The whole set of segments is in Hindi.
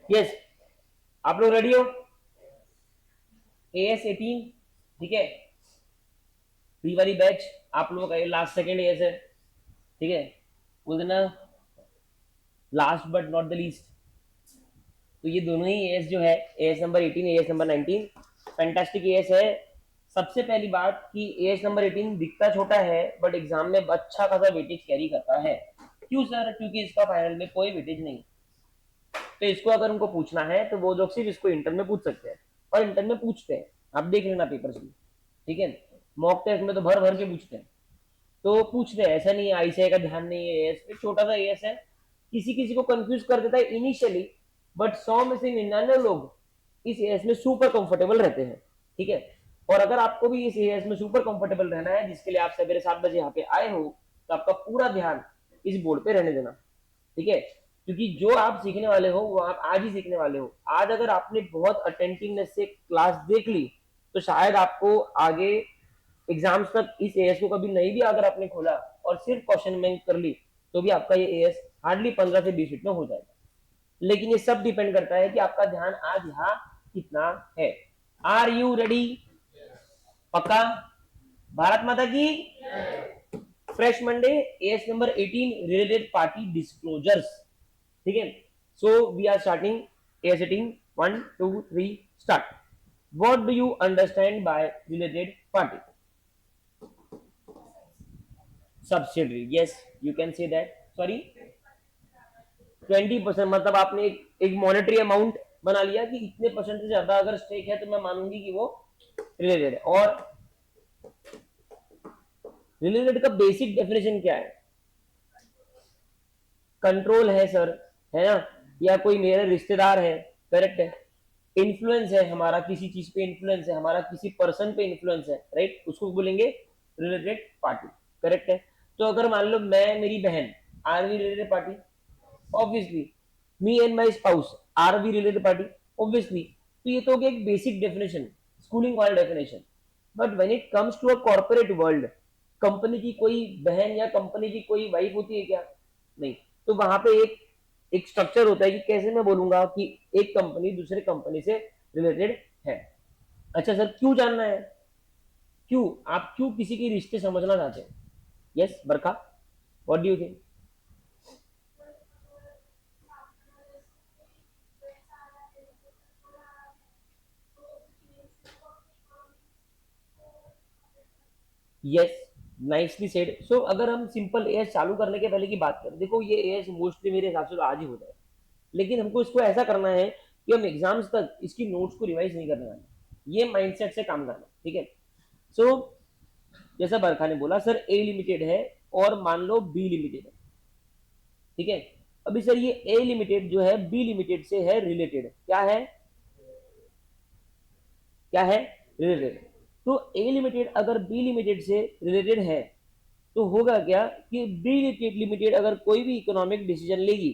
यस, आप लोग रेडी हो? AS18, ठीक है, प्री वाली बैच आप लोगों का लास्ट सेकेंड एएस है, ठीक है, बोल देना last but not the least. तो ये दोनों ही एएस जो है, as number 18, as number 19, fantastic as है। सबसे पहली बात कि एएस नंबर 18 दिखता छोटा है बट एग्जाम में अच्छा खासा वेटेज कैरी करता है। क्यों सर? क्योंकि इसका फाइनल में कोई वेटेज नहीं, तो इसको अगर उनको पूछना है तो वो लोग सिर्फ इसको इंटर में पूछ सकते हैं, और इंटर में पूछते हैं, आप देख लेना पेपर्स में, ठीक है। मॉक टेस्ट में तो भर भर के पूछते हैं, तो पूछते हैं, ऐसा नहीं है आईसीआई का ध्यान नहीं है, एएस एक छोटा सा एएस है, किसी किसी को कंफ्यूज कर देता है इनिशियली, बट 100 में से 99 लोग इस एएस में सुपर कंफर्टेबल रहते हैं, ठीक है। और अगर आपको भी इस एएस में सुपर कंफर्टेबल रहना है, जिसके लिए आप सवेरे 7 बजे यहाँ पे आए हो, तो आपका पूरा ध्यान इस बोर्ड पे रहने देना, ठीक है। क्योंकि जो आप सीखने वाले हो वो आप आज ही सीखने वाले हो। आज अगर आपने बहुत अटेंटिवनेस से क्लास देख ली तो शायद आपको आगे एग्जाम्स तक इस एएस को कभी नहीं भी अगर आपने खोला और सिर्फ क्वेश्चन बैंक कर ली तो भी आपका ये एएस हार्डली 15 से 20 मिनट में हो जाएगा। लेकिन ये सब डिपेंड करता है कि आपका ध्यान आज यहाँ कितना है। Are you ready? पक्का? भारत माता की fresh Monday, AS number 18 related party disclosures, ठीक है। So we are starting AS 18, 1 2 3 start. What do you understand by related party? Subsidiary, yes, you can say that. Sorry, 20%, मतलब आपने एक मॉनेटरी अमाउंट बना लिया कि इतने परसेंट से ज्यादा अगर स्टेक है तो मैं मानूंगी कि वो रिलेटेड है। और रिलेटेड का बेसिक डेफिनेशन क्या है? कंट्रोल है सर, है ना, या कोई मेरा रिश्तेदार है, करेक्ट है। इन्फ्लुएंस है हमारा, किसी चीज पे इन्फ्लुएंस है हमारा, किसी पर्सन पे इन्फ्लुएंस है, राइट, उसको बोलेंगे रिलेटेड पार्टी, करेक्ट है। तो अगर मान लो मैं मेरी बहन, are we related party? Obviously. Me and my spouse, are we related party? Obviously. तो ये तो हो गया एक बेसिक डेफिनेशन, स्कूलिंग वाला definition. But when it comes to a corporate world, company की कोई बहन या कंपनी की कोई वाइफ होती है क्या? नहीं। तो वहां पे एक स्ट्रक्चर होता है कि कैसे मैं बोलूंगा कि एक कंपनी दूसरे कंपनी से रिलेटेड है। अच्छा सर, क्यों जानना है? क्यों? आप क्यों किसी के रिश्ते समझना चाहते हैं? Yes Barkha, what do you think? Yes, nicely said. So अगर हम सिंपल एएस चालू करने के पहले की बात करें, देखो ये एएस मोस्टली मेरे हिसाब से तो आज ही हो जाए, लेकिन हमको इसको ऐसा करना है कि हम एग्जाम्स तक इसकी नोट्स को रिवाइज नहीं करने वाले, ये माइंडसेट से काम करना, ठीक है। सो जैसा बरखा ने बोला सर ए लिमिटेड है और मान लो बी लिमिटेड है, ठीक है। अभी सर ये ए लिमिटेड जो है बी लिमिटेड से है रिलेटेड, क्या है? क्या है? रिलेटेड। तो ए लिमिटेड अगर बी लिमिटेड से रिलेटेड है तो होगा क्या कि बी लिमिटेड अगर कोई भी इकोनॉमिक डिसीजन लेगी,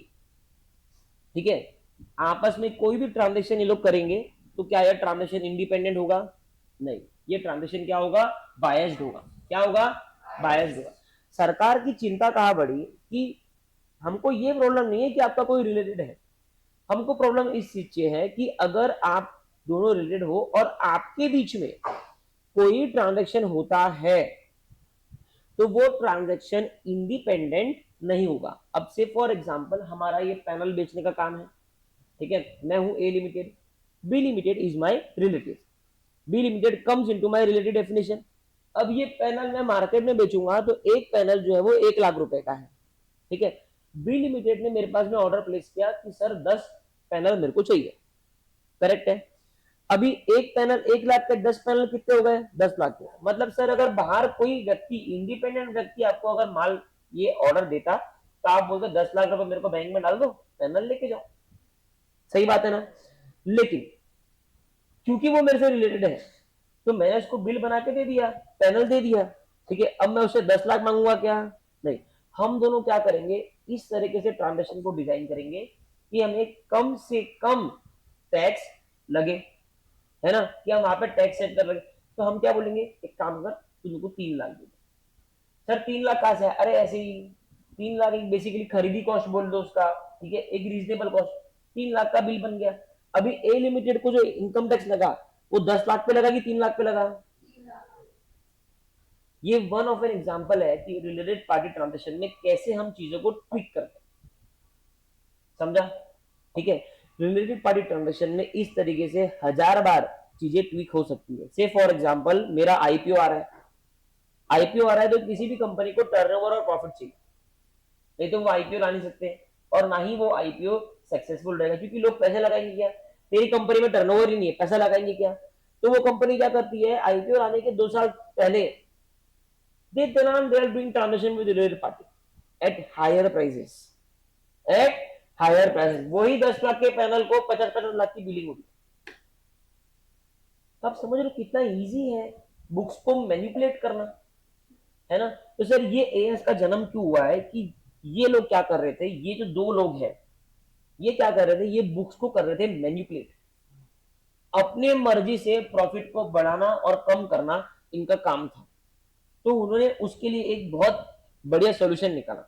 ठीक है, आपस में कोई भी ट्रांजेक्शन ये लोग करेंगे, तो क्या यह ट्रांजेक्शन इंडिपेंडेंट होगा? नहीं, ये ट्रांजेक्शन क्या होगा? बायस्ड होगा। क्या होगा? बायस्ड होगा। सरकार की चिंता कहां बढ़ी कि हमको ये प्रॉब्लम नहीं है कि आपका कोई रिलेटेड है, हमको प्रॉब्लम इस चीज से है कि अगर आप दोनों रिलेटेड हो और आपके बीच में कोई ट्रांजेक्शन होता है तो वो ट्रांजेक्शन इंडिपेंडेंट नहीं होगा। अब से फॉर एग्जांपल हमारा ये पैनल बेचने का काम है, ठीक है, मैं हूं A limited, B limited is my relative, B limited comes into my relative definition. अब ये पैनल मैं मार्केट में बेचूंगा तो एक पैनल जो है वो 1 लाख रुपए का है, ठीक है। बी लिमिटेड ने मेरे पास में ऑर्डर प्लेस किया कि सर 10 पैनल मेरे को चाहिए, करेक्ट है। अभी एक पैनल 1 लाख का, 10 पैनल कितने हो गए? 10 लाख के। मतलब सर अगर बाहर कोई व्यक्ति, इंडिपेंडेंट व्यक्ति आपको अगर माल ये ऑर्डर देता तो आप बोलते 10 लाख रुपए मेरे को बैंक में डाल दो, पैनल लेके जाओ, सही बात है ना। लेकिन क्योंकि वो मेरे से रिलेटेड है तो मैंने उसको बिल बना के दे दिया, पैनल दे दिया, ठीक है। अब मैं उससे 10 लाख मांगूंगा क्या? नहीं। हम दोनों क्या करेंगे, इस तरीके से ट्रांजेक्शन को डिजाइन करेंगे कि हमें कम से कम टैक्स लगे, है ना, कि हम वहां पे टैक्स सेट कर रहे। तो हम क्या बोलेंगे, एक काम कर, तुमको 3 लाख दे। सर 3 लाख कहां से है? अरे ऐसे ही 3 लाख एक बेसिकली खरीदी कॉस्ट बोल दो उसका, ठीक है, एक रीजनेबल कॉस्ट। 3 लाख का बिल बन गया। अभी ए लिमिटेड को जो इनकम टैक्स लगा वो 10 लाख पे लगा कि 3 लाख पे लगा। ये वन ऑफ एन एग्जांपल है कि रिलेटेड पार्टी ट्रांजेक्शन में कैसे हम चीजों को ट्विक करते हैं, समझा? ठीक है, रिलेटेड पार्टी ट्रांजेक्शन में इस तरीके से 1000 बार चीजें ट्विक हो सकती है। से फॉर एग्जांपल मेरा आईपीओ आ रहा है, आईपीओ आ रहा है तो किसी भी कंपनी को टर्नओवर और प्रॉफिट चाहिए, नहीं तो वो आईपीओ ला नहीं सकते और ना ही वो आईपीओ सक्सेसफुल रहेगा, क्योंकि लोग पैसे लगाएंगे क्या? तेरी कंपनी में टर्नओवर ही नहीं है, पैसा लगाएंगे क्या? तो वो कंपनी क्या करती है, आईपीओ लाने के 2 साल पहले they are doing transaction with related party at higher prices, at higher prices। वही 10 लाख के पैनल को 50-50 लाख की बिलिंग होगी। तो आप समझ रहे हो कितना इजी है बुक्स को मैनिपुलेट करना, है ना? तो सर ये एएस का जन्म क्यों हुआ है कि ये लोग क्या कर रहे थे, ये जो 2 लोग हैं ये क्या कर रहे थे, ये बुक्स को कर रहे थे मैनिपुलेट, अपने मर्जी से प्रॉफिट को बढ़ाना और कम करना इनका काम था। तो उन्होंने उसके लिए एक बहुत बढ़िया सॉल्यूशन निकाला,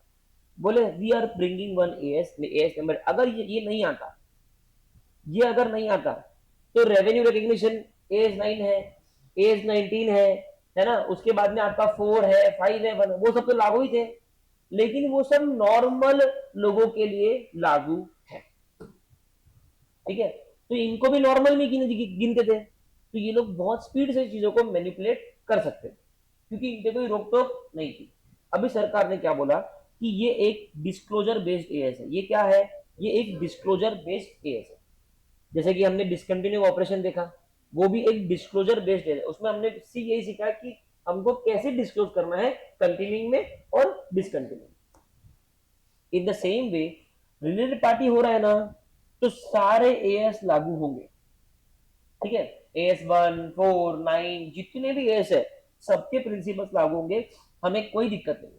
बोले we are bringing one AS number. अगर ये नहीं आता, ये अगर नहीं आता तो रेवेन्यू रिकग्निशन एएस 9 है, एएस 19 है ना, उसके बाद में आपका 4 है, 5 है, 1 है, वो सब तो लागू ही थे, लेकिन वो सब नॉर्मल लोगों के लिए लागू है। ठीक है, तो इनको भी नॉर्मल में गिनते थे, तो ये लोग बहुत स्पीड से चीजों को मैनिपुलेट कर सकते थे क्योंकि इनके कोई रोक टोक नहीं थी। अभी सरकार ने क्या बोला कि ये एक डिस्क्लोजर बेस्ड एएस है। ये क्या है, ये एक डिस्क्लोजर बेस्ड एएस है। जैसे कि हमने डिसकंटिन्यू ऑपरेशन देखा, वो भी एक डिस्क्लोजर बेस्ड है। उसमें हमने यही सीखा कि हमको कैसे डिस्क्लोज करना है कंटिन्यूइंग में और discontinue. In the same way related party हो रहा है ना, तो सारे एएस लागू होंगे। ठीक है, एएस 1, 4, 9 जितने भी एएस है सबके प्रिंसिपल्स लागू होंगे, हमें कोई दिक्कत नहीं।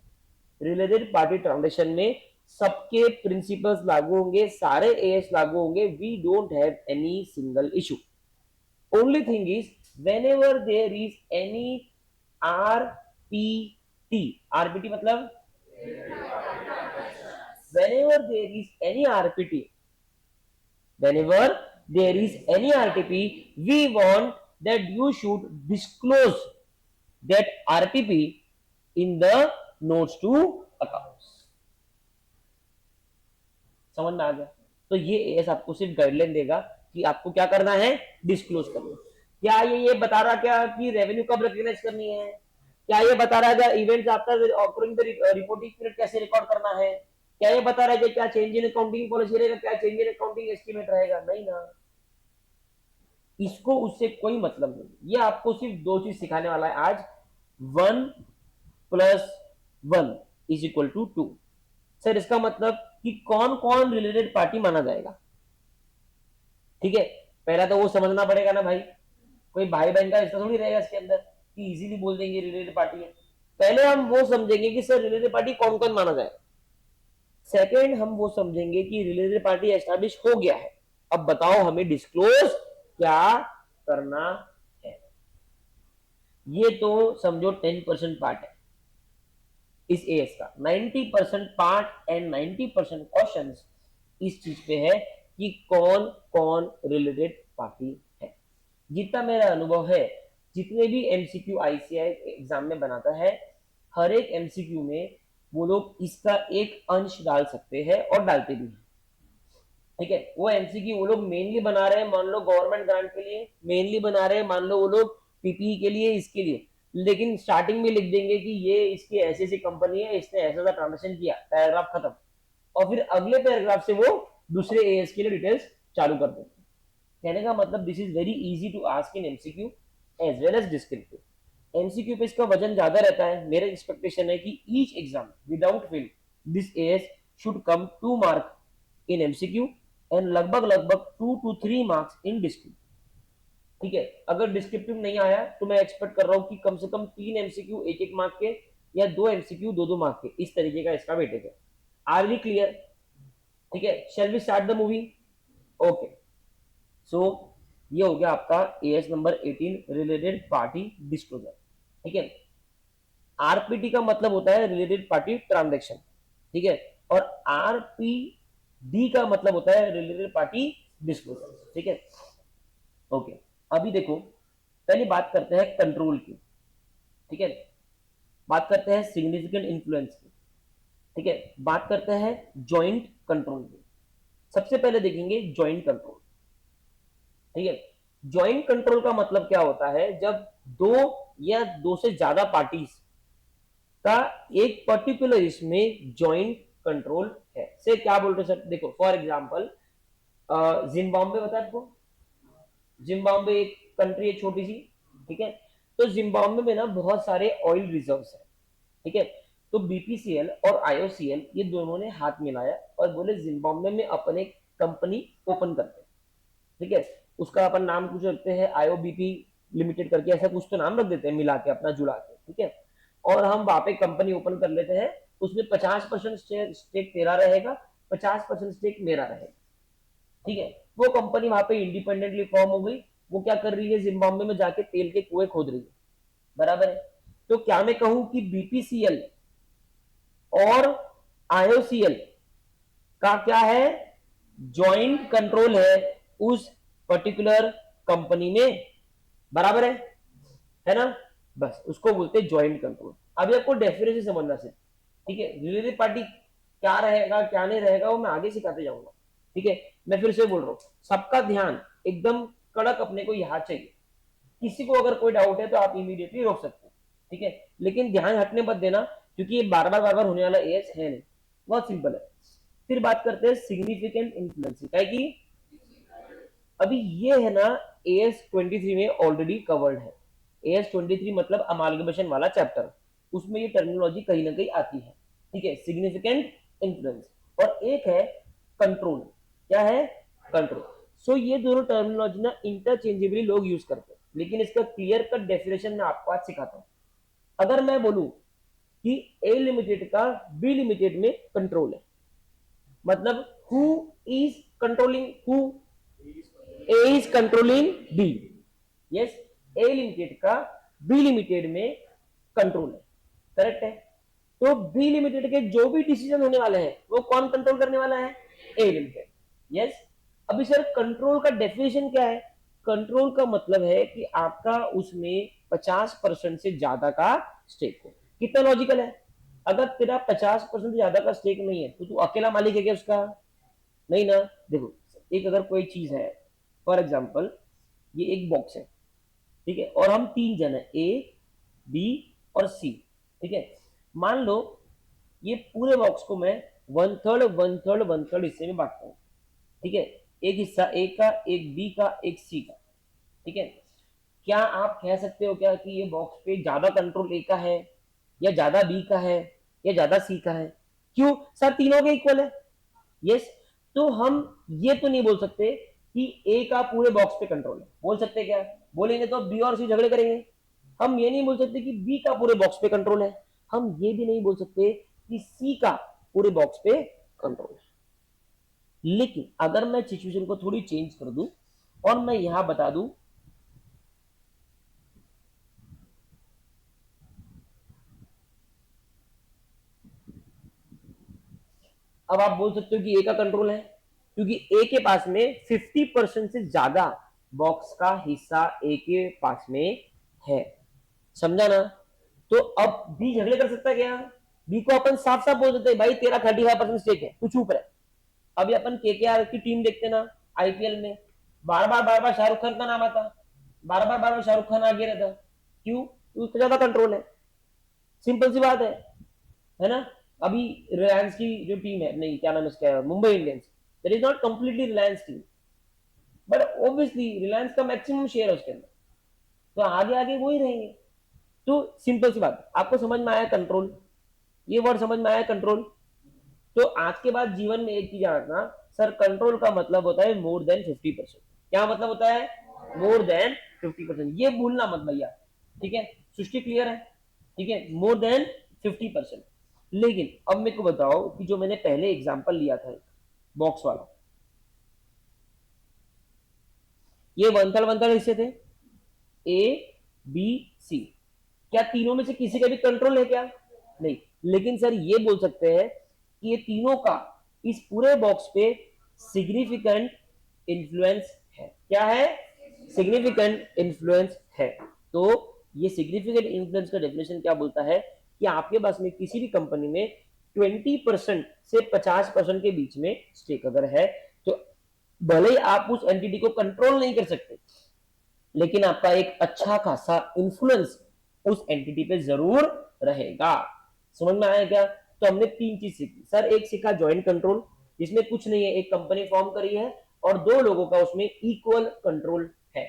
रिलेटेड पार्टी ट्रांजेक्शन में सबके प्रिंसिपल्स लागू होंगे, सारे एएस लागू होंगे, we don't have any single issue. Only thing is whenever there is any RPT, RPT मतलब whenever there is any RPT, whenever there is any RTP, we want that you should disclose that RPP in the notes to accounts। समझ में आ गया? तो ये एएस आपको सिर्फ गाइडलाइन देगा कि आपको क्या करना है, डिस्क्लोज करना। क्या ये बता रहा क्या कि रेवेन्यू कब रिकॉग्नाइज करनी है? क्या ये बता रहा है events after occurring the reporting period कैसे रिकॉर्ड करना है? क्या ये बता रहा है क्या चेंज इन अकाउंटिंग पॉलिसी रहेगा, क्या चेंज इन अकाउंटिंग एस्टिमेट रहेगा? नहीं ना, इसको उससे कोई मतलब नहीं। ये आपको सिर्फ 2 चीज सिखाने वाला है आज। 1+1=2। सर इसका मतलब कि कौन कौन रिलेटेड पार्टी माना जाएगा? ठीक है, पहला तो वो समझना पड़ेगा ना भाई, कोई भाई बहन का रिश्ता थोड़ी रहेगा इसके अंदर कि इजीली बोल देंगे रिलेटेड पार्टी है। पहले हम वो समझेंगे कि सर रिलेटेड पार्टी कौन कौन माना जाए। सेकेंड हम वो समझेंगे कि रिलेटेड पार्टी एस्टैब्लिश हो गया है, अब बताओ हमें डिस्क्लोज क्या करना है। ये तो समझो 10% पार्ट है इस एएस का। 90% पार्ट एंड 90% क्वेश्चन इस चीज पे है कि कौन कौन रिलेटेड पार्टी है। जितना मेरा अनुभव है, जितने भी एमसीक्यू आईसीआई एग्जाम में बनाता है, हर एक एमसीक्यू में वो लोग इसका एक अंश डाल सकते हैं और डालते भी हैं। ठीक है, वो एमसीक्यू वो लोग मेनली बना रहे हैं मान लो गवर्नमेंट ग्रांट के लिए, मेनली बना रहे हैं मान लो वो लोग पीपीई के लिए, इसके लिए, लेकिन स्टार्टिंग में लिख देंगे कि ये इसकी ऐसी ऐसी कंपनी है, इसने ऐसा ऐसा ट्रांजेक्शन किया, पैराग्राफ खत्म। और फिर अगले पैराग्राफ से वो दूसरे एएस के लिए डिटेल्स चालू कर देते हैं। कहने का मतलब this is very easy to ask in MCQ as well as descriptive. MCQ पे इसका वजन ज्यादा रहता है। मेरा एक्सपेक्टेशन है कि each exam without fail this as should come 2 mark in MCQ and लगभग लगभग 2 to 3 मार्क्स इन डिस्क्रिप्टिव। ठीक है, अगर डिस्क्रिप्टिव नहीं आया तो मैं एक्सपेक्ट कर रहा हूं कि कम से कम 3 एमसीक्यू 1-1 मार्क के या 2 एमसीक्यू 2-2 मार्क के, इस तरीके का इसका वेटेज है। Are we clear? ठीक है, shall we start the movie? Okay, so ये हो गया आपका AS number 18 related party disclosure. ठीक है, आरपीटी का मतलब होता है रिलेटेड पार्टी ट्रांजैक्शन। ठीक है, और आरपी डी का मतलब होता है रिलेटेड पार्टी डिस्क्लोजर, ठीक है। ओके, अभी देखो पहले बात करते हैं कंट्रोल की, ठीक है, बात करते हैं सिग्निफिकेंट इन्फ्लुएंस की, ठीक है, बात करते हैं जॉइंट कंट्रोल की। सबसे पहले देखेंगे जॉइंट कंट्रोल, ठीक है। जॉइंट कंट्रोल का मतलब क्या होता है, जब दो या दो से ज्यादा पार्टीज का एक पर्टिकुलर इसमें जॉइंट कंट्रोल है। से क्या बोल रहे सर, देखो फॉर एग्जांपल जिम्बाब्वे पता है आपको, जिम्बाब्वे एक कंट्री है छोटी सी, ठीक है। तो जिम्बाब्वे में ना बहुत सारे ऑयल रिजर्व्स है, ठीक है। तो बीपीसीएल और आईओसीएल ये दोनों ने हाथ मिलाया और बोले जिम्बाब्वे में अपन एक कंपनी ओपन करते हैं, ठीक है। उसका अपन नाम कुछ रखते हैं आईओबीपी लिमिटेड करके, ऐसा कुछ तो नाम रख देते हैं मिला के अपना जुड़ा के, ठीक है। और हम वहां पे कंपनी ओपन कर लेते हैं, उसमें 50% स्टेक तेरा रहेगा, 50% स्टेक मेरा रहेगा, ठीक है। वो कंपनी वहां पे इंडिपेंडेंटली फॉर्म हो गई, वो क्या कर रही है, जिम्बाब्वे में जाके तेल के कुएं खोद रही है, बराबर है। तो क्या मैं कहूं कि बीपीसीएल और आईओसीएल का क्या है, जॉइंट कंट्रोल है उस पर्टिकुलर कंपनी में, बराबर है ना। बस उसको बोलते हैं जॉइंट कंट्रोल। अभी आपको डेफिनेशन समझना से, ठीक है, रिलेटेड पार्टी क्या रहेगा क्या नहीं रहेगा वो मैं आगे सिखाते जाऊंगा, ठीक है। मैं फिर से बोल रहा हूँ, सबका ध्यान एकदम कड़क अपने को यहाँ चाहिए। किसी को अगर कोई डाउट है तो आप इमीडिएटली रोक सकते हैं, ठीक है, लेकिन ध्यान हटने मत देना, क्योंकि ये बार बार होने वाला एएस है नहीं, बहुत सिंपल है। फिर बात करते हैं सिग्निफिकेंट इन्फ्लुएंस, क्या कि अभी ये है ना, AS23 में ऑलरेडी कवर्ड है। AS23 मतलब अमालगमेशन वाला चैप्टर, उसमें ये टर्मिनोलॉजी कहीं ना कहीं आती है, ठीक है, सिग्निफिकेंट इन्फ्लुएंस। और एक है कंट्रोल, क्या है, कंट्रोल। सो ये दोनों टर्मिनोलॉजी ना इंटरचेंजेबली लोग यूज करते हैं, लेकिन इसका क्लियर कट डेफिनेशन मैं आपको आज सिखाता हूं। अगर मैं बोलूं कि ए लिमिटेड का बी लिमिटेड में कंट्रोल है, मतलब who is controlling who, A is controlling B, yes, A limited का बी लिमिटेड में कंट्रोल है, करेक्ट है। तो बी लिमिटेड के जो भी डिसीजन होने वाले हैं वो कौन कंट्रोल करने वाला है, ए लिमिटेड, यस। अभी सर कंट्रोल का डेफिनेशन क्या है, कंट्रोल का मतलब है कि आपका उसमें 50% से ज्यादा का स्टेक हो। कितना लॉजिकल है, अगर तेरा 50% से ज्यादा का स्टेक नहीं है तो तू अकेला मालिक है क्या उसका, नहीं ना। देखो एक अगर कोई चीज है, फॉर एग्जाम्पल ये एक बॉक्स है, ठीक है, और हम तीन जन है, ए बी और सी, ठीक है। मान लो ये पूरे बॉक्स को मैं one third one third one third हिस्से में बांटता हूँ, ठीक है। एक हिस्सा ए का, एक बी का, एक सी का, ठीक है। क्या आप कह सकते हो क्या कि ये बॉक्स पे ज्यादा कंट्रोल ए का है या ज्यादा बी का है या ज्यादा सी का है, क्यों सर तीनों के इक्वल है, यस। तो हम ये तो नहीं बोल सकते कि ए का पूरे बॉक्स पे कंट्रोल है, बोल सकते क्या, बोलेंगे तो बी और सी झगड़े करेंगे। हम ये नहीं बोल सकते कि बी का पूरे बॉक्स पे कंट्रोल है, हम ये भी नहीं बोल सकते कि सी का पूरे बॉक्स पे कंट्रोल है। लेकिन अगर मैं सिचुएशन को थोड़ी चेंज कर दूं और मैं यहां बता दूं, अब आप बोल सकते हो कि ए का कंट्रोल है, क्योंकि ए के पास में 50% से ज्यादा बॉक्स का हिस्सा ए के पास में है, समझा ना। तो अब बी झगड़े कर सकता है क्या, बी को अपन साफ साफ बोल देते हैं भाई तेरा 35% स्टेक है, तू चुप रहे। अभी अपन केकेआर की टीम देखते ना आईपीएल में, बार बार शाहरुख खान का नाम आता, बार बार शाहरुख खान आगे रहता, क्यों, उसका ज्यादा कंट्रोल है, सिंपल सी बात है ना। अभी रिलायंस की जो टीम है, नहीं क्या नाम इसका, Mumbai Indians, that is not completely Reliance team, but obviously Reliance का मैक्सिमम शेयर है उसके अंदर, तो आगे आगे वो ही रहेंगे। तो सिंपल सी बात, आपको समझ में आया कंट्रोल, ये वर्ड समझ में आया कंट्रोल। तो आज के बाद जीवन में एक चीज याद रखना, सर कंट्रोल का मतलब होता है मोर देन 50%, क्या मतलब होता है, मोर देन 50%, ये भूलना मत भैया, ठीक है। सृष्टि क्लियर है, ठीक है, मोर देन 50%। लेकिन अब मेरे को बताओ कि जो मैंने पहले एग्जांपल लिया था बॉक्स वाला, ये वन थर्ड हिस्से थे, ए बी सी, क्या तीनों में से किसी का भी कंट्रोल है क्या, नहीं। लेकिन सर ये बोल सकते हैं कि ये तीनों का इस पूरे बॉक्स पे सिग्निफिकेंट इन्फ्लुएंस है। क्या है? सिग्निफिकेंट इन्फ्लुएंस है। तो ये सिग्निफिकेंट इन्फ्लुएंस का डेफिनेशन क्या बोलता है कि आपके पास में किसी भी कंपनी में 20% से 50% के बीच में स्टेक अगर है तो भले ही आप उस एंटिटी को कंट्रोल नहीं कर सकते, लेकिन आपका एक अच्छा खासा इन्फ्लुएंस उस एंटिटी पे जरूर रहेगा। समझ में आया क्या? तो हमने तीन चीज सीखी सर। एक सीखा ज्वाइंट कंट्रोल, जिसमें कुछ नहीं है, एक कंपनी फॉर्म करी है और दो लोगों का उसमें इक्वल कंट्रोल है।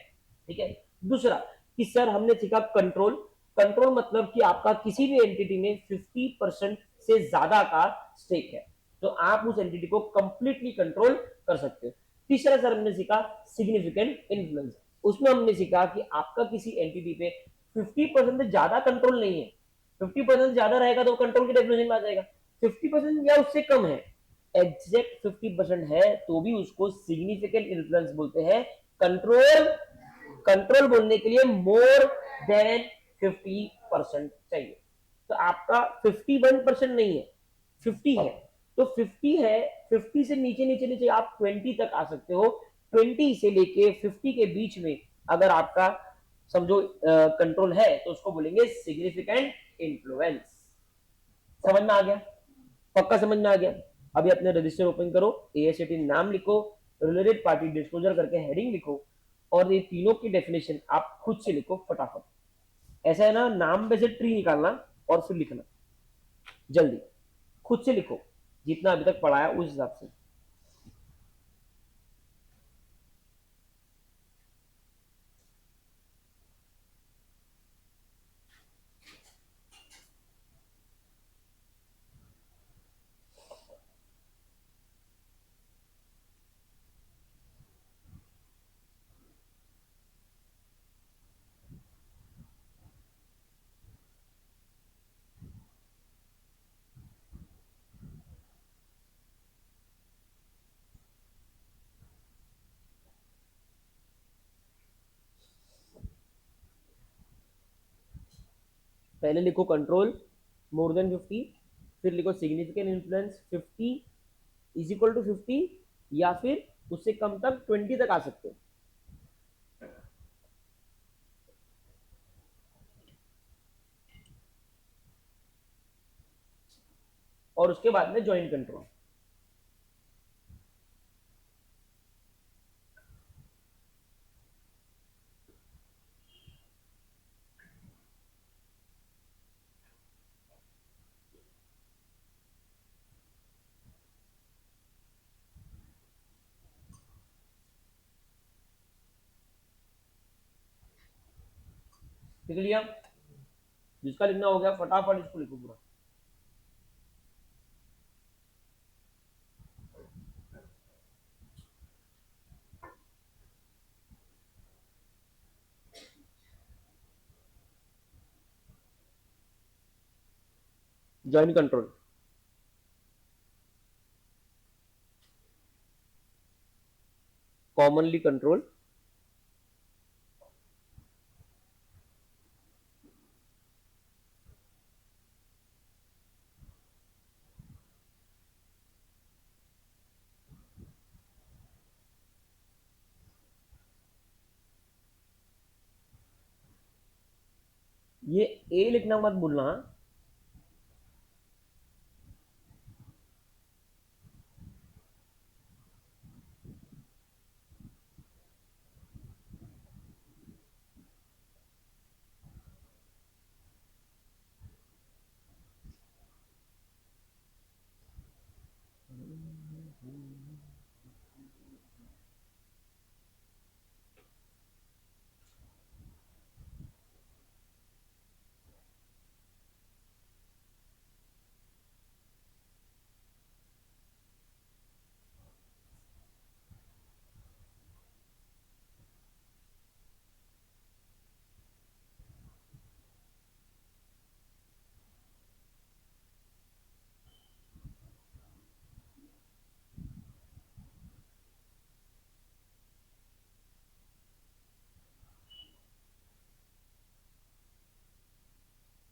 ठीक है। दूसरा कि सर हमने सीखा कंट्रोल। कंट्रोल मतलब कि आपका किसी भी एंटिटी में 50% से ज्यादा का स्टेक है, तो आप उस एंटिटी को कंप्लीटली कंट्रोल कर सकते हो। तीसरा सर हमने सीखा सिग्निफिकेंट इन्फ्लुएंस। उसमें हमने सीखा कि आपका किसी एंटिटी पे 50% से ज्यादा कंट्रोल नहीं है। 50% ज्यादा रहेगा तो कंट्रोल की डेफिनेशन में आ जाएगा। 50% या उससे कम है, एग्जैक्ट 50% है, तो भी उसको सिग्निफिकेंट इन्फ्लुएंस बोलते हैं। कंट्रोल कंट्रोल बोलने के लिए मोर देन 50% चाहिए। तो आपका 51% नहीं है, 50 है। तो 50 है, 50 से नीचे नीचे नीचे आप 20 तक आ सकते हो। 20 से लेके 50 के बीच में अगर आपका समझो कंट्रोल है तो उसको बोलेंगे सिग्निफिकेंट इन्फ्लुएंस। समझ में आ गया? पक्का समझ में आ गया? अभी अपने रजिस्टर ओपन करो, एएसएटी नाम लिखो, रिलेटेड पार्टी डिस्क्लोजर करके हेडिंग लिखो, और ये तीनों की डेफिनेशन आप खुद से लिखो फटाफट। ऐसा है ना, नाम में से ट्री निकालना और फिर लिखना जल्दी, खुद से लिखो जितना अभी तक पढ़ा है उस हिसाब से। पहले लिखो कंट्रोल मोर देन 50, फिर लिखो significant influence 50 is equal to 50, या फिर उससे कम तक 20 तक आ सकते हो। और उसके बाद में ज्वाइंट कंट्रोल। लिख लिया? जिसका लिखना हो गया फटाफट इसको लिखो पूरा। ज्वाइंट कंट्रोल, कॉमनली कंट्रोल, ये ए लिखना मत भूलना।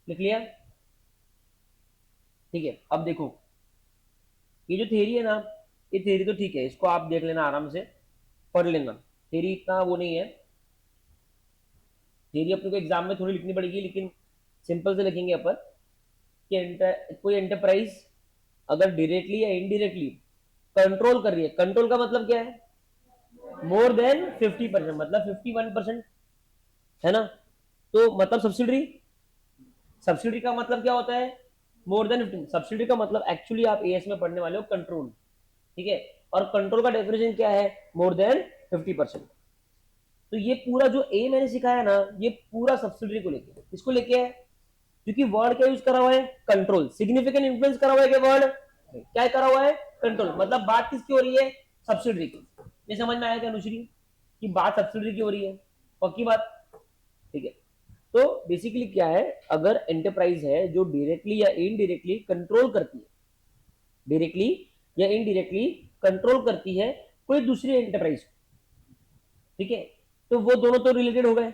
लिख लिया? ठीक है। अब देखो, ये जो थ्योरी है ना, ये थ्योरी तो ठीक है, इसको आप देख लेना आराम से, पढ़ लेना, थ्योरी इतना वो नहीं है, थ्योरी अपने को एग्जाम में थोड़ी लिखनी पड़ेगी, लेकिन सिंपल से लिखेंगे अपन कि कोई एंटरप्राइज अगर डायरेक्टली या इनडायरेक्टली कंट्रोल कर रही है, कंट्रोल का मतलब क्या है, मोर देन 50%, मतलब 51%, है ना। तो मतलब सब्सिडरी, सब्सिडी का मतलब क्या होता है, मोर देन 15। सब्सिडी का मतलब एक्चुअली आप एएस में पढ़ने वाले हो कंट्रोल, ठीक है, और कंट्रोल का डेफिनेशन क्या है, मोर देन 50%। तो ये पूरा जो ए मैंने सिखाया ना, ये पूरा सब्सिडरी को लेके, इसको लेके है, क्योंकि वर्ड क्या यूज करा हुआ है, कंट्रोल। सिग्निफिकेंट इन्फ्लुएंस करा हुआ है क्या वर्ड, क्या करा हुआ है, कंट्रोल। मतलब बात किसकी हो रही है, सब्सिडरी की। ये समझ में आया क्या अनुश्री, कि बात सब्सिडरी की हो रही है, पक्की बात, ठीक है। तो बेसिकली क्या है, अगर एंटरप्राइज है जो डायरेक्टली या इनडायरेक्टली कंट्रोल करती है, डायरेक्टली या इनडायरेक्टली कंट्रोल करती है कोई दूसरी एंटरप्राइज, ठीक है, तो वो दोनों तो रिलेटेड हो गए,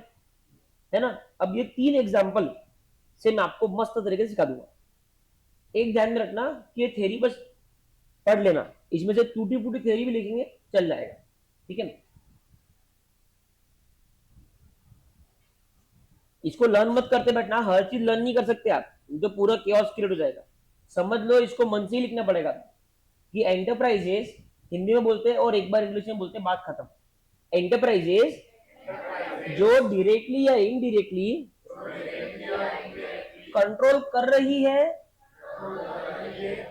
है ना। अब ये 3 एग्जांपल से मैं आपको मस्त तरीके से सिखा दूंगा। एक ध्यान में रखना कि ये थ्योरी बस पढ़ लेना, इसमें से टूटी फूटी थ्योरी भी लिखेंगे चल जाएगा, ठीक है ना। इसको लर्न मत करते बैठना, हर चीज लर्न नहीं कर सकते आप, जो पूरा केओस क्रिएट हो जाएगा। समझ लो, इसको मन से ही लिखना पड़ेगा कि एंटरप्राइजेस हिंदी में बोलते हैं और एक बार इंग्लिश में बोलते हैं, बात खत्म। एंटरप्राइजेस जो डायरेक्टली या इनडायरेक्टली कंट्रोल कर रही है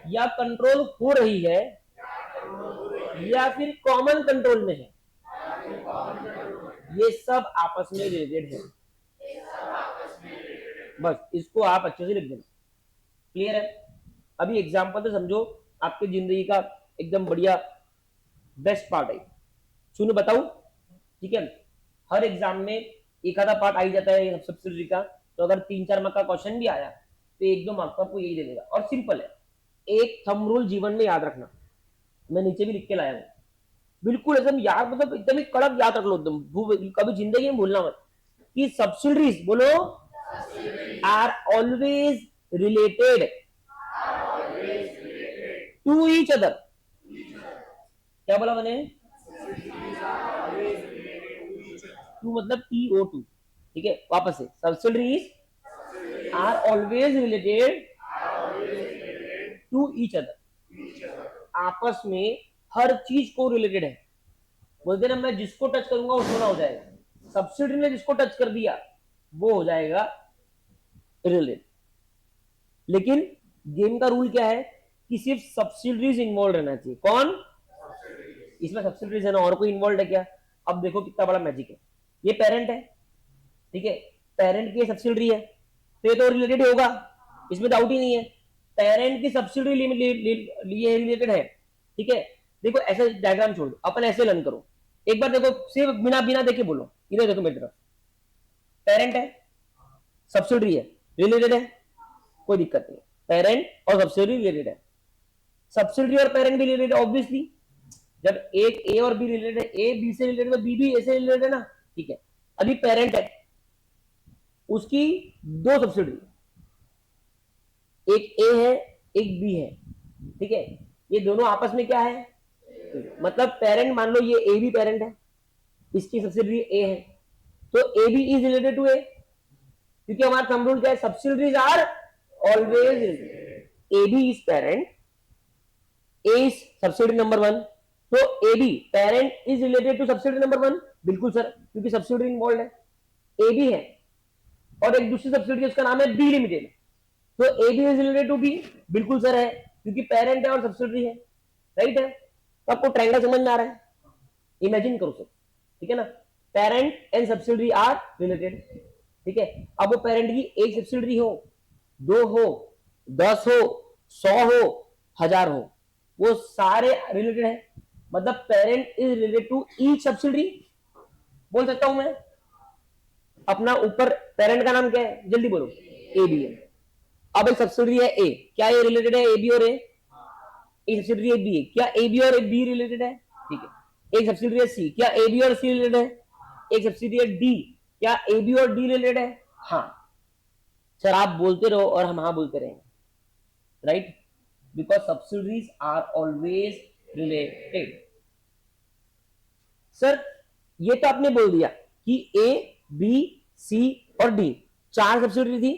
या कंट्रोल हो रही है या फिर कॉमन कंट्रोल में है, ये सब आपस में रिलेटेड है। बस इसको आप अच्छे से लिख देना, क्लियर है। अभी एग्जांपल तो समझो, आपकी जिंदगी का एकदम बढ़िया बेस्ट पार्ट है, सुनो बताऊं, ठीक है। हर एग्जाम में एक आधा पार्ट आ ही जाता है सब्सिडरी का, तो अगर 3-4 मार्क का क्वेश्चन भी आया तो 1-2 मार्क का आपको यही दे देगा, और सिंपल है। एक थंब रूल जीवन में याद रखना, मैं नीचे भी लिख के लाया हूं, बिल्कुल एकदम याद, मतलब एकदम ही कड़क याद रख लो, एकदम कभी जिंदगी में भूलना मत, कि सब्सिडरीज बोलो are always related to each other. क्या बोला मैंने, टू मतलब TO2, ठीक है। वापस से, subsidiaries are always related to each other, आपस में हर चीज को रिलेटेड है। बोलते ना, मैं जिसको टच करूंगा वो सोना हो जाएगा, सब्सिडरी ने जिसको टच कर दिया वो हो जाएगा रिलेटेड। लेकिन गेम का रूल क्या है कि सिर्फ सब्सिडरीज इन्वॉल्व रहना चाहिए। कौन, इसमें सब्सिडरीज है ना, और कोई इन्वॉल्व है क्या। अब देखो कितना बड़ा मैजिक है, ये पेरेंट है, ठीक है, पेरेंट की सब्सिडरी है, तो ये तो रिलेटेड होगा, इसमें डाउट ही नहीं है। पेरेंट की सब्सिडरी लिए रिलेटेड है, ठीक है। देखो ऐसे डायग्राम छोड़ दो, अपन ऐसे लर्न करो, एक बार देखो, सिर्फ बिना बिना देखे बोलो, इधर देखो मेरी तरफ, पेरेंट है, सब्सिडरी है, रिलेटेड है, कोई दिक्कत नहीं, पेरेंट और सब्सिडरी रिलेटेड है, सब्सिडरी और पेरेंट भी रिलेटेड ऑब्वियसली, जब एक ए और बी रिलेटेड है, ए बी से रिलेटेड है, बी भी ए से रिलेटेड है ना, ठीक है। अभी पेरेंट है, उसकी 2 सब्सिडरी, एक ए है एक बी है, ठीक है, ये दोनों आपस में क्या है, मतलब पेरेंट, मान लो ये ए भी पेरेंट है, इसकी सब्सिडरी ए है, तो A B is related to A, क्योंकि हमारा थंब रूल क्या है, subsidiaries are always related. A B is parent, A is subsidiary number 1, तो A B parent is related to subsidiary number 1, बिल्कुल सर, क्योंकि सब्सिडरी इन्वॉल्व है, ए बी है, और एक दूसरी सब्सिडरी उसका नाम है बी लिमिटेड, तो A B is related to B, बिल्कुल सर है, क्योंकि पेरेंट है और सब्सिडरी है, राइट है। तो आपको ट्रायंगल समझ में आ रहा है, इमेजिन करो सर, ठीक है ना, parent and subsidiary are related, ठीक है। अब वो पेरेंट की एक सब्सिडरी हो, 2 हो, 10 हो, 100 हो, 1000 हो, वो सारे रिलेटेड है, मतलब parent is related to each subsidiary, बोल सकता हूं मैं। अपना ऊपर पेरेंट का नाम क्या है, जल्दी बोलो, ए बी है। अब एक सब्सिडरी है ए, क्या ये रिलेटेड है ए बी और ए, एक सब्सिडरी है बी है, क्या ए बी और बी रिलेटेड है, ठीक है। एक सब्सिडरी है सी, क्या ए बी और सी रिलेटेड है। एक सब्सिडरी है डी, क्या ए बी और डी रिलेटेड है, हाँ। सर आप बोलते रहो और हम हाँ बोलते रहेंगे, right, because subsidiaries are always related. Sir ये तो आपने बोल दिया कि ए बी सी और डी 4 सब्सिडरी थी।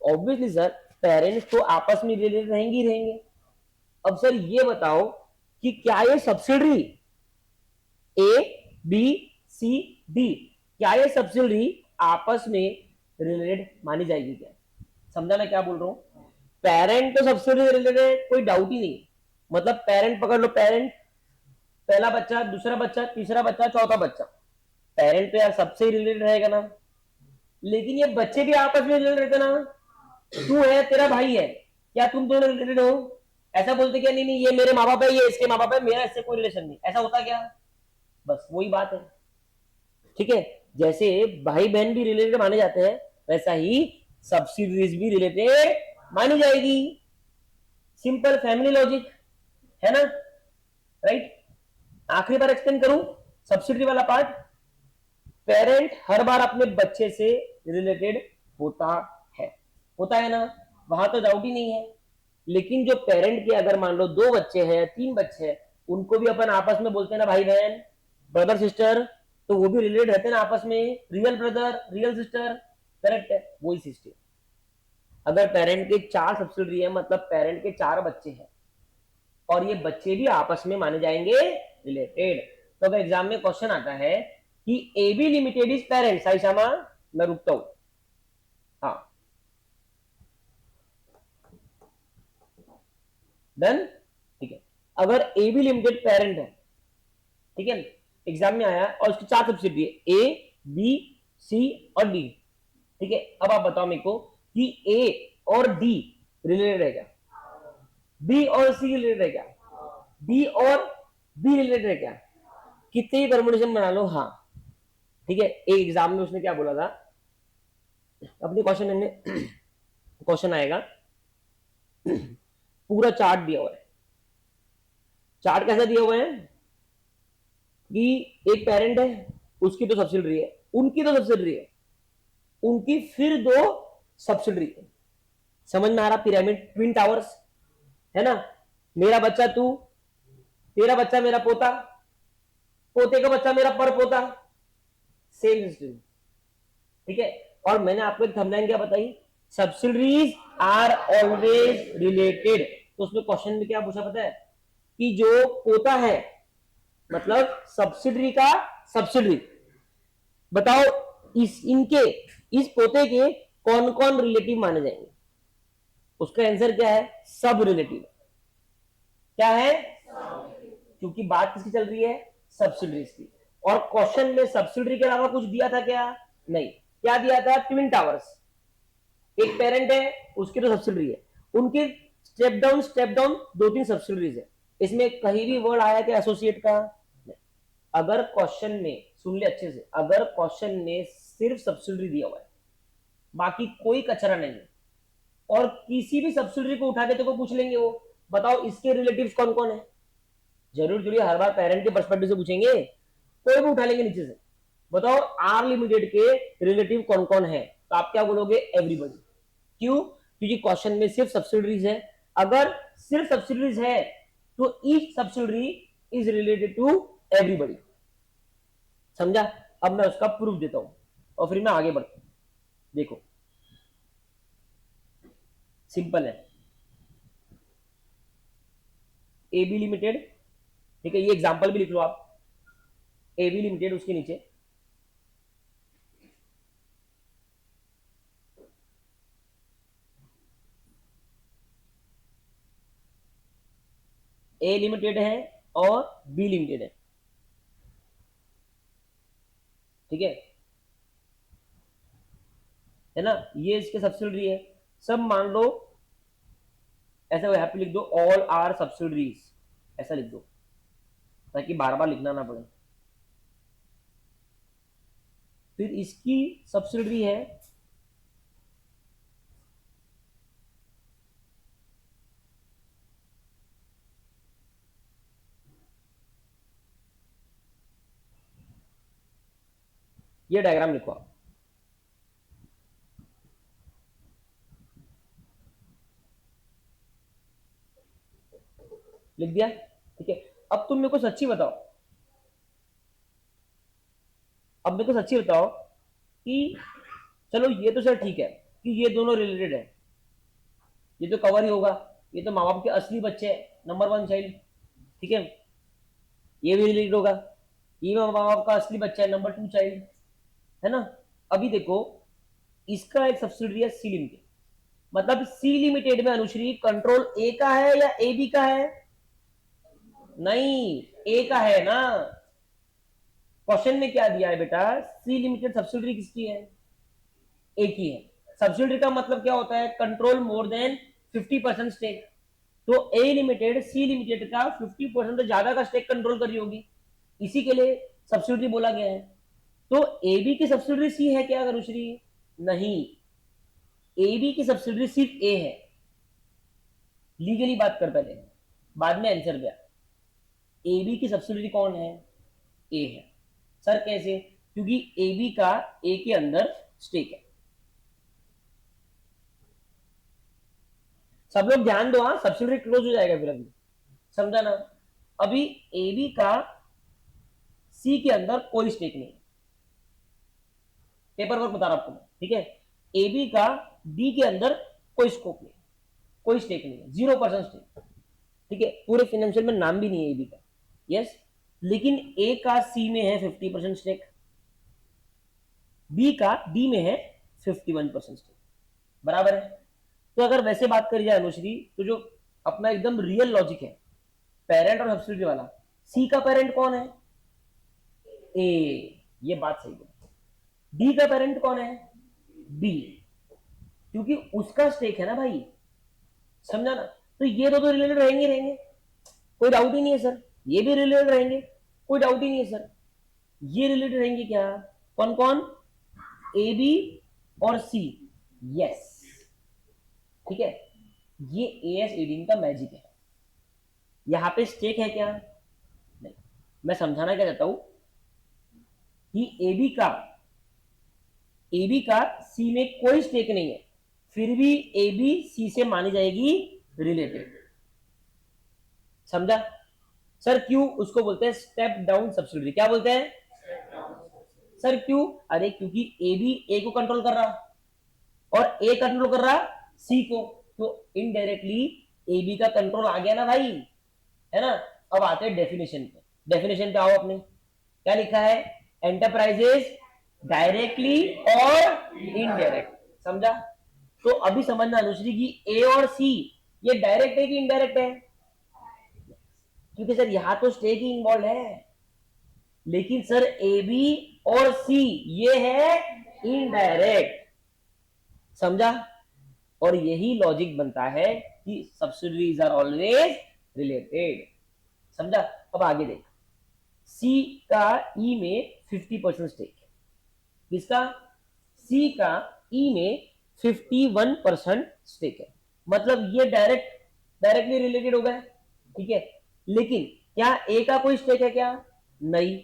ऑब्वियसली सर पेरेंट्स तो आपस में रिलेटेड रहेंगे ही रहेंगे। अब सर ये बताओ कि क्या ये subsidiary A B C D, क्या ये सब्सिडरी आपस में रिलेटेड मानी जाएगी क्या? समझा मैं क्या बोल रहा हूं? पेरेंट तो सब्सिडरी रिलेटेड, कोई डाउट ही नहीं। मतलब पेरेंट पकड़ लो, पेरेंट पहला बच्चा, दूसरा बच्चा, तीसरा बच्चा, चौथा बच्चा, पेरेंट तो यार सबसे रिलेटेड रहेगा ना। लेकिन ये बच्चे भी आपस में रिलेटेड रहते ना। तू है, तेरा भाई है, क्या तुम दोनों रिलेटेड हो? ऐसा बोलते क्या? नहीं नहीं ये मेरे माँ बाप है, ये इसके माँ बाप है, मेरा इससे कोई रिलेशन नहीं, ऐसा होता क्या? बस वही बात है। ठीक है, जैसे भाई बहन भी रिलेटेड माने जाते हैं, वैसा ही सब्सिडरीज भी रिलेटेड मानी जाएगी। सिंपल फैमिली लॉजिक है ना, राइट? आखिरी बार एक्सप्लेन करूं सब्सिडरी वाला पार्ट। पेरेंट हर बार अपने बच्चे से रिलेटेड होता है, होता है ना, वहां तो डाउट ही नहीं है। लेकिन जो पेरेंट के अगर मान लो 2 बच्चे हैं, 3 बच्चे हैं, उनको भी अपन आपस में बोलते हैं ना भाई बहन, ब्रदर सिस्टर, तो वो भी रिलेटेड रहते हैं ना आपस में, real brother real sister. Correct है, वही सिस्टम। अगर पेरेंट के 4 सब्सिडरी है, मतलब पेरेंट के 4 बच्चे हैं, और ये बच्चे भी आपस में माने जाएंगे रिलेटेड। तो अगर एग्जाम में क्वेश्चन आता है कि A B limited is parent, Sai Shyama मैं रुकता हूं। हाँ डन, ठीक है। अगर ए बी लिमिटेड पेरेंट है, ठीक है, एग्जाम में आया और उसकी 4 सब्सिडरी है, ए बी सी और डी। ठीक है, अब आप बताओ मेरे को कि ए और डी रिलेटेड है क्या? बी और सी रिलेटेड है क्या? डी और बी रिलेटेड है क्या? कितने ही परमुटेशन बना लो, हाँ। ठीक है, एक एग्जाम में उसने क्या बोला था, अपने क्वेश्चन में क्वेश्चन आएगा, पूरा चार्ट दिया हुआ है। चार्ट कैसा दिया हुआ है कि एक पेरेंट है, उसकी तो सब्सिडरी है, उनकी तो सब्सिडरी है, उनकी फिर 2 सब्सिडरी है। समझ में आ रहा? पिरामिड ट्विन टावर्स है ना, मेरा बच्चा तू, तेरा बच्चा मेरा पोता, पोते का बच्चा मेरा पर पोता, सेम सिस्टम। ठीक है, और मैंने आपको एक थंबनेल क्या बताई, सब्सिडरीज आर ऑलवेज रिलेटेड। तो उसमें क्वेश्चन में क्या पूछा पता है कि जो पोता है, मतलब सब्सिडरी का सब्सिडरी, बताओ इनके, इस पोते के कौन कौन रिलेटिव माने जाएंगे? उसका आंसर क्या है? सब रिलेटिव। क्या है? क्योंकि बात किसकी चल रही है? सब्सिडरीज की। और क्वेश्चन में सब्सिडरी के अलावा कुछ दिया था क्या? नहीं। क्या दिया था? Twin towers. एक पेरेंट है, उसकी तो सब्सिडरी है, उनके स्टेप डाउन 2-3 सब्सिडरीज है। इसमें कहीं भी वर्ड आया कि एसोसिएट का? नहीं। अगर क्वेश्चन में, सुन ले अच्छे से, अगर क्वेश्चन में सिर्फ सब्सिडरी दिया हुआ है, बाकी कोई कचरा नहीं है, और किसी भी सब्सिडरी को उठा के तो पूछ लेंगे वो, बताओ इसके रिलेटिव्स कौन कौन है। जरूर जरूर हर बार पेरेंट के पर्सपेक्टिव से पूछेंगे, कोई भी उठा लेंगे नीचे से, बताओ आर लिमिटेड के रिलेटिव कौन कौन है, तो आप क्या बोलोगे? एवरीबॉडी। क्यों? क्योंकि क्वेश्चन में सिर्फ सब्सिडरीज है। अगर सिर्फ सब्सिडरीज है तो each subsidiary is related to everybody. समझा? अब मैं उसका प्रूफ देता हूं और फिर मैं आगे बढ़ता हूं। देखो सिंपल है, ए बी लिमिटेड, ठीक है, ये एग्जांपल भी लिख लो आप, ए बी लिमिटेड, उसके नीचे ए लिमिटेड है और बी लिमिटेड है। ठीक है ना, ये इसके सब्सिडरी है। सब मान लो, ऐसा यहाँ पे लिख दो ऑल आर सब्सिडरीज, ऐसा लिख दो ताकि बार बार लिखना ना पड़े। फिर इसकी सब्सिडरी है, ये डायग्राम लिखो आप। लिख दिया? ठीक है। अब तुम मेरे को सच्ची बताओ, अब मेरे को सच्ची बताओ कि चलो ये तो सर ठीक है कि ये दोनों रिलेटेड है, ये तो कवर ही होगा, ये तो माँ बाप के असली बच्चे हैं, नंबर वन चाइल्ड, ठीक है, ये भी रिलेटेड होगा, ये माँ बाप का असली बच्चा है, नंबर टू चाइल्ड, है ना। अभी देखो, इसका एक सब्सिडरी है सी लिमिटेड, मतलब सी लिमिटेड में अनुश्री कंट्रोल ए का है या ए बी का है? नहीं, ए का है ना। क्वेश्चन में क्या दिया है बेटा, सी लिमिटेड सब्सिडरी किसकी है? ए की है। सब्सिडरी का मतलब क्या होता है? Control more than 50% stake. तो ए लिमिटेड सी लिमिटेड का 50% से ज्यादा का स्टेक कंट्रोल कर रही होगी, इसी के लिए सब्सिडरी बोला गया है। तो ए बी की सब्सिडरी सी है क्या अनुश्री? नहीं, ए बी की सब्सिडरी सिर्फ ए है। लीगली बात कर पहले, बाद में आंसर दिया। ए बी की सब्सिडरी कौन है? ए है। सर कैसे? क्योंकि ए बी का ए के अंदर स्टेक है। सब लोग ध्यान दो, हाँ, सब्सिडरी क्लोज हो जाएगा फिर अभी, समझा ना। अभी ए बी का सी के अंदर कोई स्टेक नहीं, पेपर वर्क बता रहा आपको मैं, ठीक है। ए बी का डी के अंदर कोई स्कोप नहीं, कोई स्टेक नहीं है, 0% स्टेक, ठीक है। पूरे फाइनेंशियल में नाम भी नहीं है ए बी का, यस। लेकिन ए का सी में है 50% स्टेक, बी का डी में है 51% स्टेक, बराबर है। तो अगर वैसे बात करी जाए अनुश्री, तो जो अपना एकदम रियल लॉजिक है पेरेंट और सब्सिडरी वाला, सी का पेरेंट कौन है? ए, ये बात सही है। डी का पेरेंट कौन है? बी, क्योंकि उसका स्टेक है ना भाई, समझा ना। तो ये तो रिलेटेड रहेंगे रहेंगे, कोई डाउट ही नहीं है सर। ये भी रिलेटेड रहेंगे, कोई डाउट ही नहीं है सर। ये रिलेटेड रहेंगे क्या? कौन कौन? ए बी और सी, यस, ठीक है। ये ए एस एडीन का मैजिक है। यहां पे स्टेक है क्या? नहीं। मैं समझाना क्या चाहता हूं कि ए बी का सी में कोई स्टेक नहीं है, फिर भी ए बी सी से मानी जाएगी रिलेटेड, समझा? सर क्यों? उसको बोलते हैं स्टेप डाउन सब्सिडरी। क्या बोलते हैं सर? क्यों? अरे क्योंकि ए बी ए को कंट्रोल कर रहा और ए कंट्रोल कर रहा सी को, तो इनडायरेक्टली ए बी का कंट्रोल आ गया ना भाई, है ना। अब आते हैं डेफिनेशन पे। डेफिनेशन पे आओ अपने, क्या लिखा है? एंटरप्राइजेस डायरेक्टली और इनडायरेक्ट, समझा? तो अभी समझना अनुश्री की ए और सी ये डायरेक्ट है कि इनडायरेक्ट है? क्योंकि सर यहां तो स्टेक ही इन्वॉल्व है, लेकिन सर ए बी और सी ये है इनडायरेक्ट, समझा? और यही लॉजिक बनता है कि सब्सिडरीज आर ऑलवेज रिलेटेड, समझा? अब आगे देख, सी का ई में 50% स्टेक है, किसका? सी का ई में 51% स्टेक है, मतलब ये डायरेक्टली रिलेटेड हो गए, ठीक है। लेकिन क्या ए का कोई स्टेक है क्या? नहीं।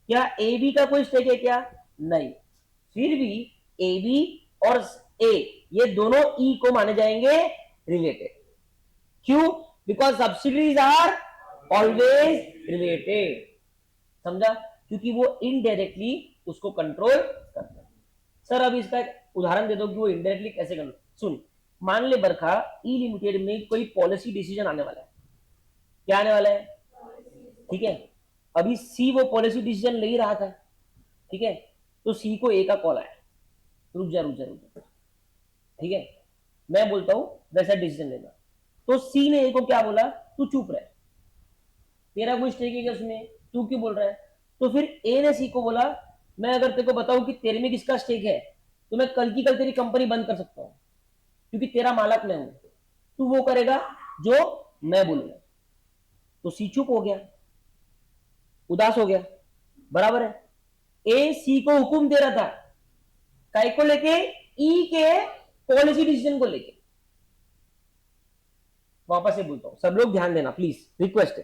क्या ए बी का कोई स्टेक है क्या? नहीं। फिर भी ए बी और ए ये दोनों ई को माने जाएंगे रिलेटेड। क्यों? Because subsidiaries are always related, समझा? क्योंकि वो इनडायरेक्टली उसको कंट्रोल करते हैं। सर अब इसका एक उदाहरण दे दो कि वो इनडायरेक्टली कैसे कर। सुन, मान ले बरखा ई लिमिटेड में कोई पॉलिसी डिसीजन आने वाला है, क्या आने वाला है? ठीक है। अभी सी वो पॉलिसी डिसीजन ले ही रहा था, ठीक है। तो सी को ए का कॉल आया, रुक जा रुक जा रुक जा, ठीक है, मैं बोलता हूं वैसा डिसीजन लेना। तो सी ने ए को क्या बोला? तू चुप रहे, तेरा कोई स्टेक है क्या उसमें, तू क्यों बोल रहा है? तो फिर ए ने सी को बोला, मैं अगर तेरे को बताऊं कि तेरे में किसका स्टेक है, तो मैं कल की कल तेरी कंपनी बंद कर सकता हूं, क्योंकि तेरा मालक मैं हूं। तू वो करेगा जो मैं बोलूंगा। तो सी चुप हो गया, उदास हो गया, बराबर है। ए सी को हुक्म दे रहा था, काय को लेके? ई के पॉलिसी डिसीजन को लेके। वापस से बोलता हूं, सब लोग ध्यान देना प्लीज, रिक्वेस्ट है।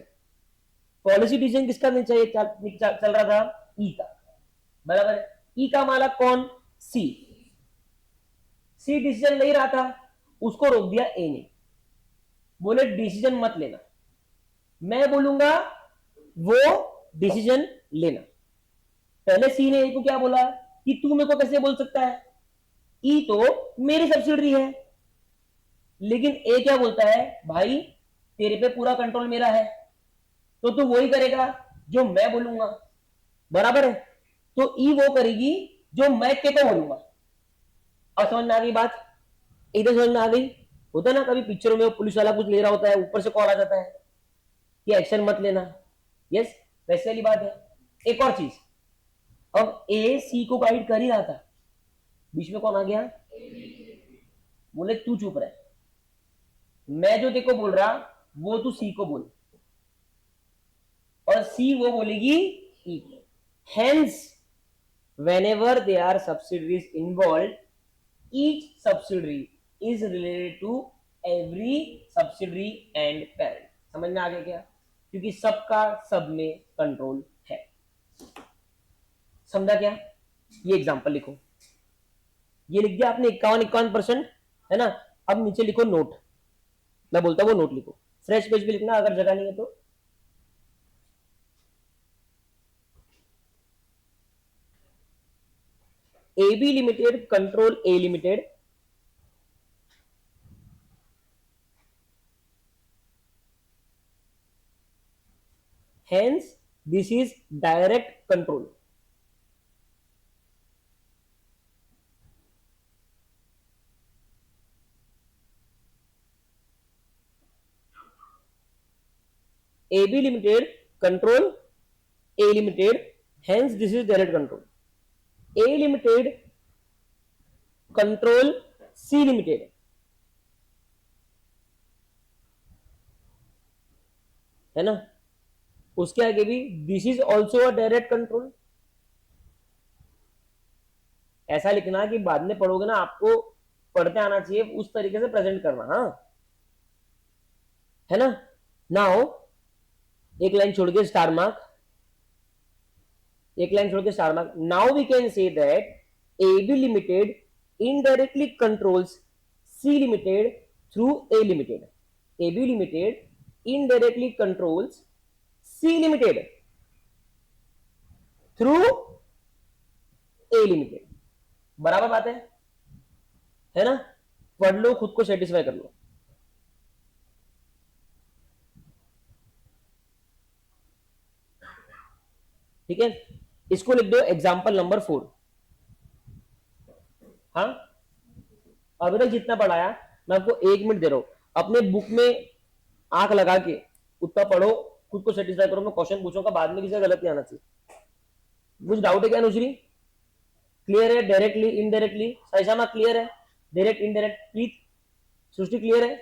पॉलिसी डिसीजन किसका नहीं चाहिए? चल रहा था ई का, बराबर है। ई का मालक कौन? सी। सी डिसीजन ले रहा था, उसको रोक दिया ए ने, बोले डिसीजन मत लेना, मैं बोलूंगा वो डिसीजन लेना। पहले सी ने ए को क्या बोला कि तू मेरे को कैसे बोल सकता है, ई तो मेरी सब्सिडरी है। लेकिन ए क्या बोलता है, भाई तेरे पे पूरा कंट्रोल मेरा है, तो तू वही करेगा जो मैं बोलूंगा, बराबर है। तो ई वो करेगी जो मैं के को बोलूंगा। अब समझ में आ गई बात, एकदम समझ में आ गई। होता है ना कभी पिक्चरों में पुलिस वाला कुछ ले रहा होता है, ऊपर से कॉल आ जाता है कि एक्शन मत लेना, यस, वैसे वाली बात है। एक और चीज, अब ए सी को गाइड कर ही रहा था, बीच में कौन आ गया, बोले तू चुप रहे, मैं जो देखो बोल रहा वो तू सी को बोल, और सी वो बोलेगी ई को। Hence whenever there are subsidiaries involved, each subsidiary is related to every subsidiary and parent। समझ में आ गया क्या, क्योंकि सबका सब में कंट्रोल है। समझा क्या, ये एग्जांपल लिखो, ये लिख दिया आपने 51% है ना। अब नीचे लिखो नोट, मैं बोलता हूँ वो नोट लिखो, फ्रेश पेज पे लिखना अगर जगह नहीं है तो। AB Limited control A Limited, hence this is direct control। AB Limited control A Limited, hence this is direct control। A Limited control C Limited, है ना, उसके आगे भी this is also a direct control. ऐसा लिखना कि बाद में पढ़ोगे ना आपको पढ़ते आना चाहिए, उस तरीके से प्रेजेंट करना, हाँ, है ना। नाउ एक लाइन छोड़ के स्टार मार्क, एक लाइन छोड़ के star mark. Now we can say that AB Limited indirectly controls C Limited through A Limited। AB Limited indirectly controls C Limited through A Limited। बराबर बात है ना, पढ़ लो, खुद को सेटिस्फाई कर लो। ठीक है, इसको लिख दो एग्जाम्पल नंबर 4। हाँ, अभी तक जितना पढ़ाया मैं आपको 1 मिनट दे रहा हूं, अपने बुक में आंख लगा के उतना पढ़ो, खुद को सेटिस्फाई करो। मैं क्वेश्चन पूछूंगा, बाद में किसी का गलत नहीं आना चाहिए। कुछ डाउट है क्या नुसरी, क्लियर है, डायरेक्टली इनडायरेक्टली, साइशामा क्लियर है, direct indirect, please Srishti clear है,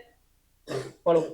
पढ़ो।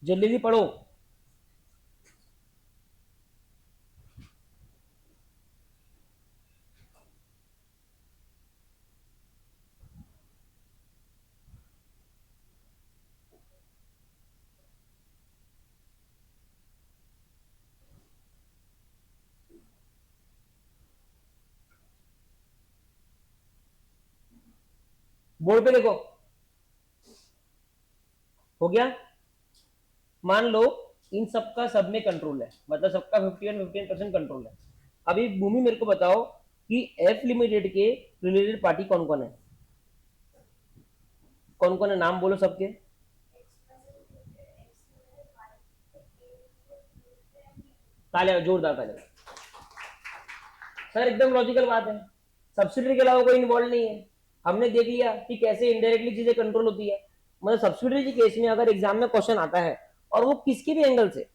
जल्दी जल्दी पढ़ो। बोर्ड पे देखो, हो गया। मान लो इन सबका सब में कंट्रोल है, मतलब सबका 51% कंट्रोल है। अभी भूमि मेरे को बताओ कि एफ लिमिटेड के रिलेटेड पार्टी कौन कौन है, कौन कौन है, नाम बोलो सबके। तालियां, जोरदार तालियां। सर एकदम लॉजिकल बात है, सब्सिडरी के अलावा कोई इन्वॉल्व नहीं है। हमने देख लिया कि कैसे इनडायरेक्टली चीजें कंट्रोल होती है। मतलब सब्सिडरी के केस में अगर एग्जाम में क्वेश्चन आता है और वो किसके भी एंगल से,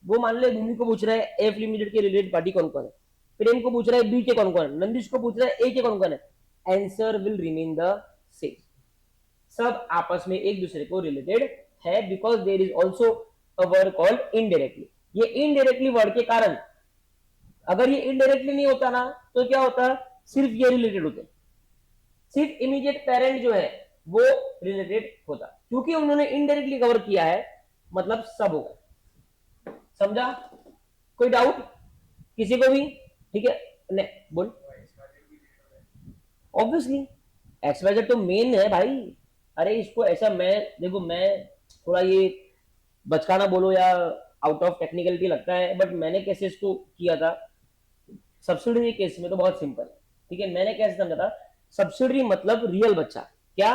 वो मान ले भूमि को पूछ रहा है एफ लिमिटेड के रिलेटेड पार्टी कौन कौन है, प्रेम को पूछ रहा है बी के कौन कौन है, नंदिश को पूछ रहा है ए के कौन कौन है, answer will remain the same. सब आपस में एक दूसरे को रिलेटेड है, because there is also a word called indirectly. ये इनडायरेक्टली वर्ड के कारण, अगर ये इनडायरेक्टली नहीं होता ना तो क्या होता, सिर्फ ये रिलेटेड होते, सिर्फ इमीडिएट पेरेंट जो है वो रिलेटेड होता, क्योंकि उन्होंने इनडायरेक्टली कवर किया है मतलब सब होगा। समझा? कोई डाउट किसी को भी? ठीक है, नहीं बोल। ऑब्वियसली एक्सवाइजेड तो मेन है भाई। अरे इसको ऐसा, मैं देखो मैं थोड़ा ये बचकाना बोलो या आउट ऑफ टेक्निकलिटी लगता है, बट मैंने कैसे इसको किया था सब्सिडरी केस में तो बहुत सिंपल है। ठीक है, मैंने कैसे समझा था, सब्सिडरी मतलब रियल बच्चा, क्या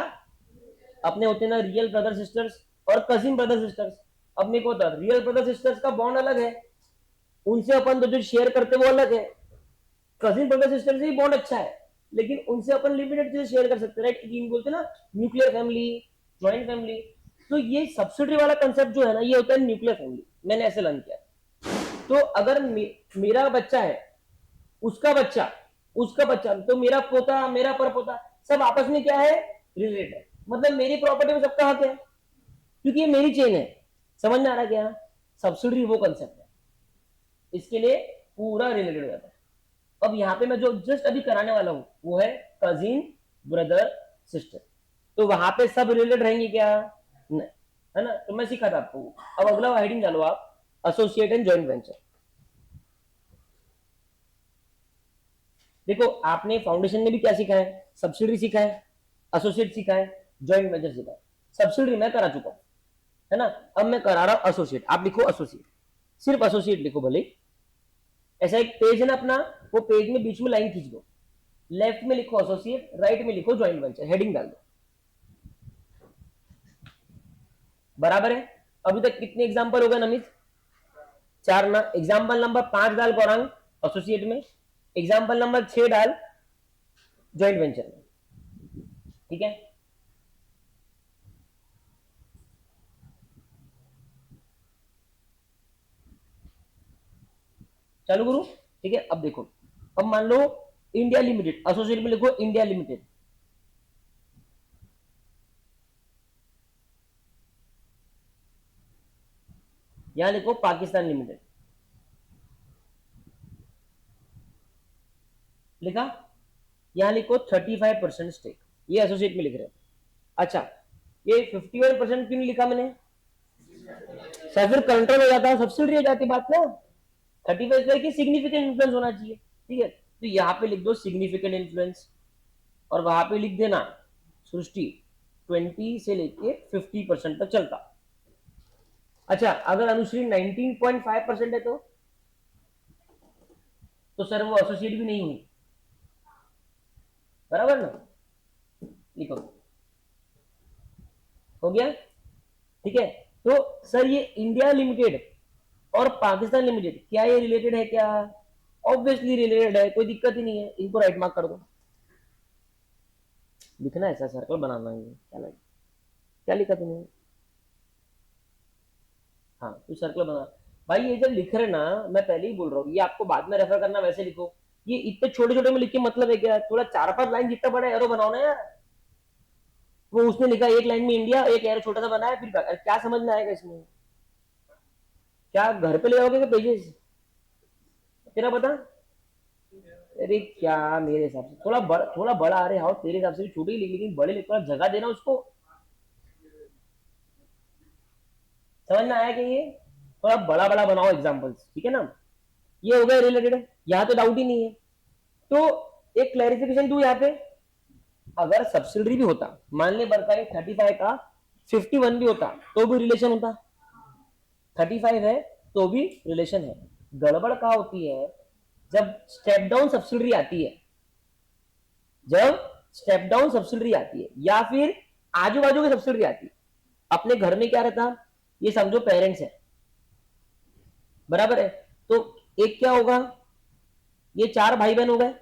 अपने होते ना रियल ब्रदर सिस्टर्स और कजिन ब्रदर सिस्टर्स। अपने को होता रियल ब्रदर सिस्टर्स का बॉन्ड अलग है, उनसे अपन तो जो शेयर करते वो अलग है। कजिन ब्रदर सिस्टर से ही बॉन्ड अच्छा है, लेकिन उनसे अपन लिमिटेड चीजें शेयर कर सकते हैं, राइट? एक बोलते हैं ना न्यूक्लियर फैमिली, ज्वाइंट फैमिली। तो ये सब्सिडरी वाला कंसेप्ट जो है ना, ये होता है न्यूक्लियर फैमिली। मैंने ऐसे लर्न किया। तो अगर मेरा बच्चा है, उसका बच्चा, उसका बच्चा, तो मेरा पोता, मेरा परपोता, सब आपस में क्या है, रिलेटेड है। मतलब मेरी प्रॉपर्टी में सबका हक है, क्योंकि ये मेरी चेन है। समझ में आ रहा क्या? सब्सिडरी वो कंसेप्ट है, इसके लिए पूरा रिलेटेड हो जाता है। अब यहाँ पे मैं जो जस्ट अभी कराने वाला हूं वो है कजिन ब्रदर सिस्टर। तो वहां पे सब रिलेटेड रहेंगे क्या? नहीं, है ना? तो मैं सिखा था आपको। अब अगला हेडिंग डालो आप, एसोसिएट एंड जॉइंट वेंचर। देखो आपने फाउंडेशन में भी क्या सीखा है, सब्सिडरी सीखा है, एसोसिएट सीखा है, जॉइंट वेंचर सीखा है। सब्सिडरी मैं करा चुका हूं, है ना? अब मैं करा रहा हूं एसोसिएट। आप लिखो एसोसिएट, सिर्फ एसोसिएट लिखो भले। ऐसा एक पेज है ना अपना, वो पेज में बीच में लाइन खींच दो, लेफ्ट में लिखो एसोसिएट, राइट में लिखो जॉइंट वेंचर, हेडिंग डाल दो। बराबर है? अभी तक कितने एग्जांपल हो गए नमित? 4 ना। एग्जांपल नंबर 5 डाल गौरांग एसोसिएट में, एग्जांपल नंबर 6 डाल जॉइंट वेंचर में। ठीक है, चलो गुरु। ठीक है, अब देखो, अब मान लो इंडिया लिमिटेड, एसोसिएट में लिखो इंडिया लिमिटेड। यहां लिखो पाकिस्तान लिमिटेड। लिखा? यहां लिखो 35% स्टेक, ये एसोसिएट में लिख रहे हैं। अच्छा, ये 51% क्यों लिखा मैंने? सर फिर कंट्रोल हो जाता है, सब्सिडी हो जाती बात ना। 35 की सिग्निफिकेंट इन्फ्लुएंस होना चाहिए। ठीक है, तो यहाँ पे लिख दो सिग्निफिकेंट इन्फ्लुएंस, और वहां पे लिख देना सृष्टि 20 से लेके 50% तक चलता। अच्छा, अगर अनुश्री 19.5% है तो सर वो एसोसिएट भी नहीं हुई, बराबर ना? लिखो, हो गया? ठीक है, तो सर ये इंडिया लिमिटेड और पाकिस्तान लिमिटेड क्या ये रिलेटेड है क्या? ऑब्वियसली रिलेटेड है, कोई दिक्कत ही नहीं है। इनको राइट मार्क कर दो। लिखना ऐसा सर्कल बनाना है, क्या लगे, क्या लिखा तुमने? हाँ, तो सर्कल बना। भाई ये जब लिख रहे ना, मैं पहले ही बोल रहा हूँ, ये आपको बाद में रेफर करना, वैसे लिखो। ये इतने छोटे छोटे में लिख के मतलब है क्या? थोड़ा 4-5 लाइन जितना बड़ा एरो बनाओ ना यार। वो उसने लिखा एक लाइन में इंडिया, एक एरो छोटा सा बनाया, फिर क्या समझ में आएगा इसमें? क्या घर पे ले जाओगे पेजेस? तेरा बता। अरे क्या, मेरे हिसाब से थोड़ा बड़ा आ रहे हो, तेरे हिसाब से भी छोटे ही लिख, लेकिन बड़े लिख, थोड़ा जगह देना उसको। समझ में आया कि ये थोड़ा बड़ा बड़ा बनाओ एग्जाम्पल्स, ठीक है ना? ये हो गया रिलेटेड, यहाँ तो डाउट ही नहीं है। तो एक क्लैरिफिकेशन दू यहाँ पे, अगर सब्सिडरी भी होता, मान ले बरका 35 का 51 भी होता तो भी रिलेशन होता। 35 है तो भी रिलेशन है। गड़बड़ कहाँ होती है? जब स्टेप डाउन सब्सिडरी आती है, जब स्टेप डाउन सब्सिडरी आती है या फिर आजू बाजू की सब्सिडरी आती है। अपने घर में क्या रहता, ये समझो पेरेंट्स है, बराबर है? तो एक क्या होगा, ये 4 भाई बहन हो गए,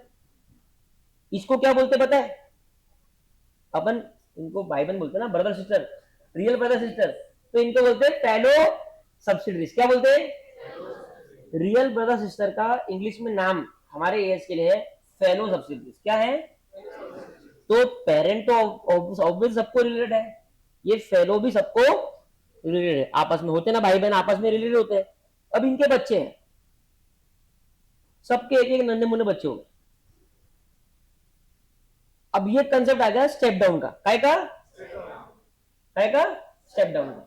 इसको क्या बोलते पता है? अपन इनको भाई बहन बोलते हैं ना, brother sister, real brother sister. तो इनको बोलते हैं पेलो सब्सिडरीज। क्या बोलते हैं? रियल ब्रदर सिस्टर का इंग्लिश में नाम हमारे एएस के लिए है फेलो सब्सिडीज। क्या है? तो पेरेंट तो ऑब्वियस सबको रिलेटेड है, ये फेलो भी सबको रिलेटेड है, आपस में होते ना भाई बहन, आपस में रिलेटेड होते हैं। अब इनके बच्चे हैं, सबके एक एक नन्हे मुन्ने बच्चे हो गए। अब ये कंसेप्ट आ गया स्टेप डाउन का, काय का स्टेप डाउन का।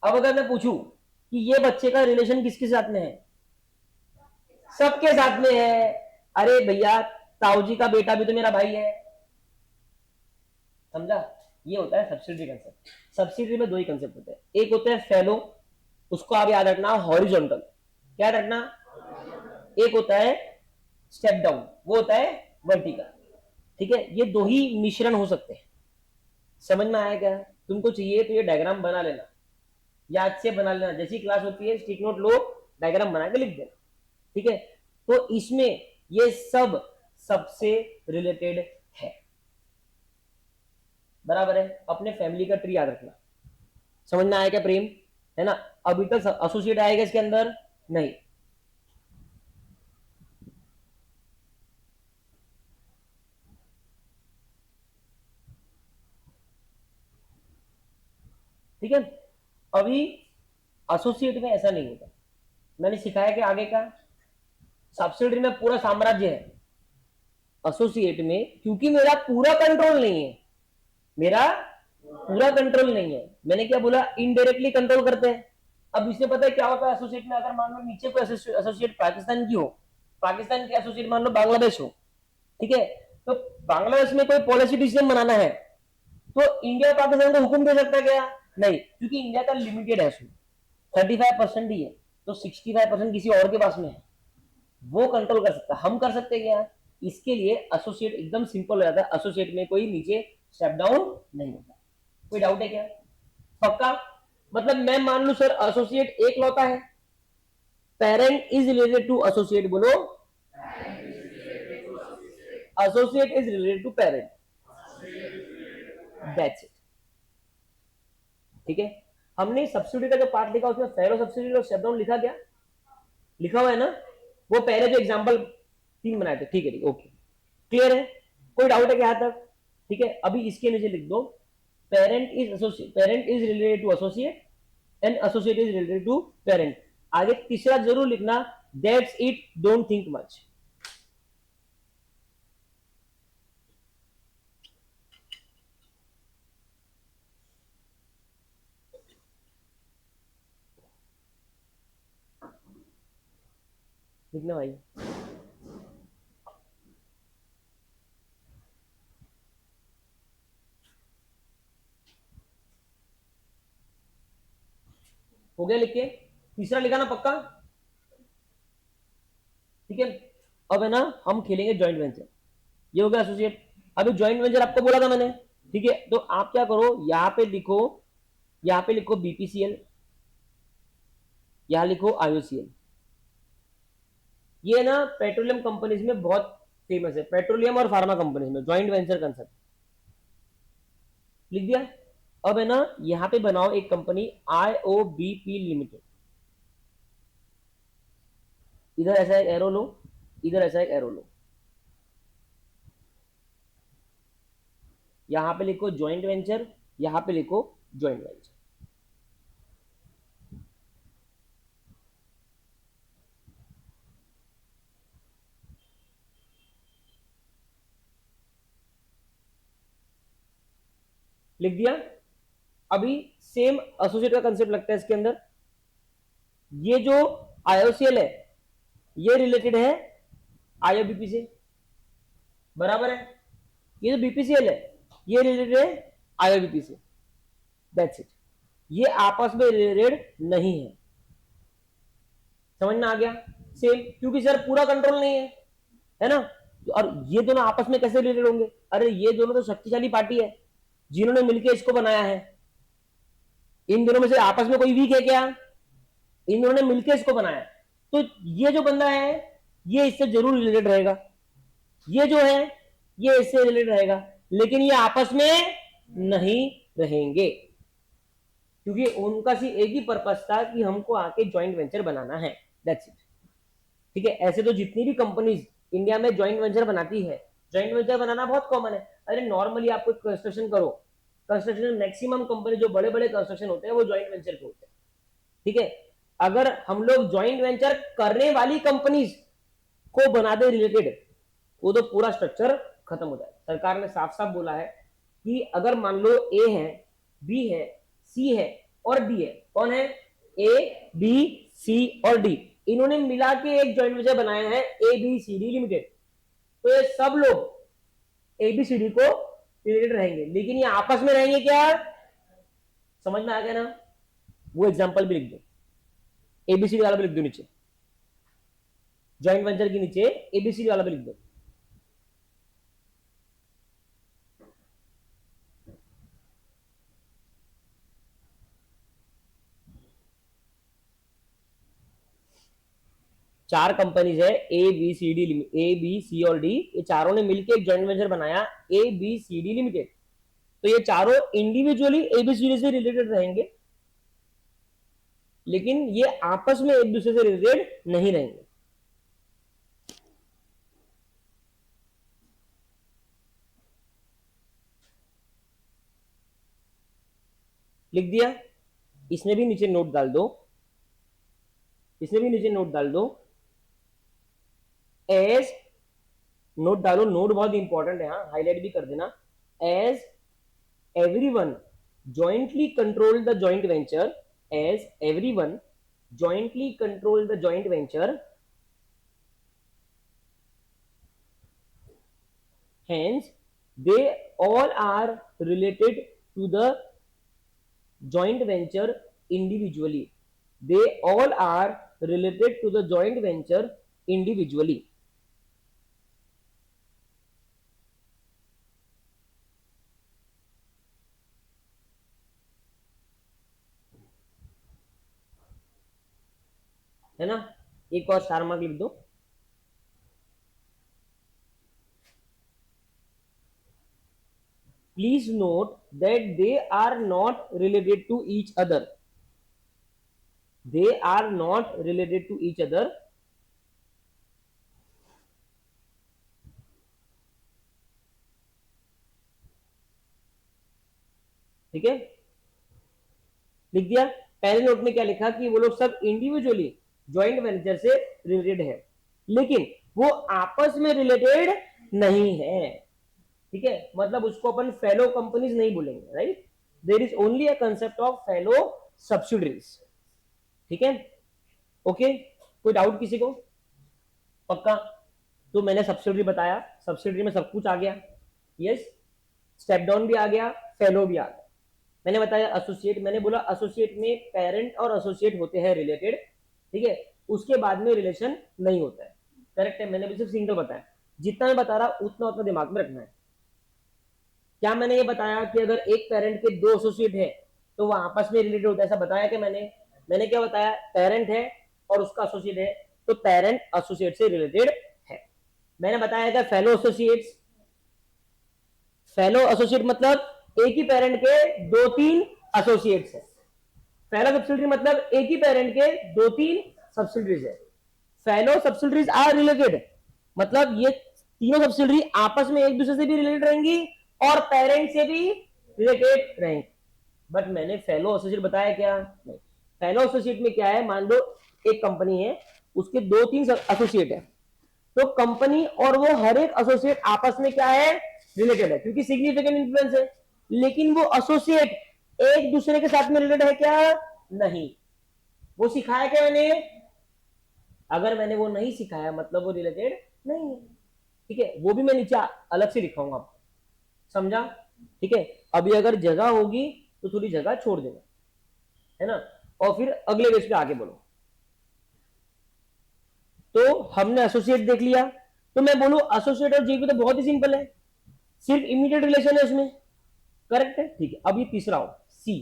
अब अगर मैं पूछूं कि ये बच्चे का रिलेशन किसके साथ में है, सबके साथ में है। अरे भैया ताऊ जी का बेटा भी तो मेरा भाई है, समझा? ये होता है सब्सिडरी कंसेप्ट। सब्सिडरी में दो ही कंसेप्ट होते हैं, एक होता है फेलो, उसको आप याद रखना हॉरिजॉन्टल, क्या रखना, एक होता है स्टेप डाउन, वो होता है वर्टिकल। ठीक है, ये दो ही मिश्रण हो सकते हैं। समझ में आया क्या? तुमको चाहिए तो ये डायग्राम बना लेना, याद से बना लेना, जैसी क्लास होती है स्टिक नोट लो, डायग्राम बना के लिख देना। ठीक है, तो इसमें ये सब सबसे रिलेटेड है, बराबर है। अपने फैमिली का ट्री याद रखना। समझ में आया क्या प्रेम? है ना? अभी तक एसोसिएट आएगा इसके अंदर नहीं। ठीक है, अभी एसोसिएट में ऐसा नहीं होता, मैंने सिखाया कि आगे का सब्सिडरी में पूरा साम्राज्य है, एसोसिएट में क्योंकि मेरा पूरा कंट्रोल नहीं है, मेरा पूरा कंट्रोल नहीं है। मैंने क्या बोला, इनडायरेक्टली कंट्रोल करते हैं। अब इसमें पता है क्या होता है एसोसिएट में, अगर मान लो नीचे कोई एसोसिएट पाकिस्तान की हो, पाकिस्तान की एसोसिएट मान लो बांग्लादेश हो, ठीक है, तो बांग्लादेश में कोई पॉलिसी डिसीजन बनाना है तो इंडिया पाकिस्तान को हुक्म दे सकता है क्या? नहीं, क्योंकि इंडिया का लिमिटेड है, उसमें 35% ही है, तो 65% किसी और के पास में है, वो कंट्रोल कर सकता है। हम कर सकते हैं क्या? इसके लिए एसोसिएट एकदम सिंपल हो जाता है, एसोसिएट में कोई नीचे स्टेप डाउन नहीं होता। कोई डाउट है क्या? पक्का? मतलब मैं मान लू सर एसोसिएट एक लौता है, parent is related to associate, बोलो associate is related to parent, that's it. ठीक है, हमने सब्सिडी का जो पार्ट लिखा उसमें फेरो सब्सिडी और स्टेप डाउन लिखा, क्या लिखा हुआ है ना? वो पहले जो एग्जांपल 3 बनाए थे। ठीक है, ठीक, ओके, क्लियर है? कोई डाउट है क्या यहां तक? ठीक है, अभी इसके नीचे लिख दो parent is related to associate and associate is related to parent. आगे तीसरा जरूर लिखना, that's it, don't think much. लिखना भाई। हो गया लिख के? तीसरा लिखा ना पक्का? ठीक है, अब है ना हम खेलेंगे ज्वाइंट वेंचर। ये हो गया एसोसिएट। अभी ज्वाइंट वेंचर आपको बोला था मैंने, ठीक है, तो आप क्या करो, यहां पे लिखो, यहां पे लिखो बीपीसीएल, यहां लिखो आईओसीएल। ये ना पेट्रोलियम कंपनीज में बहुत फेमस है, पेट्रोलियम और फार्मा कंपनीज में ज्वाइंट वेंचर कंसेप्ट लिख दिया। अब है ना यहां पे बनाओ एक कंपनी आईओबीपी लिमिटेड, इधर ऐसा एक एरो लो, इधर ऐसा एक एरो लो, यहां पे लिखो ज्वाइंट वेंचर, यहां पे लिखो ज्वाइंट वेंचर। लिख दिया। अभी सेम एसोसिएट का कंसेप्ट लगता है इसके अंदर। ये जो आईओसीएल है ये रिलेटेड है आईओबीपी से, बराबर है। ये जो बीपीसीएल है ये रिलेटेड है आईओबीपी से, दैट्स इट। ये आपस में रिलेटेड नहीं है। समझ में आ गया? सेम, क्योंकि सर पूरा कंट्रोल नहीं है ना? और ये दोनों आपस में कैसे रिलेटेड होंगे? अरे ये दोनों तो शक्तिशाली पार्टी है जिन्होंने मिलकर इसको बनाया है। इन दोनों में से आपस में कोई वीक है क्या? इन दोनों ने मिलकर इसको बनाया। तो ये जो बंदा है ये इससे जरूर रिलेटेड रहेगा, ये जो है ये इससे रिलेटेड रहेगा, लेकिन ये आपस में नहीं रहेंगे, क्योंकि उनका सी एक ही पर्पस था कि हमको आके ज्वाइंट वेंचर बनाना है, दैट्स इट। ठीक है, ऐसे तो जितनी भी कंपनीज इंडिया में ज्वाइंट वेंचर बनाती है। ज्वाइंट वेंचर बनाना बहुत कॉमन है। अरे नॉर्मली आपको कंस्ट्रक्शन करो, कंस्ट्रक्शन मैक्सिमम कंपनी जो बड़े बड़े कंस्ट्रक्शन होते हैं वो ज्वाइंट वेंचर के होते हैं, ठीक है। अगर हम लोग ज्वाइंट वेंचर करने वाली कंपनीज को बना दे रिलेटेड, वो तो पूरा स्ट्रक्चर खत्म हो जाए। सरकार ने साफ साफ बोला है कि अगर मान लो ए है, बी है, सी है और डी है, कौन है, ए बी सी और डी, इन्होंने मिला के एक जॉइंट वेंचर बनाया है A B C D limited. तो ये सब लोग ए बी सी डी को रिलेटेड रहेंगे, लेकिन ये आपस में रहेंगे क्या, समझ में आ गया ना। वो एग्जांपल भी लिख दो, एबीसीडी वाला भी लिख दो नीचे, जॉइंट वेंचर के नीचे एबीसीडी वाला भी लिख दो। चार कंपनीज है, A B C D, A B C और डी, ये चारों ने मिलकर एक जॉइंट वेंचर बनाया A B C D limited. तो ये चारों इंडिविजुअली एबीसीडी से रिलेटेड रहेंगे, लेकिन ये आपस में एक दूसरे से रिलेटेड नहीं रहेंगे। लिख दिया, इसमें भी नीचे नोट डाल दो, इसमें भी नीचे नोट डाल दो, एज, नोट डालो, नोट बहुत इंपॉर्टेंट है, हाँ हाईलाइट भी कर देना। As everyone jointly control the joint venture, as everyone jointly control the joint venture, hence they all are related to the joint venture individually, they all are related to the joint venture individually। है ना, एक और स्टार मार्क लिख दो। Please note that they are not related to each other, they are not related to each other, ठीक है, लिख दिया। पहले नोट में क्या लिखा कि वो लोग सब इंडिविजुअली ज्वाइंट वेंचर से रिलेटेड है, लेकिन वो आपस में रिलेटेड नहीं है, ठीक है। मतलब उसको अपन फेलो कंपनीज नहीं बोलेंगे, right. There is only a concept of fellow subsidiaries, ठीक है, ओके। कोई डाउट किसी को, पक्का। तो मैंने सब्सिडरी बताया, सब्सिडरी में सब कुछ आ गया, यस, स्टेप डाउन भी आ गया, फेलो भी आ गया। मैंने बताया एसोसिएट, मैंने बोला एसोसिएट में पेरेंट और एसोसिएट होते हैं रिलेटेड, ठीक है, उसके बाद में रिलेशन नहीं होता है, करेक्ट है। मैंने भी सिर्फ सिंगल बताया, जितना मैं बता रहा उतना उतना दिमाग में रखना है। क्या मैंने ये बताया कि अगर एक पेरेंट के दो एसोसिएट है तो वो आपस में रिलेटेड होता है, ऐसा बताया कि मैंने क्या बताया, पेरेंट है और उसका एसोसिएट है तो पेरेंट एसोसिएट से रिलेटेड है। मैंने बताया था फेलो एसोसिएट्स, फेलो एसोसिएट मतलब एक ही पेरेंट के दो तीन एसोसिएट्स है। फेलो सब्सिडरी मतलब एक ही पेरेंट के दो तीन सब्सिडरीज है। फेलो सब्सिडरीज आर रिलेटेड मतलब ये तीनों सब्सिडरी आपस में एक दूसरे से भी रिलेटेड रहेंगी और पेरेंट से भी रिलेटेड रहेंगे। बट मैंने फेलो एसोसिएट बताया क्या, नहीं। फेलो एसोसिएट में क्या है, मान लो एक कंपनी है, उसके दो तीन एसोसिएट है, तो कंपनी और वो हर एक एसोसिएट आपस में क्या है, रिलेटेड है, क्योंकि सिग्निफिकेंट इन्फ्लुएंस है। लेकिन वो एसोसिएट एक दूसरे के साथ में रिलेटेड है क्या, नहीं। वो सिखाया क्या मैंने, अगर मैंने वो नहीं सिखाया मतलब वो रिलेटेड नहीं है, ठीक है। वो भी मैं नीचे अलग से लिखाऊंगा आपको, समझा, ठीक है। अभी अगर जगह होगी तो थोड़ी जगह छोड़ देना, है ना, और फिर अगले पेज पे आगे बढ़ो। तो हमने एसोसिएट देख लिया, तो मैं बोलूं एसोसिएट और जेबी तो बहुत ही सिंपल है, सिर्फ इमीडिएट रिलेशन है उसमें, करेक्ट है, ठीक है। अब ये तीसरा हो, सी,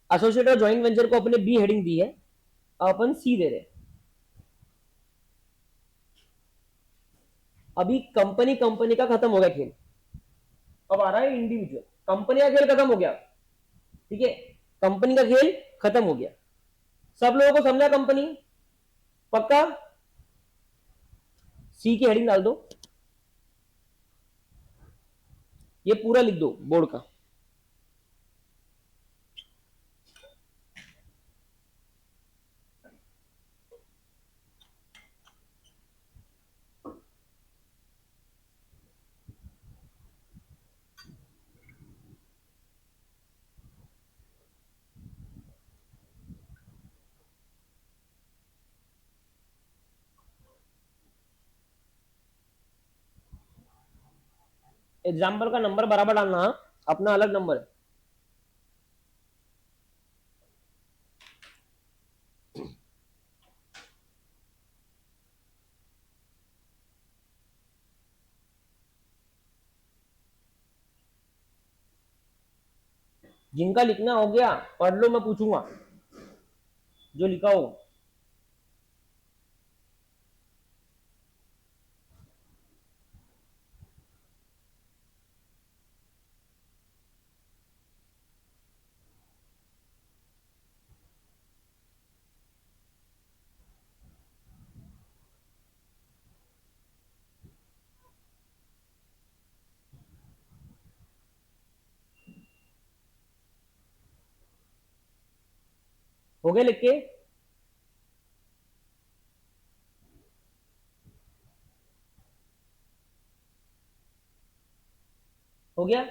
एसोसिएट और जॉइंट वेंचर को अपने बी हेडिंग दी है, अपन सी दे रहे। अभी कंपनी कंपनी का खत्म हो गया खेल, अब आ रहा है इंडिविजुअल। कंपनी का खेल खत्म हो गया, ठीक है, कंपनी का खेल खत्म हो गया। सब लोगों को समझा कंपनी, पक्का। सी की हेडिंग डाल दो, ये पूरा लिख दो बोर्ड का। एग्जाम्पल का नंबर बराबर डालना, अपना अलग नंबर है। जिनका लिखना हो गया पढ़ लो, मैं पूछूंगा जो लिखा हो। हो गया लिख के? हो गया?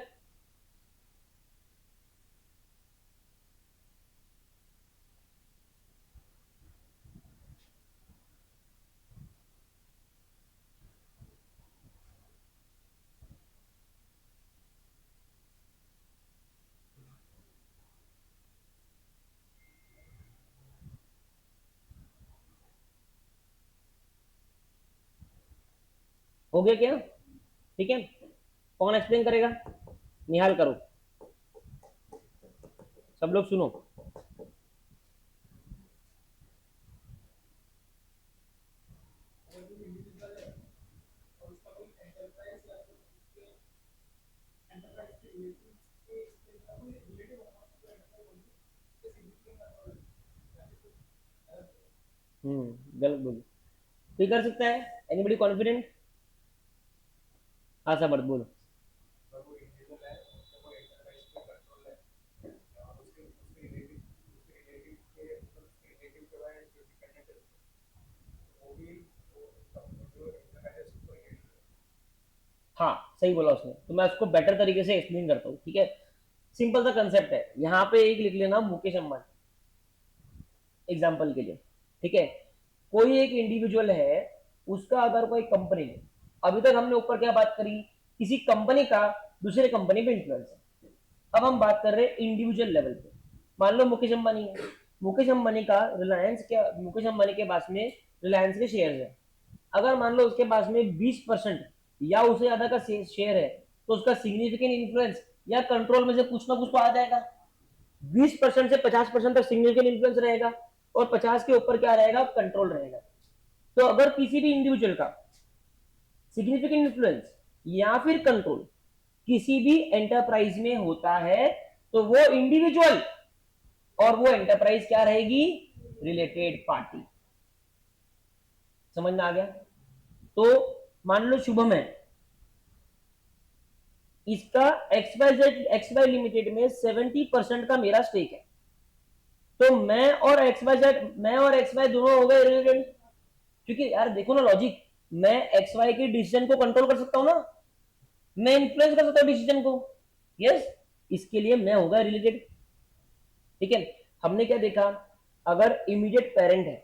हो गया क्या? ठीक है, कौन एक्सप्लेन करेगा? निहाल करो, सब लोग सुनो। गलत बोलो, कोई कर सकता है? Anybody confident? हाँ समर्थ बोलो। हाँ सही बोला उसने, तो मैं उसको बेटर तरीके से एक्सप्लेन करता हूँ, ठीक है। सिंपल सा कंसेप्ट है, यहाँ पे एक लिख लेना मुकेश अंबानी एग्जाम्पल के लिए, ठीक है। कोई एक इंडिविजुअल है, उसका अगर कोई कंपनी है, अभी तक हमने ऊपर क्या बात करी, किसी कंपनी का दूसरे कंपनी पे इन्फ्लुएंस है। अब हम बात कर रहे हैं इंडिविजुअल लेवल पे। मान लो मुकेश अंबानी है, मुकेश अंबानी का रिलायंस क्या, मुकेश अंबानी के पास में रिलायंस के शेयर है। अगर मान लो उसके पास में 20% या उससे ज्यादा का शेयर है, तो उसका सिग्निफिकेंट इन्फ्लुएंस या कंट्रोल में से कुछ ना कुछ तो आ जाएगा। 20% से 50% तक सिग्निफिकेंट इन्फ्लुएंस रहेगा, और 50 के ऊपर क्या रहेगा, कंट्रोल रहेगा। तो अगर किसी भी इंडिविजुअल का सिग्निफिकेंट इन्फ्लुएंस या फिर कंट्रोल किसी भी एंटरप्राइज में होता है, तो वो इंडिविजुअल और वो एंटरप्राइज क्या रहेगी, रिलेटेड पार्टी। समझ में आ गया? तो मान लो शुभम है, इसका एक्स वाई लिमिटेड में 70% का मेरा स्टेक है, तो मैं और एक्स वाई दोनों हो गए रिलेटेड। क्योंकि यार देखो ना लॉजिक, मैं एक्स वाई के डिसीजन को कंट्रोल कर सकता हूं ना, मैं इन्फ्लुएंस कर सकता हूं डिसीजन को। यस, इसके लिए मैं होगा रिलेटेड, ठीक है। हमने क्या देखा, अगर इमीडिएट पेरेंट है,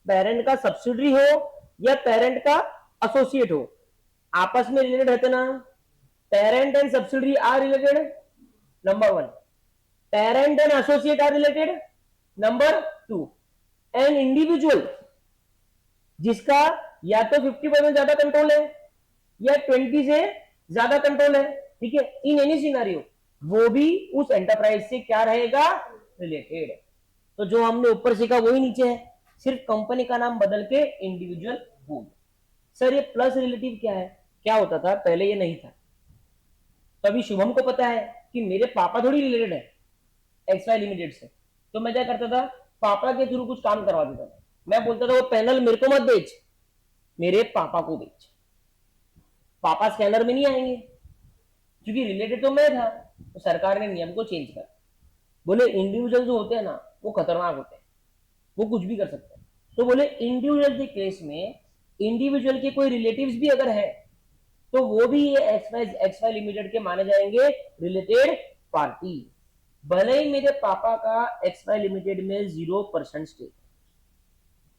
पेरेंट का सब्सिडरी हो या पेरेंट का एसोसिएट हो, आपस में रिलेटेड रहते ना। Parent and subsidiary are related, number one. Parent and associate are related, number two. An individual जिसका या तो 50% ज्यादा कंट्रोल है या 20 से ज्यादा कंट्रोल है, ठीक है, इन एनी सिनारियो वो भी उस एंटरप्राइज से क्या रहेगा, रिलेटेड। तो जो हमने ऊपर सीखा वही नीचे है, सिर्फ कंपनी का नाम बदल के इंडिविजुअल हो। सर ये प्लस रिलेटिव क्या है? क्या होता था पहले, ये नहीं था। तो अभी शुभम को पता है कि मेरे पापा थोड़ी रिलेटेड है एक्स वाई लिमिटेड से, तो मैं क्या करता था, पापा के थ्रू कुछ काम करवा देता था। मैं बोलता था वो पैनल मेरे को मत बेच, मेरे पापा को बेच। पापा स्कैनर में नहीं आएंगे क्योंकि रिलेटेड तो मैं था, तो सरकार ने नियम को चेंज कर, बोले इंडिविजुअल जो होते हैं ना वो खतरनाक होते हैं, वो कुछ भी कर सकते हैं। तो बोले इंडिविजुअल के केस में इंडिविजुअल के कोई रिलेटिव्स भी अगर है तो वो भी ये एक्स वाई लिमिटेड के माने जाएंगे रिलेटेड पार्टी। भले ही मेरे पापा का एक्स वाई लिमिटेड में 0% स्टेक,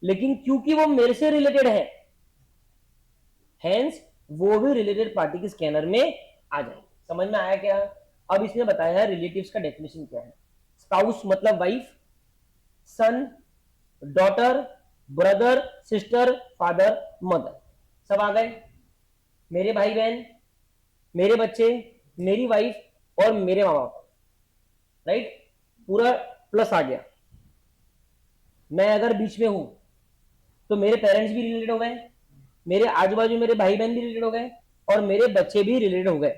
लेकिन क्योंकि वो मेरे से रिलेटेड है, हेंस वो भी रिलेटेड पार्टी के स्कैनर में आ जाए। समझ में आया क्या? अब इसने बताया है रिलेटिव्स का डेफिनेशन क्या है। स्पाउस मतलब wife, son, daughter, brother, sister, father, mother, सब आ गए। मेरे भाई बहन, मेरे बच्चे, मेरी वाइफ और मेरे माँ बाप, राइट, पूरा प्लस आ गया। मैं अगर बीच में हूं तो मेरे पेरेंट्स भी रिलेटेड हो गए, मेरे आजू बाजू मेरे भाई बहन भी रिलेटेड हो गए और मेरे बच्चे भी रिलेटेड हो गए,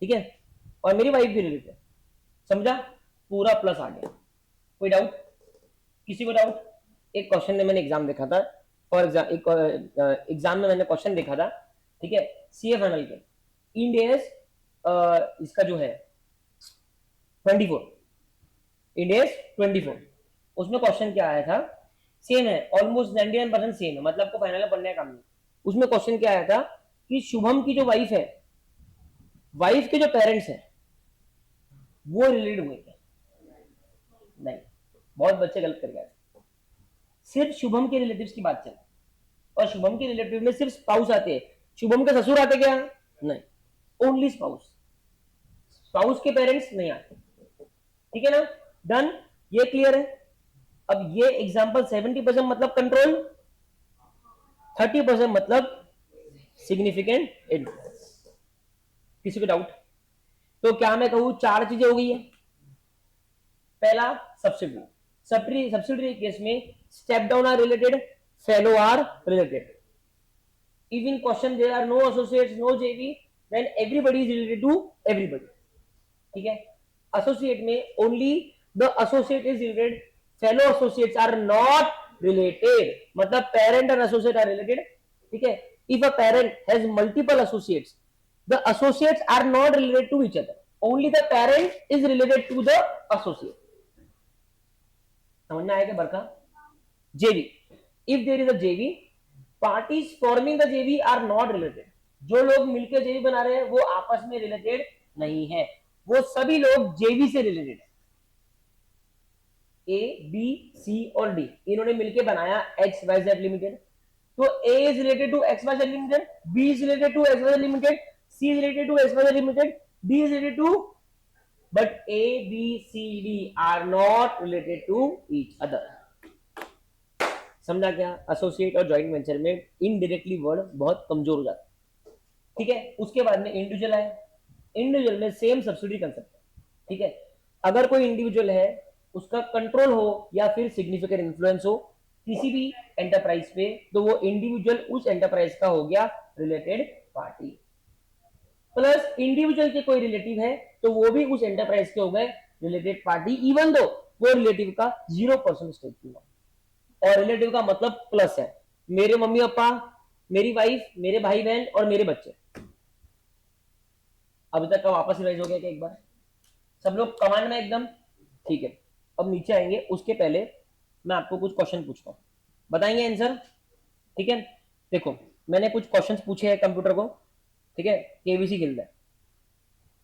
ठीक है, और मेरी वाइफ भी रिलेटेड। समझा? पूरा प्लस आ गया। कोई डाउट? किसी को डाउट? एक क्वेश्चन में मैंने एग्जाम देखा था, और एग्जाम में मैंने क्वेश्चन देखा था, ठीक है, सीए फाइनल के, इंडियस इसका जो है 24, इंडियस 24, उसमें क्वेश्चन क्या आया था, सेम है, ऑलमोस्ट 99% सेम है, मतलब आपको फाइनल में पढ़ने का काम नहीं। उसमें क्वेश्चन क्या आया था कि शुभम की जो वाइफ है, वाइफ के जो पेरेंट्स हैं वो रिलेटेड हुए क्या? नहीं, बहुत बच्चे गलत कर गए। सिर्फ शुभम के रिलेटिव्स की बात चल, और शुभम के रिलेटिव में सिर्फ स्पाउस आते हैं। शुभम के ससुर आते क्या? नहीं, ओनली स्पाउस, स्पाउस के पेरेंट्स नहीं आते। ठीक है ना? डन, ये क्लियर है। अब ये एग्जांपल 70% मतलब कंट्रोल, 30% मतलब सिग्निफिकेंट इन्फ्लुएंस। किसी को डाउट? तो क्या मैं कहूं चार चीजें हो गई है। पहला सब्सिडरी, सब्सिडरी केस में step down are related, fellow are related. If in question there are no associates, no JV, then everybody is related to everybody. ठीक है? Associate में only the associate is related, fellow associates are not related. मतलब parent and associate are related. ठीक है? If a parent has multiple associates, the associates are not related to each other. Only the parent is related to the associate. समझ में आया क्या बरका? JV. If there is a JV, parties forming the जेवी आर नॉट रिलेटेड। जो लोग मिलकर जेवी बना रहे हैं वो आपस में रिलेटेड नहीं है, वो सभी लोग जेवी से रिलेटेड है। ए, बी, सी और डी इन्होंने मिलकर बनाया एक्स वाई जेड लिमिटेड। तो A is related to X Y Z limited, B is related to X Y Z limited, C is related to X Y Z limited, D is related to, but A, B, C, D are not related to each other. समझा क्या? एसोसिएट और जॉइंट वेंचर में इनडायरेक्टली वर्ड बहुत कमजोर हो जाता है। ठीक है? उसके बाद में इंडिविजुअल है, इंडिविजुअल में सेम सब्सिडी कंसेप्ट है। ठीक है? अगर कोई इंडिविजुअल है, उसका कंट्रोल हो या फिर सिग्निफिकेंट इन्फ्लुएंस हो किसी भी एंटरप्राइज पे, तो वो इंडिविजुअल उस एंटरप्राइज का हो गया रिलेटेड पार्टी। प्लस इंडिविजुअल के कोई रिलेटिव है तो वो भी उस एंटरप्राइज के हो गए रिलेटेड पार्टी, इवन दो वो रिलेटिव का 0% स्टेक हुआ। और रिलेटिव का मतलब प्लस है, मेरे मम्मी पापा, मेरी वाइफ, मेरे भाई बहन और मेरे बच्चे। अभी तक का वापस रिवाइज हो गया क्या एक बार? सब लोग कमांड में एकदम? ठीक है, अब नीचे आएंगे, उसके पहले मैं आपको कुछ क्वेश्चन पूछता हूं, बताएंगे आंसर? ठीक है, देखो मैंने कुछ क्वेश्चंस पूछे हैं कंप्यूटर को, ठीक है, केबीसी खेलता है,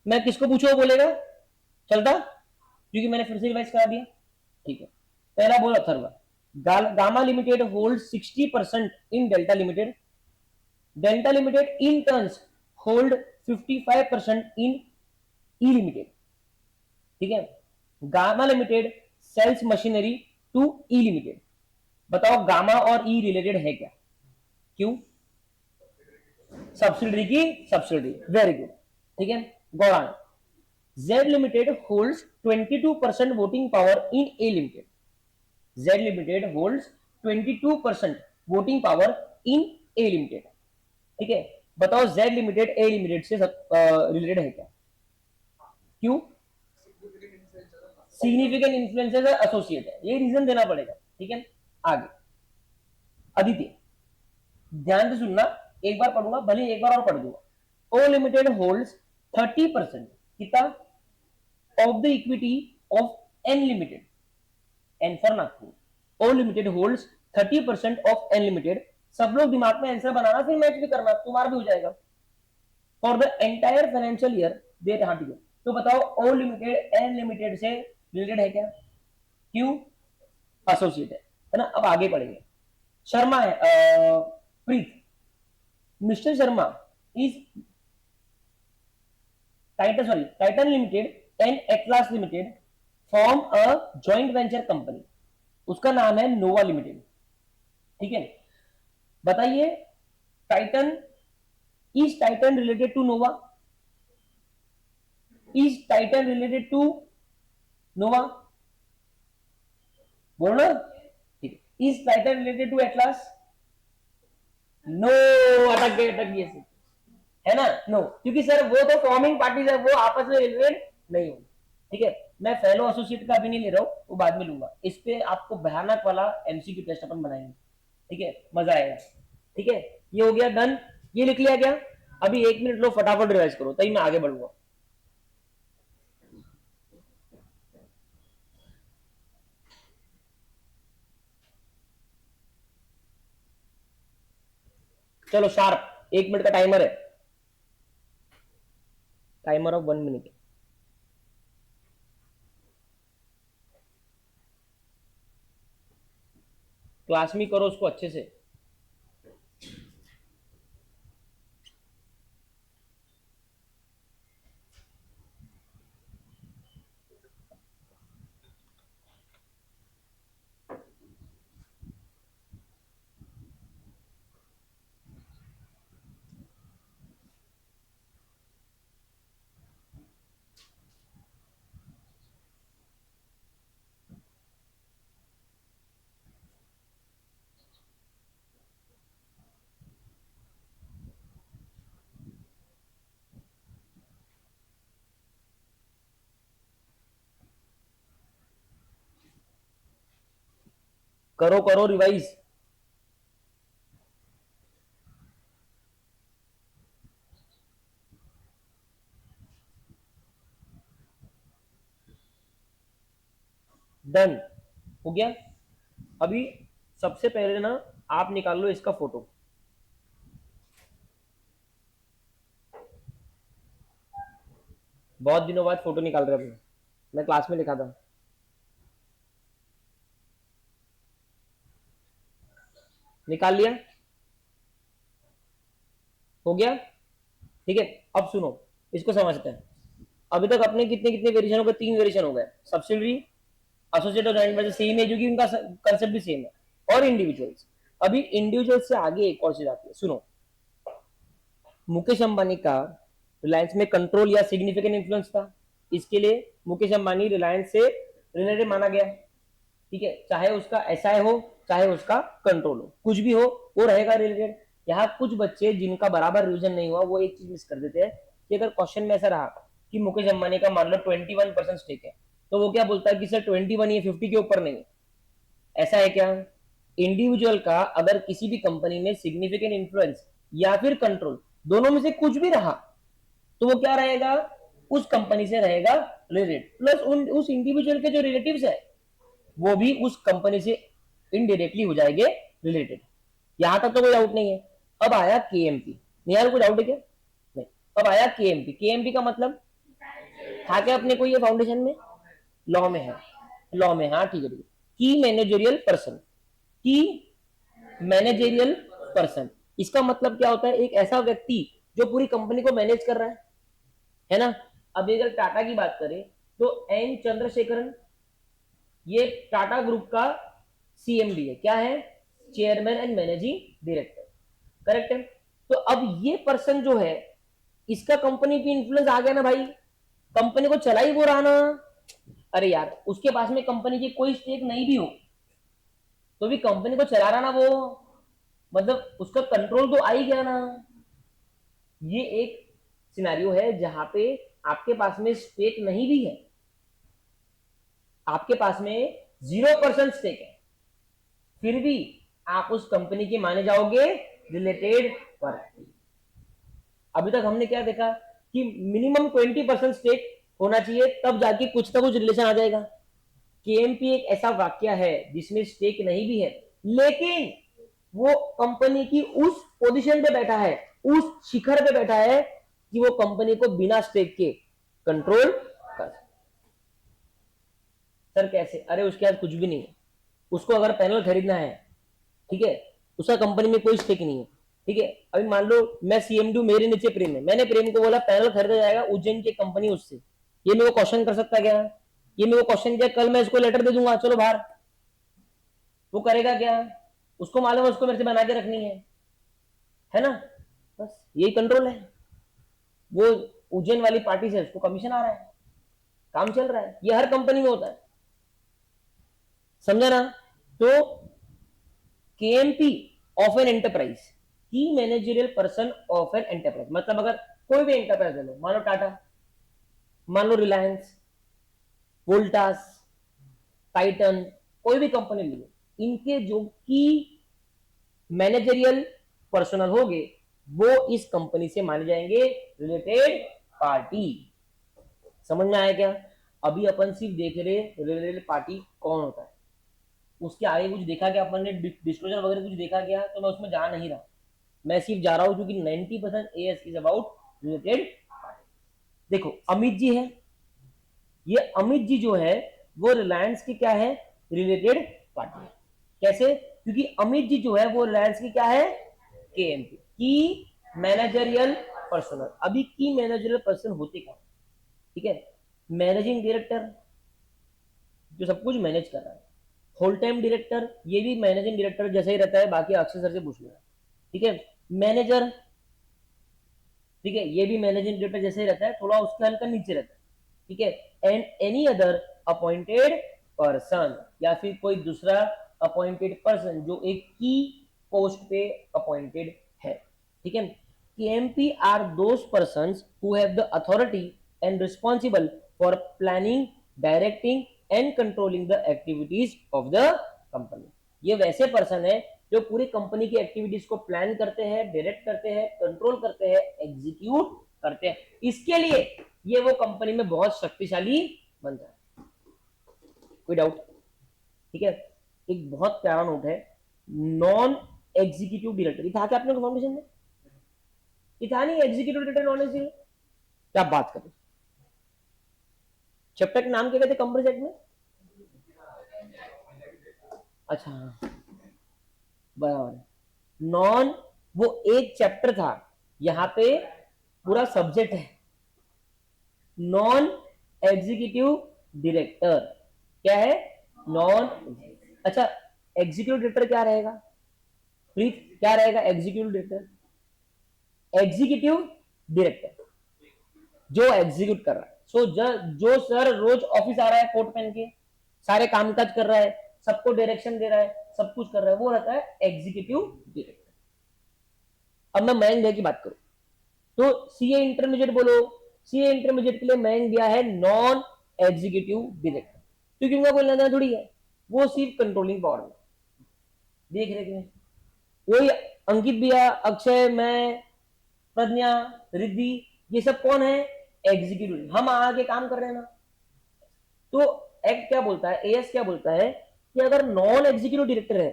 मैं किसको पूछूं वो बोलेगा, चलता, क्योंकि मैंने फिर से रिवाइज करा दिया। ठीक है, पहला बोल Atharva, Gamma Limited holds 60% in Delta Limited. Delta Limited in turns hold 55% in E Limited. ठीक है? Gamma Limited sells machinery to E Limited. बताओ गामा और ई रिलेटेड है क्या? क्यों? सब्सिडरी की सब्सिडरी, वेरी गुड। ठीक है, गौरान, Z Limited holds 22% voting power in A Limited. Z Limited holds 22% voting power in A Limited। ठीक है, बताओ Z Limited A Limited से रिलेटेड है क्या? क्यों? सिग्निफिकेंट इन्फ्लुएंसर एसोसिएट है, ये रीजन देना पड़ेगा। ठीक है, आगे आदित्य, ध्यान से सुनना, एक बार पढ़ूंगा, भले एक बार और पढ़ दूंगा। ओ लिमिटेड होल्ड्स 30% कितना of the equity of N limited, N for Nagpur. O limited holds 30% of N limited. सब लोग दिमाग में आंसर बनाना, फिर मैच भी करना, तुम्हारा भी हो जाएगा। For the entire financial year दे, हाँ ठीक है। तो बताओ ओ लिमिटेड एन लिमिटेड से रिलेटेड है क्या? क्यों? एसोसिएट है ना। अब आगे पढ़ेंगे। शर्मा है, Preet, mister Sharma is Titan limited and Atlas limited form a joint venture company, उसका नाम है नोवा लिमिटेड। ठीक है, बताइए Titan, is Titan related to Nova? Is Titan related to Nova? बोलो ना। ठीक है, is Titan related to Atlas? No, अटक गए है ना, नो, क्योंकि सर वो तो फॉर्मिंग पार्टीज है, वो आपस में रिलेटेड नहीं हो। ठीक है, मैं फेलो एसोसिएट का भी नहीं ले रहा हूँ, वो बाद में लूंगा। इस पे आपको भयानक वाला एमसीक्यू टेस्ट अपन बनाएंगे। ठीक है, मजा आएगा। ठीक है, ये हो गया डन, ये लिख लिया गया। अभी 1 मिनट लो, फटाफट रिवाइज करो, तभी मैं आगे बढ़ूंगा। चलो शार्प, 1 मिनट का टाइमर है, टाइमर ऑफ 1 मिनट। क्लास में करो उसको अच्छे से। करो करो रिवाइज। डन हो गया। अभी सबसे पहले ना आप निकाल लो इसका फोटो। बहुत दिनों बाद फोटो निकाल रहे हैं, मैं क्लास में लिखा था। निकाल लिया? हो गया? ठीक है, अब सुनो, इसको समझते हैं। अभी तक अपने कितने कितने वेरिएशन हो गए? 3 वेरिएशन हो गए, सब्सिडरी, एसोसिएट और जॉइंट वेंचर सेम है, जो कि उनका कंसेप्ट भी सेम है, और इंडिविजुअल्स। अभी इंडिविजुअल्स से आगे एक और चीज आती है, सुनो। मुकेश अंबानी का रिलायंस में कंट्रोल या सिग्निफिकेंट इन्फ्लुएंस था, इसके लिए मुकेश अंबानी रिलायंस से रिलेटेड माना गया। ठीक है, चाहे उसका एसआई हो, चाहे उसका कंट्रोल हो, कुछ भी हो, वो रहेगा रिलेटेड। यहाँ कुछ बच्चे जिनका बराबर रिविजन नहीं हुआ, वो एक चीज मिस कर देते हैं कि अगर क्वेश्चन में ऐसा रहा कि मुकेश अंबानी का मान लो 21% स्टेक है, तो वो क्या बोलता है कि सर 21 ही है, 50 के ऊपर नहीं है। ऐसा है क्या? इंडिविजुअल का अगर किसी भी कंपनी में सिग्निफिकेंट इन्फ्लुएंस या फिर कंट्रोल, दोनों में से कुछ भी रहा, तो वो क्या रहेगा? उस कंपनी से रहेगा रिलेटेड, प्लस उस इंडिविजुअल के जो रिलेटिव्स है वो भी उस कंपनी से इनडायरेक्टली हो जाएंगे रिलेटेड। यहां तक तो कोई डाउट नहीं है। अब आया केएमपी, निहाल कोई डाउट है क्या? नहीं। अब आया केएमपी। केएमपी का मतलब था क्या अपने को? ये फाउंडेशन में लॉ में है, लॉ में, हाँ ठीक है ठीक है। की मैनेजरियल पर्सन, की मैनेजरियल पर्सन, इसका मतलब क्या होता है? एक ऐसा व्यक्ति जो पूरी कंपनी को मैनेज कर रहा है ना। अब अगर टाटा की बात करें तो एन चंद्रशेखरन, ये टाटा ग्रुप का सीएमडी है, क्या है? Chairman and managing director, correct है। तो अब ये पर्सन जो है, इसका कंपनी पे इन्फ्लुएंस आ गया ना भाई, कंपनी को चला ही वो रहा ना। अरे यार, उसके पास में कंपनी की कोई स्टेक नहीं भी हो तो भी कंपनी को चला रहा ना वो, मतलब उसका कंट्रोल तो आ ही गया ना। ये एक सिनेरियो है जहां पे आपके पास में स्टेक नहीं भी है, आपके पास में 0% स्टेक है, फिर भी आप उस कंपनी के माने जाओगे रिलेटेड पार्टी। अभी तक हमने क्या देखा कि मिनिमम 20% स्टेक होना चाहिए, तब जाके कुछ ना कुछ रिलेशन आ जाएगा। केएमपी एक ऐसा वाक्य है जिसमें स्टेक नहीं भी है, लेकिन वो कंपनी की उस पोजीशन पे बैठा है, उस शिखर पे बैठा है कि वो कंपनी को बिना स्टेक के कंट्रोल कर। सर कैसे? अरे उसके पास कुछ भी नहीं है, उसको अगर पैनल खरीदना है, ठीक है, उसका कंपनी में कोई स्टेक नहीं है, ठीक है। अभी मान लो मैं सीएमडी, मेरे नीचे प्रेम है, मैंने प्रेम को बोला पैनल खरीदा जाएगा उज्जैन की कंपनी उससे, ये मेरे को क्वेश्चन कर सकता क्या? ये मेरे को क्वेश्चन किया, कल मैं इसको लेटर दे दूंगा चलो बाहर, वो करेगा क्या? उसको मालूम है उसको मेरे से बना के रखनी है ना? बस यही कंट्रोल है। वो उज्जैन वाली पार्टी से उसको कमीशन आ रहा है, काम चल रहा है, ये हर कंपनी में होता है, समझा ना? तो केएमपी ऑफ एन एंटरप्राइज, की managerial person of an enterprise, मतलब अगर कोई भी एंटरप्राइज ले लो, मान लो टाटा, मान लो रिलायंस, वोल्टास, टाइटन, कोई भी कंपनी ली, इनके जो की मैनेजरियल पर्सनल होंगे वो इस कंपनी से माने जाएंगे रिलेटेड पार्टी। समझ में आया क्या? अभी अपन सिर्फ देख रहे रिलेटेड पार्टी कौन होता है, उसके आगे कुछ देखा क्या अपन ने, डिस्क्लोजर वगैरह कुछ देखा क्या? तो मैं उसमें जा नहीं रहा, मैं सिर्फ जा रहा हूं क्योंकि 90% as is about related party. देखो अमित जी है, ये अमित जी जो है वो रिलायंस की क्या है, रिलेटेड पार्टी है। कैसे? क्योंकि अमित जी जो है वो रिलायंस की क्या है, केएमपी की मैनेजरियल पर्सनल। अभी की मैनेजरियल पर्सन होते क्या, ठीक है, मैनेजिंग डायरेक्टर जो सब कुछ मैनेज कर रहा है, होल टाइम डायरेक्टर ये भी मैनेजिंग डायरेक्टर जैसा ही रहता है, बाकी अक्षय सर से पूछ लेना, ठीक है। मैनेजर, ठीक है, ये भी मैनेजिंग डायरेक्टर जैसे ही रहता है, थोड़ा उसके हल्का नीचे रहता है, ठीक है। And any other appointed person, या फिर कोई दूसरा अपॉइंटेड पर्सन जो एक की पोस्ट पे अपॉइंटेड है, ठीक है। KMP are those persons who have the authority and responsible for planning, directing and controlling the activities of the company. ये वैसे पर्सन है जो पूरी कंपनी की एक्टिविटीज को प्लान करते हैं, डायरेक्ट करते हैं, कंट्रोल करते हैं, एग्जीक्यूट करते हैं। इसके लिए ये वो कंपनी में बहुत शक्तिशाली बन जाए। कोई डाउट? ठीक है। एक बहुत प्यारा नोट है, नॉन एग्जीक्यूटिव डायरेक्टर, था क्या आपने फाउंडेशन में? ये था नहीं एग्जीक्यूटिव डायरेक्टर नॉन एग्जीक्यूटिव, क्या बात करें। चैप्टर के नाम क्या कहते कंपनी सेट में? अच्छा बराबर, नॉन वो एक चैप्टर था, यहाँ पे पूरा सब्जेक्ट है नॉन एग्जीक्यूटिव डायरेक्टर। क्या है? नॉन। अच्छा एग्जीक्यूटिव डायरेक्टर क्या रहेगा प्रीत, क्या रहेगा एग्जीक्यूटिव डायरेक्टर? एग्जीक्यूटिव डायरेक्टर जो एग्जीक्यूट कर रहा है, सो जो सर रोज ऑफिस आ रहा है कोट पहन के, सारे कामकाज कर रहा है, सबको डायरेक्शन दे रहा है, सब कुछ कर रहा है, वो रहता है एग्जीक्यूटिव डायरेक्टर। अब मैं मयंक भैया की बात करूं तो सीए इंटरमीडिएट बोलो, सीए इंटरमीडिएट के लिए मयंक भैया है नॉन एग्जीक्यूटिव डायरेक्टर, क्योंकि उनका कोई लेना थोड़ी है, वो सिर्फ कंट्रोलिंग पावर में देख रहे हैं। वही अंकित भैया, अक्षय, मैं, प्रज्ञा, रिद्धि, ये सब कौन है? एग्जीक्यूटिव, हम आगे काम कर रहे हैं ना। तो एक्ट क्या बोलता है, एएस क्या बोलता है कि अगर नॉन एग्जीक्यूटिव डायरेक्टर है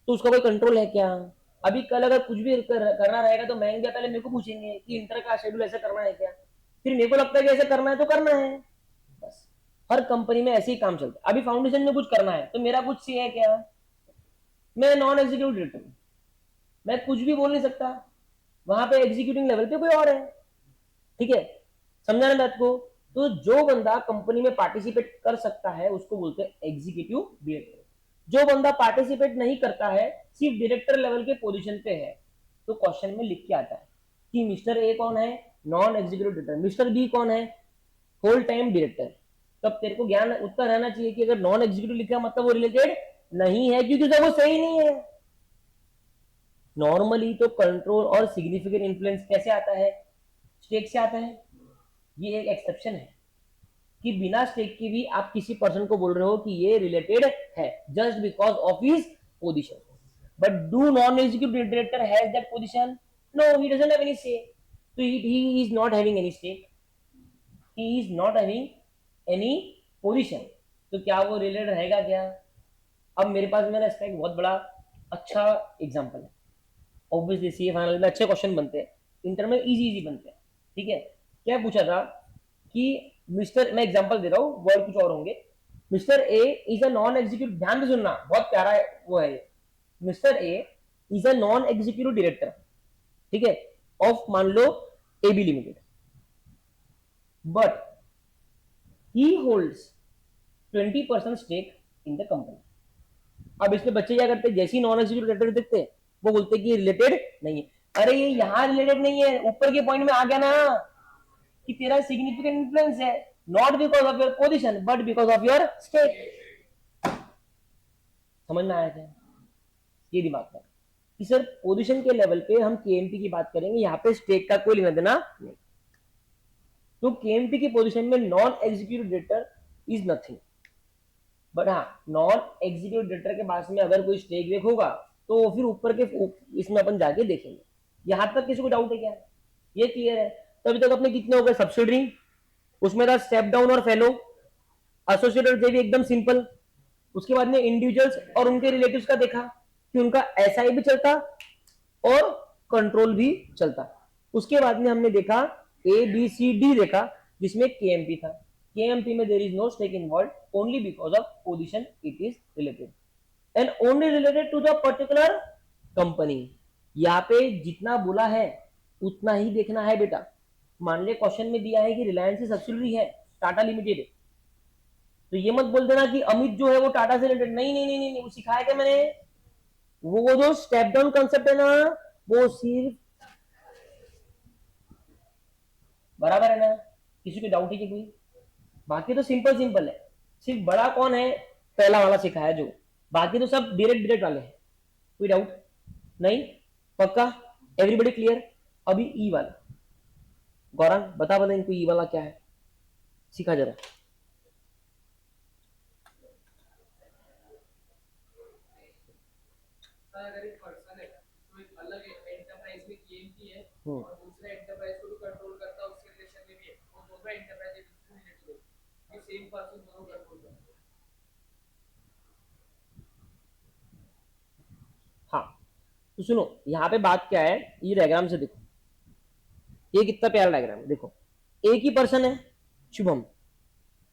तो उसका कोई कंट्रोल है क्या? अभी कल अगर कुछ भी करना रहेगा तो मैं पहले मेरे को पूछेंगे कि इंटर का शेड्यूल ऐसे करना है क्या, फिर मेरे को लगता है कि ऐसे करना है तो करना है, बस। हर कंपनी में ऐसे ही काम चलता है। अभी फाउंडेशन में कुछ करना है तो मेरा कुछ सी है क्या? मैं नॉन एग्जीक्यूटिव डायरेक्टर हूं, मैं कुछ भी बोल नहीं सकता, वहां पे एग्जीक्यूटिव लेवल पे कोई और है, ठीक है, समझा ना बात को? तो जो बंदा कंपनी में पार्टिसिपेट कर सकता है उसको बोलते हैं एग्जीक्यूटिव डायरेक्टर। जो बंदा पार्टिसिपेट नहीं करता है, सिर्फ डायरेक्टर लेवल के पोजीशन पे है, तो क्वेश्चन में लिख के आता है कि मिस्टर ए कौन है? Non executive director. Mister B कौन है? Whole time director. तब तेरे को ज्ञान उत्तर रहना चाहिए कि अगर नॉन एग्जीक्यूटिव लिखा मतलब वो रिलेटेड नहीं है, क्योंकि वो सही नहीं है। नॉर्मली तो कंट्रोल और सिग्निफिकेंट इन्फ्लुएंस कैसे आता है? स्टेक से आता है। ये एक एक्सेप्शन है कि बिना स्टेक के भी आप किसी पर्सन को बोल रहे हो कि ये रिलेटेड है, just because of his position. But do non-executive director has that position? No, he doesn't have any say. So he is not having any stake. He is not having any position. तो क्या वो रिलेटेड रहेगा क्या? अब मेरे पास मेरा इसका एक बहुत बड़ा अच्छा एग्जांपल है. ऑब्वियसली सीए फाइनल में अच्छे क्वेश्चन बनते हैं, इंटर में इजी इजी बनते हैं. ठीक है, क्या पूछा था कि मिस्टर, मैं एग्जांपल दे रहा हूँ, वर्ड कुछ और होंगे. Mister A is a non executive, ध्यान से सुनना, बहुत प्यारा है वो है. Mister A is a non executive director, ठीक है, ऑफ मान लो AB limited, but he holds 20% stake in the company. अब इसमें बच्चे क्या करते हैं, जैसे ही नॉन एग्जीक्यूटिव डायरेक्टर देखते हैं वो बोलते हैं कि रिलेटेड नहीं है. अरे ये यहाँ रिलेटेड नहीं है, ऊपर के पॉइंट में आ गया ना कि तेरा सिग्निफिकेंट इन्फ्लुएंस है, not because of your position but because of your stake. समझ में आया क्या? ये दिमाग में कि सर पोजीशन के लेवल पे हम केएमपी की बात करेंगे, यहाँ पे स्टेक का कोई लेना देना नहीं. तो केएमपी की पोजीशन में non executive director is nothing. But हाँ, नॉन एग्जीक्यूटिव डायरेक्टर के पास में अगर कोई स्टेक वेक होगा तो फिर ऊपर के इसमें अपन जाके देखेंगे. यहां तक किसी को डाउट है क्या? ये क्लियर है? तो अभी तक अपने कितने हो गए? सब्सिडरी, उसमें था स्टेप डाउन और फेलो, एसोसिएटेड भी एकदम सिंपल. उसके बाद में इंडिविजुअल्स और उनके रिलेटिव्स का देखा कि उनका एसआई भी चलता और कंट्रोल भी चलता. उसके बाद में हमने देखा ए बी सी डी देखा, जिसमें केएमपी था. केएमपी में there is no stake involve only because of position it is related and only related to the particular company. यहाँ पे जितना बोला है उतना ही देखना है बेटा. मान ले क्वेश्चन में दिया है कि रिलायंस की सब्सिडरी है टाटा लिमिटेड है, तो ये मत बोल देना कि अमित जो है वो टाटा से रिलेटेड. नहीं नहीं नहीं नहीं, वो सिखाया क्या मैंने? वो जो स्टेप डाउन कंसेप्ट है ना, वो सिर्फ, बराबर है ना? किसी को डाउट है कि कोई? बाकी तो सिंपल सिंपल है, सिर्फ बड़ा कौन है, पहला वाला सिखाया जो, बाकी तो सब डायरेक्ट डायरेक्ट वाले हैं. कोई डाउट नहीं? पक्का? Everybody clear? अभी ई वाला गौरव बता इनको ई वाला क्या है, सिखा जरा. अगर एक पर्सन है तो एक अलग एंटरप्राइज में केएमपी है और दूसरे एंटरप्राइज को भी कंट्रोल करता है, उसके रिलेशन में भी है, और दोनों एंटरप्राइज एक दूसरे रिलेटेड है, ये सेम पर्सन दोनों कंट्रोल करता है. हाँ, तो सुनो यहाँ पे बात क्या है, ये डायग्राम से देखो, ये कितना प्यारा डायग्राम है. देखो एक ही पर्सन है शुभम,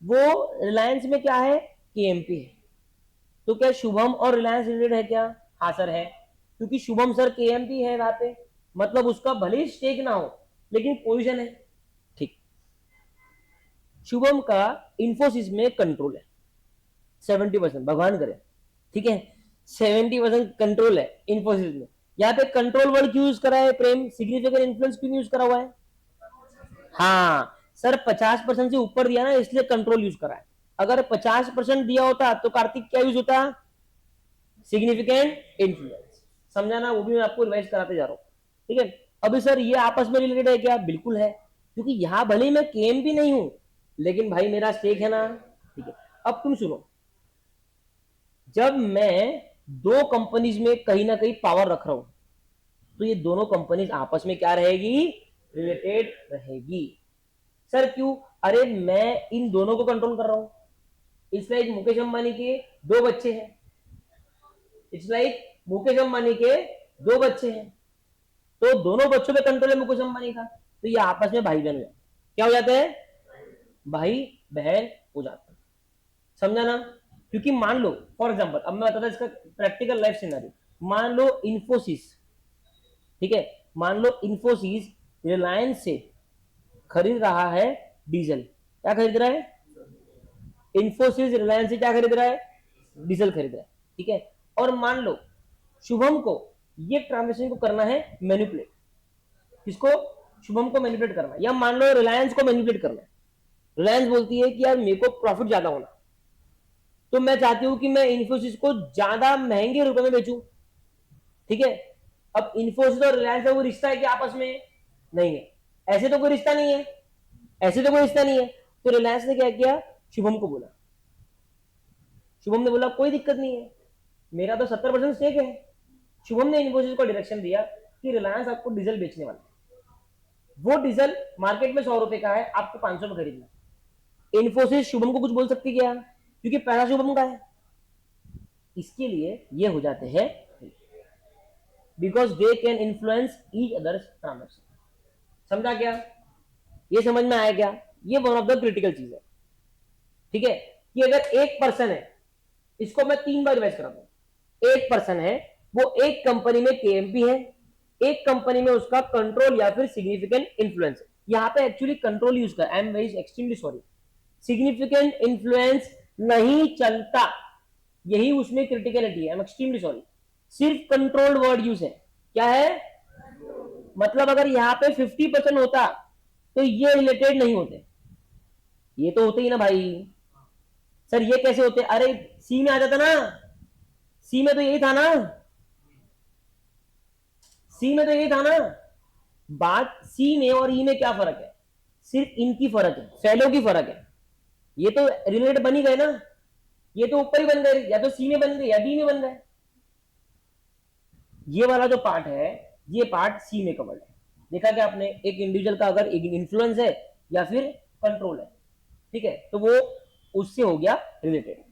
वो रिलायंस में क्या है, केएमपी है. तो क्या शुभम और रिलायंस रिलेटेड है क्या? हाँ सर है, क्योंकि शुभम सर केएमपी है वहां पे, मतलब उसका भले ही स्टेक ना हो लेकिन पोजीशन है. ठीक, शुभम का इंफोसिस में कंट्रोल है 70%, भगवान करे, ठीक है, 70% कंट्रोल है इंफोसिस में. यहाँ पे कंट्रोल वर्ड क्यों यूज करा है प्रेम? सिग्निफिकेंट इन्फ्लुएंस क्यों यूज करा हुआ है? हाँ सर, 50% से ऊपर दिया ना इसलिए कंट्रोल यूज करा है. अगर 50% दिया होता तो कार्तिक क्या यूज होता? Significant influence. समझा ना? वो भी मैं आपको रिवाइज कराते जा रहा हूँ. ठीक है, अभी सर ये आपस में रिलेटेड है क्या? बिल्कुल है, क्योंकि यहां भले ही मैं केम भी नहीं हूं लेकिन भाई मेरा स्टेक है ना. ठीक है, अब तुम सुनो, जब मैं दो कंपनीज में कहीं ना कहीं पावर रख रहा हूं तो ये दोनों कंपनीज आपस में क्या रहेगी? रिलेटेड रहेगी. सर क्यों? अरे मैं इन दोनों को कंट्रोल कर रहा हूं. इट्स लाइक मुकेश अंबानी के दो बच्चे हैं, इट्स लाइक मुकेश अंबानी के दो बच्चे हैं, तो दोनों बच्चों पे कंट्रोल है मुकेश अंबानी का, तो ये आपस में भाई बहन हो जाते. क्या हो जाते हैं? भाई बहन हो जाते हैं. समझा ना? क्योंकि मान लो फॉर एग्जांपल, अब मैं बताता इसका प्रैक्टिकल लाइफ सिनेरियो. मान लो इंफोसिस, ठीक है, मान लो इंफोसिस रिलायंस से खरीद रहा है डीजल. क्या खरीद रहा है? इंफोसिस रिलायंस से क्या खरीद रहा है? डीजल खरीद रहा है. ठीक है, और मान लो शुभम को ये ट्रांजेक्शन को करना है मैनिपुलेट. किसको? शुभम को मैनिपुलेट करना है, या मान लो रिलायंस को मैनिपुलेट करना है. रिलायंस बोलती है कि यार मेरे को प्रॉफिट ज्यादा होना, तो मैं चाहती हूं कि मैं इंफोसिस को ज्यादा महंगे रुपए में बेचूं. ठीक है, अब इंफोसिस और रिलायंस का कोई रिश्ता है कि आपस में? नहीं है, ऐसे तो कोई रिश्ता नहीं है, ऐसे तो कोई रिश्ता नहीं है. तो रिलायंस ने क्या किया? शुभम को बोला. शुभम ने बोला कोई दिक्कत नहीं है, मेरा तो 70% स्टेक है. शुभम ने इन्फोसिस को डायरेक्शन दिया कि रिलायंस आपको डीजल बेचने वाला है, वो डीजल मार्केट में 100 रुपए का है, आपको 500 में खरीदना। इन्फोसिस शुभम को कुछ बोल सकती क्या, क्योंकि पैसा शुभम का है। इसके लिए ये हो जाते हैं because they can influence each others transaction. समझा क्या, ये समझ में आया क्या, ये वन ऑफ द क्रिटिकल चीज है। ठीक है, कि अगर एक पर्सन है, इसको मैं 3 बार रिवाइज कराता हूं। एक पर्सन है, वो एक कंपनी में केएमपी है, एक कंपनी में उसका कंट्रोल या फिर सिग्निफिकेंट इन्फ्लुएंस है। यहां पे एक्चुअली कंट्रोल यूज कर, I am very extremely sorry, significant influence नहीं चलता, यही उसमें क्रिटिकलिटी है। आई एम एक्सट्रीमली सॉरी, सिर्फ कंट्रोल्ड वर्ड यूज है। क्या है, मतलब अगर यहां पे 50% होता तो ये रिलेटेड नहीं होते, ये तो होते ही ना भाई। सर ये कैसे होते, अरे सी में आ जाता ना, सी में तो यही था ना, सी में तो यही था ना। बात सी में और ई में क्या फर्क है, सिर्फ इनकी फर्क है, फैलो की फर्क है। ये तो रिलेटेड बन ही गए ना, ये तो ऊपर ही बन गए, या तो सी में बन गए या डी में बन गए। ये वाला जो पार्ट है, ये पार्ट सी में कवर्ड है। देखा क्या आपने, एक इंडिविजुअल का अगर एक इन्फ्लुएंस है या फिर कंट्रोल है, ठीक है, तो वो उससे हो गया रिलेटेड।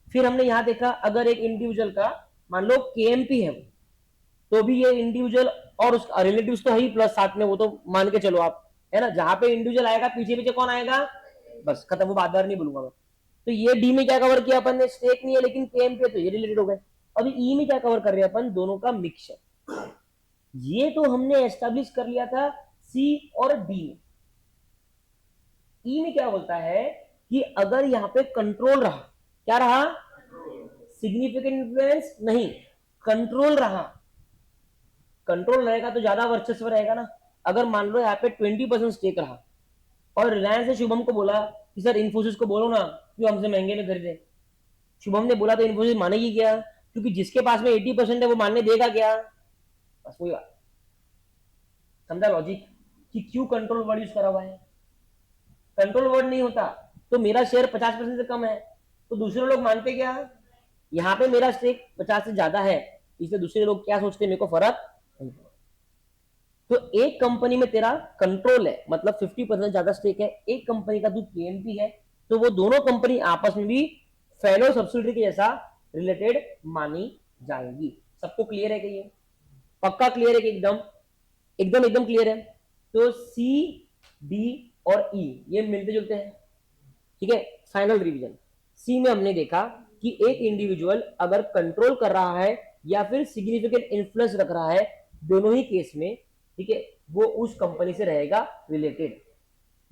फिर हमने यहां देखा अगर एक इंडिविजुअल का मान लो केएमपी है, तो भी ये इंडिविजुअल और उसका रिलेटिव्स तो है ही, प्लस साथ में वो तो मान के चलो आप, है ना। जहां पे इंडिविजुअल आएगा पीछे पीछे कौन आएगा, बस खत्म, वो बात बार नहीं बोलूंगा मैं। तो ये डी में क्या कवर किया अपन ने, स्टेक नहीं है लेकिन केएमपी है, तो ये रिलेटेड हो गए। अभी ई में क्या कवर कर रहे हैं अपन, दोनों का मिक्सचर। ये तो हमने एस्टेब्लिश कर लिया था सी और डी में। ई में क्या बोलता है कि अगर यहाँ पे कंट्रोल रहा, क्या रहा, सिग्निफिकेंट इन्फ्लुएंस नहीं, कंट्रोल रहा। कंट्रोल रहेगा तो ज्यादा वर्चस्व रहेगा ना। अगर मान लो यहाँ पे 20% स्टेक रहा और रिलायंस ने शुभम को बोला कि सर इन्फोसिस को बोलो ना कि हमसे महंगे में खरीदे। शुभम ने बोला तो इन्फोसिस मानेगी क्या, क्योंकि जिसके पास में 80% है वो मानने देगा क्या, बस वही बात। समझा लॉजिक, कि क्यों कंट्रोल वर्ड यूज करा हुआ है। कंट्रोल वर्ड नहीं होता तो मेरा शेयर 50% से कम है, तो दूसरे लोग मानते क्या, यहाँ पे मेरा स्टेक 50 से ज्यादा है, इसलिए दूसरे लोग क्या सोचते मेरे को फर्क नहीं पड़ता। तो एक कंपनी में तेरा कंट्रोल है, मतलब 50% ज्यादा स्टेक है, एक कंपनी का तू केएमपी है, तो वो दोनों कंपनी आपस में भी फेलो सब्सिडरी के जैसा रिलेटेड मानी जाएगी। सबको क्लियर है कि ये पक्का क्लियर है कि एकदम एकदम एकदम क्लियर है। तो सी डी और ई ये मिलते जुलते हैं, ठीक है। फाइनल रिवीजन, सी में हमने देखा कि एक इंडिविजुअल अगर कंट्रोल कर रहा है या फिर सिग्निफिकेंट इन्फ्लुएंस रख रहा है, दोनों ही केस में, ठीक है, वो उस कंपनी से रहेगा रिलेटेड।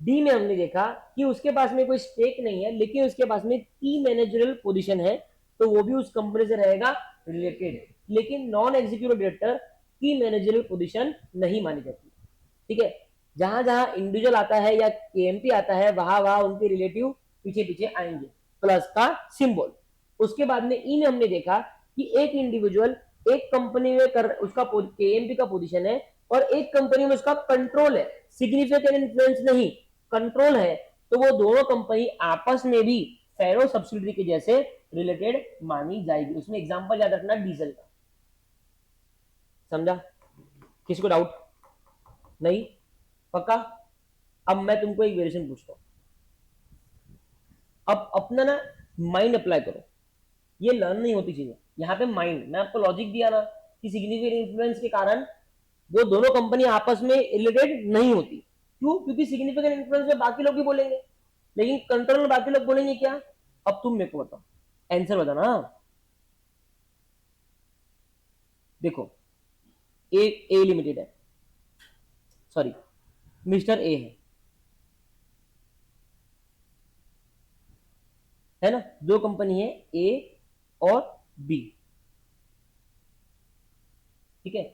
डी में हमने देखा कि उसके पास में कोई स्टेक नहीं है लेकिन उसके पास में की मैनेजरियल पोजीशन है, तो वो भी उस कंपनी से रहेगा रिलेटेड, लेकिन नॉन एग्जीक्यूटिव डायरेक्टर की मैनेजरियल पोजीशन नहीं मानी जाती, ठीक है। जहां जहां इंडिविजुअल आता है या केएमपी आता है, वहां वहां उनके रिलेटिव पीछे पीछे आएंगे, प्लस का सिंबल। उसके बाद में ई में हमने देखा कि एक इंडिविजुअल एक कंपनी में कर उसका केएमपी का पोजीशन है और एक कंपनी में उसका कंट्रोल है, सिग्निफिकेंट इन्फ्लुएंस नहीं, कंट्रोल है, तो वो दोनों कंपनी आपस में भी फेरो सब्सिडरी के जैसे रिलेटेड मानी जाएगी। उसमें एग्जांपल याद रखना डीजल का। समझा, किसी को डाउट नहीं, पक्का। अब मैं तुमको एक वेरिएशन पूछता हूं, अब अपना ना माइंड अप्लाई करो, ये लर्न नहीं होती चीजें। यहाँ पे माइंड, मैं आपको लॉजिक दिया ना कि सिग्निफिकेंट इन्फ्लुएंस के कारण वो दोनों कंपनी आपस में रिलेटेड नहीं होती। क्यों, क्योंकि सिग्निफिकेंट इन्फ्लुएंस में बाकी लोग भी बोलेंगे लेकिन कंट्रोल में बाकी लोग बोलेंगे क्या। अब तुम मेरे को बताओ, आंसर बताना। देखो ए लिमिटेड है, सॉरी मिस्टर ए है ना, दो कंपनी है ए और बी, ठीक है।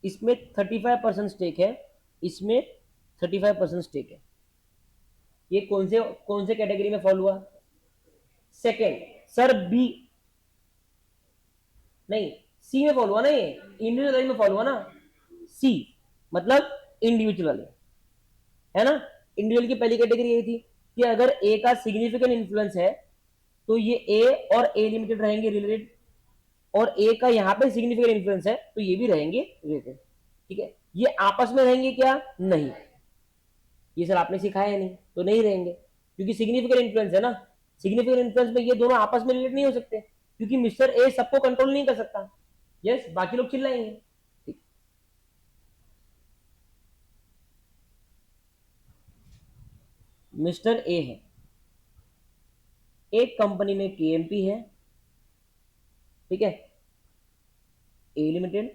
इसमें 35% स्टेक है, इसमें 35% स्टेक है। ये कौन से कैटेगरी में फॉल हुआ, सेकेंड। सर बी नहीं, सी में फॉल हुआ ना, ये इंडिविजुअल में फॉल हुआ ना। सी मतलब इंडिविजुअल है ना। इंडिविजुअल की पहली कैटेगरी यही थी कि अगर ए का सिग्निफिकेंट इन्फ्लुएंस है तो ये ए और ए लिमिटेड रहेंगे रिलेटेड, और ए का यहाँ पे सिग्निफिकेंट इन्फ्लुएंस है, तो ये भी रहेंगे रिलेटेड। ठीक है, ये आपस में रहेंगे क्या? नहीं, ये सर आपने सिखाया नहीं, तो नहीं रहेंगे, क्योंकि सिग्निफिकेंट इन्फ्लुएंस है ना। सिग्निफिकेंट इन्फ्लुएंस में ये दोनों आपस में रिलेट नहीं हो सकते, क्योंकि मिस्टर ए सबको कंट्रोल नहीं कर सकता। यस, बाकी लोग चिल्लाएंगे। ठीक, मिस्टर ए है, एक कंपनी में केएमपी है, ठीक है, ए लिमिटेड,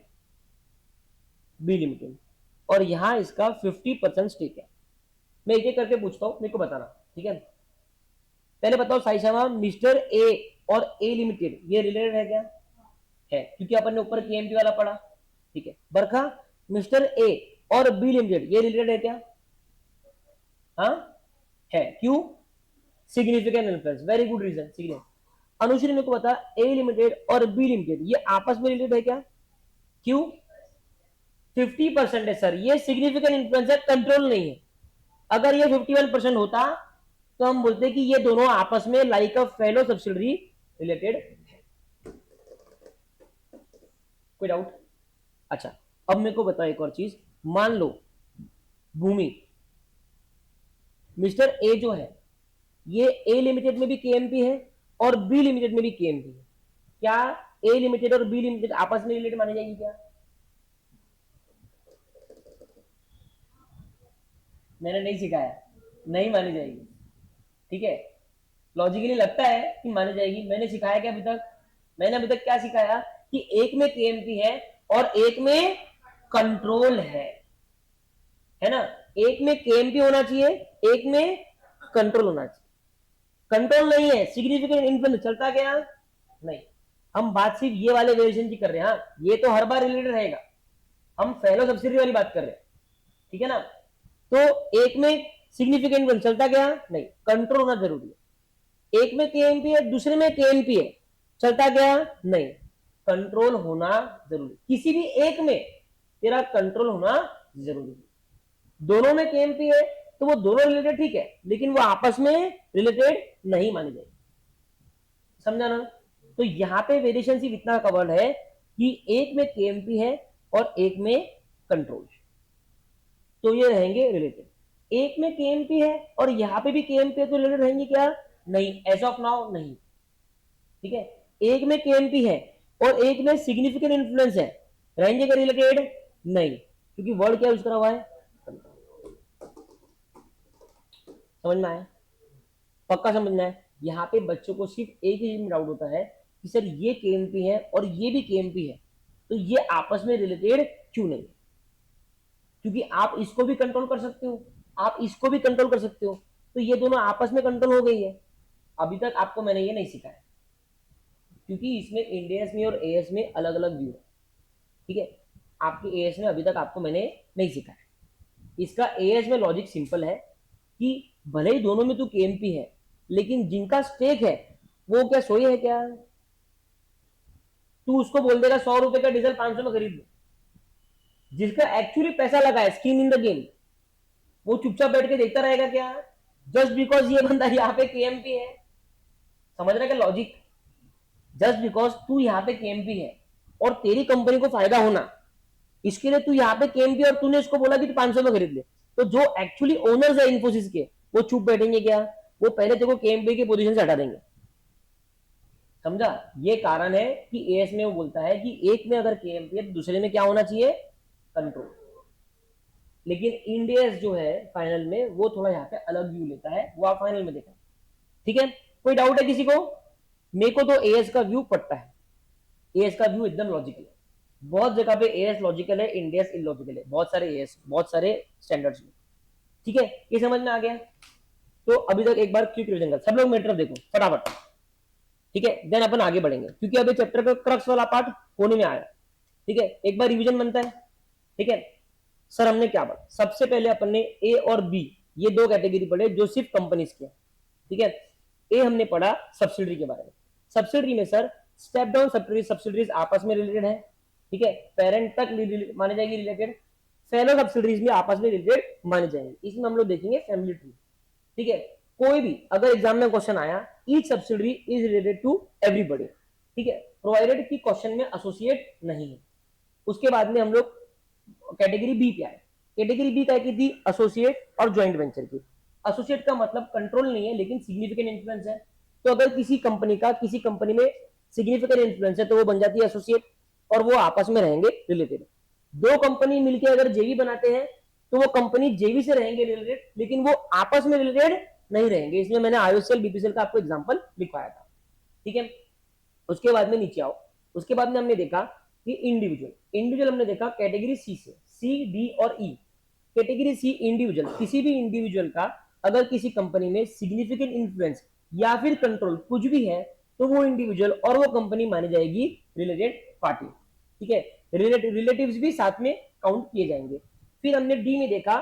बी लिमिटेड, और यहां इसका 50% स्टेक है। मैं एक एक करके पूछता हूं, मेरे को बताना, ठीक है। पहले बताओ साई शर्मा, मिस्टर ए और ए लिमिटेड ये रिलेटेड है क्या? है, क्योंकि अपन ने ऊपर केएमपी वाला पढ़ा। ठीक है, बरखा, मिस्टर ए और बी लिमिटेड ये रिलेटेड है क्या? हाँ है, क्यों? Significant influence, very good reason, significant. Anushree मेरे को बता, ए लिमिटेड और बी लिमिटेड ये आपस में रिलेटेड है क्या? क्यों? 50% है सर, ये सिग्निफिकेंट इन्फ्लुएंस है, कंट्रोल नहीं है। अगर ये 51% होता तो हम बोलते कि ये दोनों आपस में like a fellow subsidiary related है। कोई डाउट? अच्छा, अब मेरे को बताओ एक और चीज, मान लो भूमि, मिस्टर ए जो है ये ए लिमिटेड में भी केएमपी है और बी लिमिटेड में भी केएमपी है, क्या ए लिमिटेड और बी लिमिटेड आपस में रिलेटेड मानी जाएगी क्या? मैंने नहीं सिखाया, नहीं मानी जाएगी। ठीक है, लॉजिकली लगता है कि मानी जाएगी, मैंने सिखाया क्या अभी तक? मैंने अभी तक क्या सिखाया कि एक में केएमपी है और एक में कंट्रोल है ना। एक में केएमपी होना चाहिए, एक में कंट्रोल होना चाहिए। कंट्रोल नहीं है, सिग्निफिकेंट इन्फ्लुएंस चलता क्या? नहीं, हम बात सिर्फ ये वाले वेरिएशन की कर रहे हैं। हाँ, ये तो हर बार रिलेटेड रहेगा, हम फेलो सब्सिडी वाली बात कर रहे हैं, ठीक है ना। तो एक में सिग्निफिकेंट इन्फ्लुएंस चलता क्या? नहीं, कंट्रोल होना जरूरी है। एक में केएमपी है, दूसरे में केएमपी है, चलता क्या? नहीं, कंट्रोल होना जरूरी। किसी भी एक में तेरा कंट्रोल होना जरूरी है। दोनों में केएमपी है तो वो दोनों रिलेटेड, ठीक है, लेकिन वो आपस में रिलेटेड नहीं मानी जाएगी, समझा ना। तो यहाँ पे वेरिएशन सिर्फ इतना कवर्ड है कि एक में केएमपी है और एक में कंट्रोल, तो ये रहेंगे रिलेटेड। एक में केएमपी है और यहाँ पे भी केएमपी है, तो रिलेटेड रहेंगे क्या? नहीं, एज ऑफ नाउ नहीं। ठीक है, एक में केएमपी है और एक में सिग्निफिकेंट इन्फ्लुएंस है, रहेंगे क्या रिलेटेड? नहीं, क्योंकि वर्ड क्या यूज करा हुआ है? समझ में आया? पक्का समझना है। यहाँ पे बच्चों को सिर्फ एक ही डाउट होता है कि सर ये केएमपी है और ये भी केएमपी है, तो ये आपस में रिलेटेड क्यों नहीं? क्योंकि आप इसको भी कंट्रोल कर सकते हो, आप इसको भी कंट्रोल कर सकते हो, तो ये दोनों आपस में कंट्रोल हो गई है। अभी तक आपको मैंने ये नहीं सिखाया, क्योंकि इसमें इंडियस में और एएस में अलग अलग व्यू है। ठीक है, आपके एएस में अभी तक आपको मैंने नहीं सिखाया। इसका एएस में लॉजिक सिंपल है कि भले ही दोनों में तो केएमपी है, लेकिन जिनका स्टेक है वो क्या सोए है क्या? तू उसको बोल देगा 100 रुपए का डीजल 500 में खरीद लो, जिसका एक्चुअली पैसा लगा है, स्किन इन द गेम, वो चुपचाप बैठ के देखता रहेगा क्या? जस्ट बिकॉज ये बंदा यहाँ पे केएमपी है, समझ रहे क्या लॉजिक? जस्ट बिकॉज तू यहाँ पे केएमपी है और तेरी कंपनी को फायदा होना, इसके लिए तू यहाँ पे केएमपी और तूने इसको बोला कि तू 500 में खरीद ले, तो जो एक्चुअली ओनर्स है इन्फोसिस के वो चुप बैठेंगे क्या? वो पहले तेरे को केएमपी की पोजीशन से हटा देंगे, समझा? ये कारण है कि एएस में वो बोलता है कि एक में अगर केएमपी है तो दूसरे में क्या होना चाहिए? कंट्रोल। लेकिन इंडियस जो है फाइनल में वो थोड़ा यहाँ पे अलग व्यू लेता है, वो आप फाइनल में देखा, ठीक है। कोई डाउट है किसी को? मेरे को तो एएस का व्यू पड़ता है, एएस का व्यू एकदम लॉजिकल है। बहुत जगह पे एएस लॉजिकल है, इंडियस इलॉजिकल है, बहुत सारे एएस, बहुत सारे स्टैंडर्ड्स में, ठीक है। ये समझ में आ गया? तो अभी तक एक बार क्विक रिवीजन कर, सब लोग मेरी तरफ देखो फटाफट, ठीक है, देन अपन आगे बढ़ेंगे, क्योंकि अभी चैप्टर का क्रक्स वाला पार्ट होने में आया, ठीक है। एक बार रिवीजन बनता है, ठीक है। सर हमने क्या पढ़ा? सबसे पहले अपन ने ए और बी ये दो कैटेगरी पढ़े जो सिर्फ कंपनीज के, ठीक है। ए हमने पढ़ा सब्सिडरी के बारे में। सब्सिडरी में सर स्टेप डाउन सब्सिडरीज आपस में रिलेटेड है, ठीक है, पेरेंट तक माने जाएगी रिलेटेड, फेलो सब्सिडरीज भी आपस में रिलेटेड माने जाएंगे। इसमें हम लोग देखेंगे फैमिली ट्री, ठीक है। कोई भी अगर एग्जाम में क्वेश्चन आया, each subsidiary is related to everybody, ठीक है, प्रोवाइडेड कि क्वेश्चन में एसोसिएट नहीं है। उसके बाद में हम लोग कैटेगरी बी पे आए। कैटेगरी बी क्या की थी? एसोसिएट और ज्वाइंट वेंचर की। एसोसिएट का मतलब कंट्रोल नहीं है लेकिन सिग्निफिकेंट इन्फ्लुएंस है। तो अगर किसी कंपनी का किसी कंपनी में सिग्निफिकेंट इन्फ्लुएंस है तो वो बन जाती है एसोसिएट, और वो आपस में रहेंगे रिलेटेड। दो कंपनी मिलकर अगर जेवी बनाते हैं तो वो कंपनी जेवी से रहेंगे रिलेटेड, लेकिन वो आपस में रिलेटेड नहीं रहेंगे। इसमें मैंने आईओसीएल बीपीसीएल का आपको एग्जांपल लिखवाया था, ठीक है। उसके बाद में नीचे आओ। उसके बाद में हमने देखा कि इंडिविजुअल हमने देखा कैटेगरी सी से, सी डी और ई। कैटेगरी सी इंडिविजुअल, किसी भी इंडिविजुअल का अगर किसी कंपनी में सिग्निफिकेंट इन्फ्लुएंस या फिर कंट्रोल कुछ भी है तो वो इंडिविजुअल और वो कंपनी मानी जाएगी रिलेटेड पार्टी, ठीक है। रिलेटिव्स भी साथ में काउंट किए जाएंगे। फिर हमने डी में देखा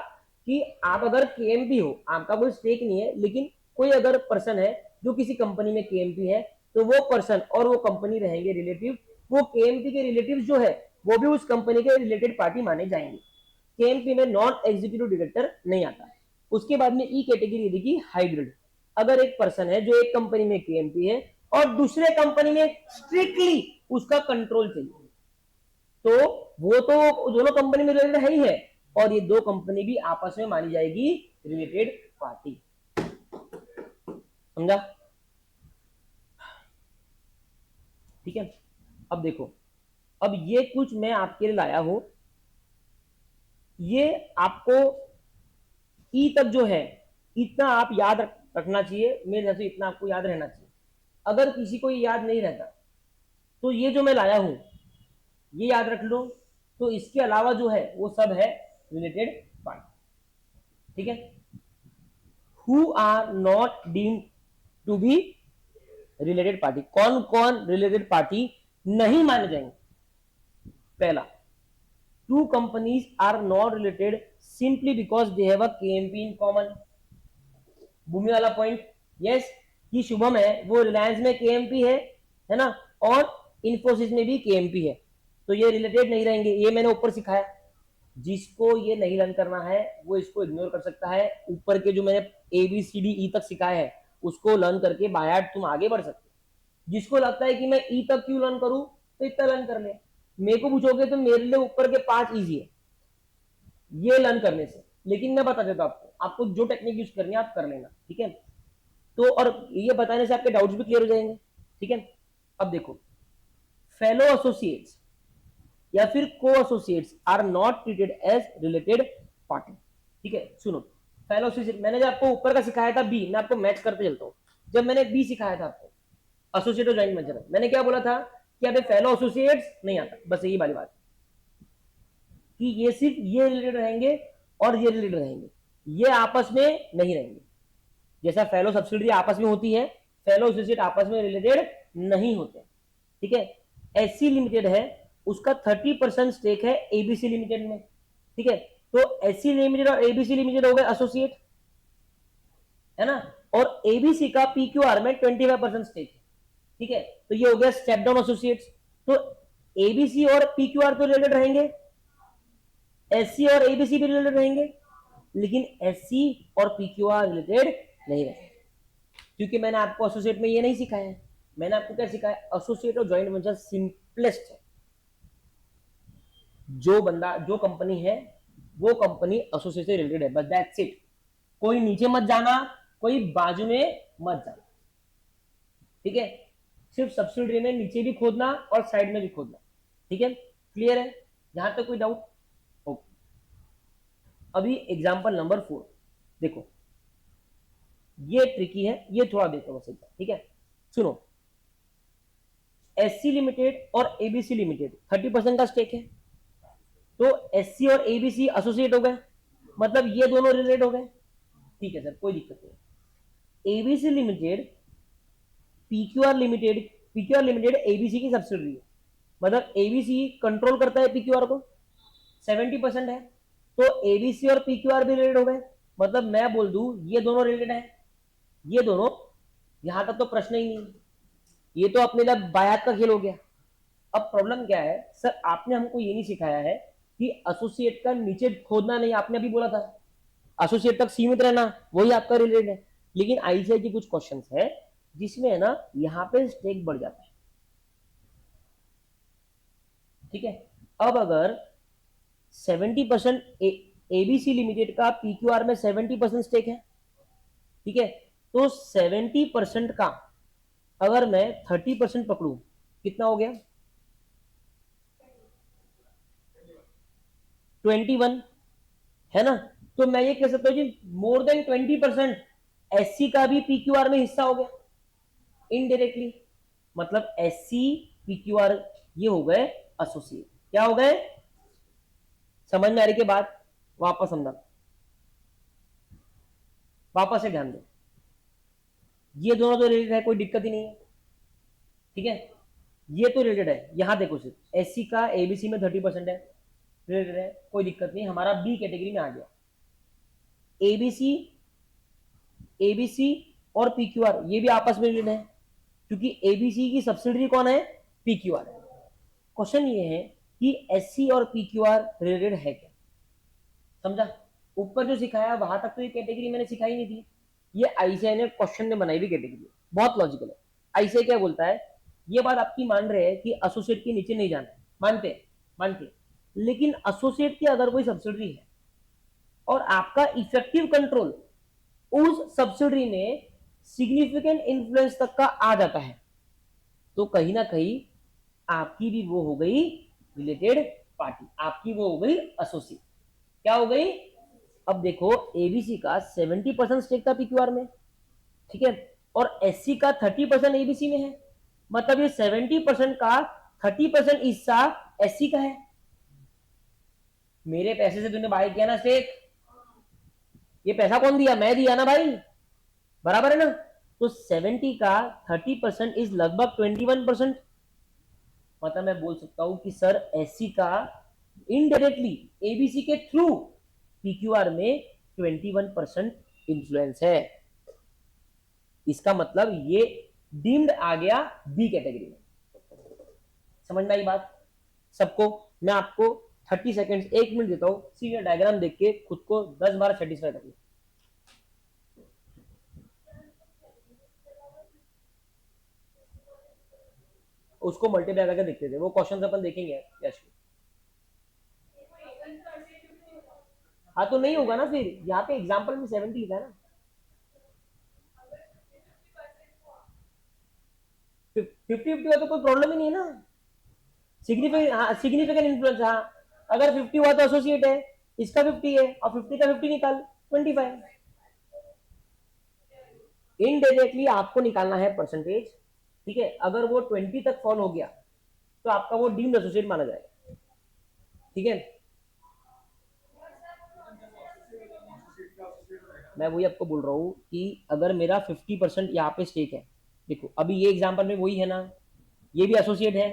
कि आप अगर केएमपी हो, आपका कोई स्टेक नहीं है, लेकिन कोई अगर पर्सन है जो किसी कंपनी में केएमपी है तो वो पर्सन और वो कंपनी रहेंगे रिलेटिव। वो केएमपी के रिलेटिव जो है वो भी उस कंपनी के रिलेटेड पार्टी माने जाएंगे। केएमपी में नॉन एग्जीक्यूटिव डायरेक्टर नहीं आता। उसके बाद में ई कैटेगरी देखी हाइब्रिड। अगर एक पर्सन है जो एक कंपनी में केएमपी है और दूसरे कंपनी में स्ट्रिक्टली उसका कंट्रोल चाहिए, तो वो तो दोनों कंपनी में रिलेटेड है ही है, और ये दो कंपनी भी आपस में मानी जाएगी रिलेटेड पार्टी। समझा? ठीक है। अब देखो, अब ये कुछ मैं आपके लिए लाया हूं, ये आपको ई तक जो है इतना आप याद रखना चाहिए। मेरे हिसाब से इतना आपको याद रहना चाहिए। अगर किसी को ये याद नहीं रहता तो ये जो मैं लाया हूं ये याद रख लो, तो इसके अलावा जो है वो सब है रिलेटेड पार्टी, ठीक है। Who are not deemed to be related party, कौन कौन रिलेटेड पार्टी नहीं माने जाएंगे? पहला, two companies are not related simply because they have a KMP in common। भूमि वाला पॉइंट, यस, कि शुभम है वो रिलायंस में केएमपी है ना, और इन्फोसिस में भी केएमपी है, तो ये रिलेटेड नहीं रहेंगे। ये मैंने ऊपर सिखाया। जिसको ये नहीं रन करना है वो इसको इग्नोर कर सकता है। ऊपर के जो मैंने ABCDE तक सिखाया है उसको लर्न करके बायाट तुम आगे बढ़ सकते हो। जिसको लगता है कि मैं ई तक क्यों लर्न करूं तो इतना लर्न कर ले। मेरे को पूछोगे तो मेरे लिए ऊपर के 5 इजी है ये लर्न करने से, लेकिन मैं बता देता हूं आपको जो टेक्निक यूज करनी है आप कर लेना, ठीक है। तो और ये बताने से आपके डाउट्स भी क्लियर हो जाएंगे, ठीक है। अब देखो, फेलो एसोसिएट्स या फिर co associates are not treated as related party, ठीक है। सुनो, फेलो एसोसिएट मैंने जो आपको ऊपर का सिखाया था बी, मैं आपको मैच करते चलता हूं। जब मैंने बी सिखाया था आपको एसोसिएट और जॉइंट वेंचर, मैंने क्या बोला था कि अभी फेलो एसोसिएट्स नहीं आता, बस यही वाली बात कि ये सिर्फ ये रिलेटेड रहेंगे और ये रिलेटेड रहेंगे, ये आपस में नहीं रहेंगे। जैसा फेलो सब्सिडरी आपस में होती है, फेलो एसोसिएट आपस में रिलेटेड नहीं होते, ठीक है। एससी लिमिटेड है, उसका 30% स्टेक है एबीसी लिमिटेड में, ठीक है। तो एससी लिमिटेड और एबीसी लिमिटेड हो गए एसोसिएट, है ना, और एबीसी का पीक्यूआर में 25% स्टेक है, ठीक है। तो ये हो गया स्टेप डाउन एसोसिएट्स। तो एबीसी और पीक्यूआर तो रिलेटेड रहेंगे, एससी और एबीसी भी रिलेटेड रहेंगे, लेकिन एससी और पीक्यूआर रिलेटेड नहीं रहेंगे, क्योंकि मैंने आपको एसोसिएट में ये नहीं सिखाया है। मैंने आपको क्या सिखाया? एसोसिएट और जॉइंट वेंचर सिंपलेस्ट है। जो बंदा जो कंपनी है वो कंपनी एसोसिएट से रिलेटेड है, बस दैट्स इट। कोई नीचे मत जाना, कोई बाजू में मत जाना, ठीक है। सिर्फ सब्सिडरी में नीचे भी खोदना और साइड में भी खोदना, ठीक है। क्लियर है यहां तक? कोई डाउट? ओके। अभी एग्जांपल नंबर 4 देखो, ये ट्रिकी है, ये थोड़ा देखो बस, ठीक है। सुनो, एससी लिमिटेड और एबीसी लिमिटेड 30% का स्टेक है, तो एससी और एबीसी एसोसिएट हो गए, मतलब ये दोनों रिलेटेड हो गए, ठीक है सर, कोई दिक्कत नहीं। ABC limited PQR limited ABC की सब्सिडरी है, मतलब एबीसी कंट्रोल करता है पीक्यूआर को, 70% है, तो एबीसी और पीक्यूआर भी रिलेटेड हो गए। मतलब मैं बोल दूं ये दोनों रिलेटेड है, ये दोनों, यहां तक तो प्रश्न ही नहीं, ये तो अपने लिए बायात का खेल हो गया। अब प्रॉब्लम क्या है सर, आपने हमको ये नहीं सिखाया है कि एसोसिएट का नीचे खोदना नहीं, आपने अभी बोला था एसोसिएट तक सीमित रहना, वही आपका रिलेटेड है। लेकिन आईसीआई के कुछ क्वेश्चंस है जिसमें है ना यहाँ पे स्टेक बढ़ जाता है, ठीक है। अब अगर 70% एबीसी लिमिटेड का पीक्यूआर में 70% स्टेक है, ठीक है, तो 70% का अगर मैं 30% पकड़ू, कितना हो गया? 21, है ना? तो मैं ये कह सकता हूं कि मोर देन 20% एससी का भी पीक्यूआर में हिस्सा हो गया इनडायरेक्टली। मतलब एससी पीक्यूआर ये हो गए एसोसिएट। क्या हो गए? समझ में आ रही के बाद वापस समझा, वापस से ध्यान दो, ये दोनों तो रिलेटेड है, कोई दिक्कत ही नहीं है, ठीक है। ये तो रिलेटेड है, यहां देखो सिर्फ एससी का एबीसी में 30% है, रिलेटेड है, कोई दिक्कत नहीं, हमारा बी कैटेगरी में आ गया। एबीसी, एबीसी और पीक्यूआर ये भी आपस में रिलेटेड है, क्योंकि एबीसी की सब्सिडरी कौन है? पीक्यूआर है। क्वेश्चन ये है कि एससी और पीक्यूआर रिलेटेड है क्या? समझा? ऊपर जो सिखाया वहां तक तो ये कैटेगरी मैंने सिखाई नहीं थी, ये आईसीआई ने क्वेश्चन में बनाई हुई कैटेगरी, बहुत लॉजिकल है। आईसीआई क्या बोलता है, ये बात आपकी मान रहे हैं कि एसोसिएट के नीचे नहीं जाना है, मानते, लेकिन एसोसिएट की अगर कोई सब्सिडरी है और आपका इफेक्टिव कंट्रोल उस सब्सिडरी में सिग्निफिकेंट इन्फ्लुएंस तक का आ जाता है, तो कहीं ना कहीं आपकी भी वो हो गई रिलेटेड पार्टी, आपकी वो हो गई एसोसिएट। क्या हो गई? अब देखो एबीसी का 70% स्टेक था पीक्यूआर में, ठीक है, और एससी का 30% एबीसी में है, मतलब ये 70% का 30% हिस्सा एससी का है। मेरे पैसे से तूने बाय किया ना स्टेक, ये पैसा कौन दिया? मैं दिया ना भाई, बराबर है ना? तो 70 का 30% इज लगभग 21%। मतलब मैं बोल सकता हूं कि सर एससी का इनडायरेक्टली एबीसी के थ्रू पीक्यूआर में 21% इंफ्लुएंस है। इसका मतलब ये डीम्ड आ गया बी कैटेगरी में। समझ में आई बात सबको? मैं आपको 30 सेकेंड, 1 मिनट देता हूं, सीधा डायग्राम देख के खुद को 10 बार सेटिस्फाई कर लो। उसको मल्टीप्लाई करके देखते थे, वो क्वेश्चन अपन देखेंगे यश। हाँ तो नहीं होगा ना फिर, यहाँ पे एग्जाम्पल में 70 लिखा है ना, 50-50 हुआ तो कोई प्रॉब्लम ही नहीं है ना। सिग्निफिकेंट, हाँ सिग्निफिकेंट इन्फ्लुएंस, हाँ अगर 50 हुआ तो एसोसिएट है, इसका 50 है और 50 का 50 निकाल 25। इनडायरेक्टली आपको निकालना है परसेंटेज, ठीक है। अगर वो 20 तक फॉल हो गया तो आपका वो डीम्ड एसोसिएट माना जाएगा, ठीक है। मैं वही आपको बोल रहा हूँ कि अगर मेरा 50% यहाँ पे स्टेक है, देखो अभी ये एग्जांपल में वही है ना, ये भी एसोसिएट है,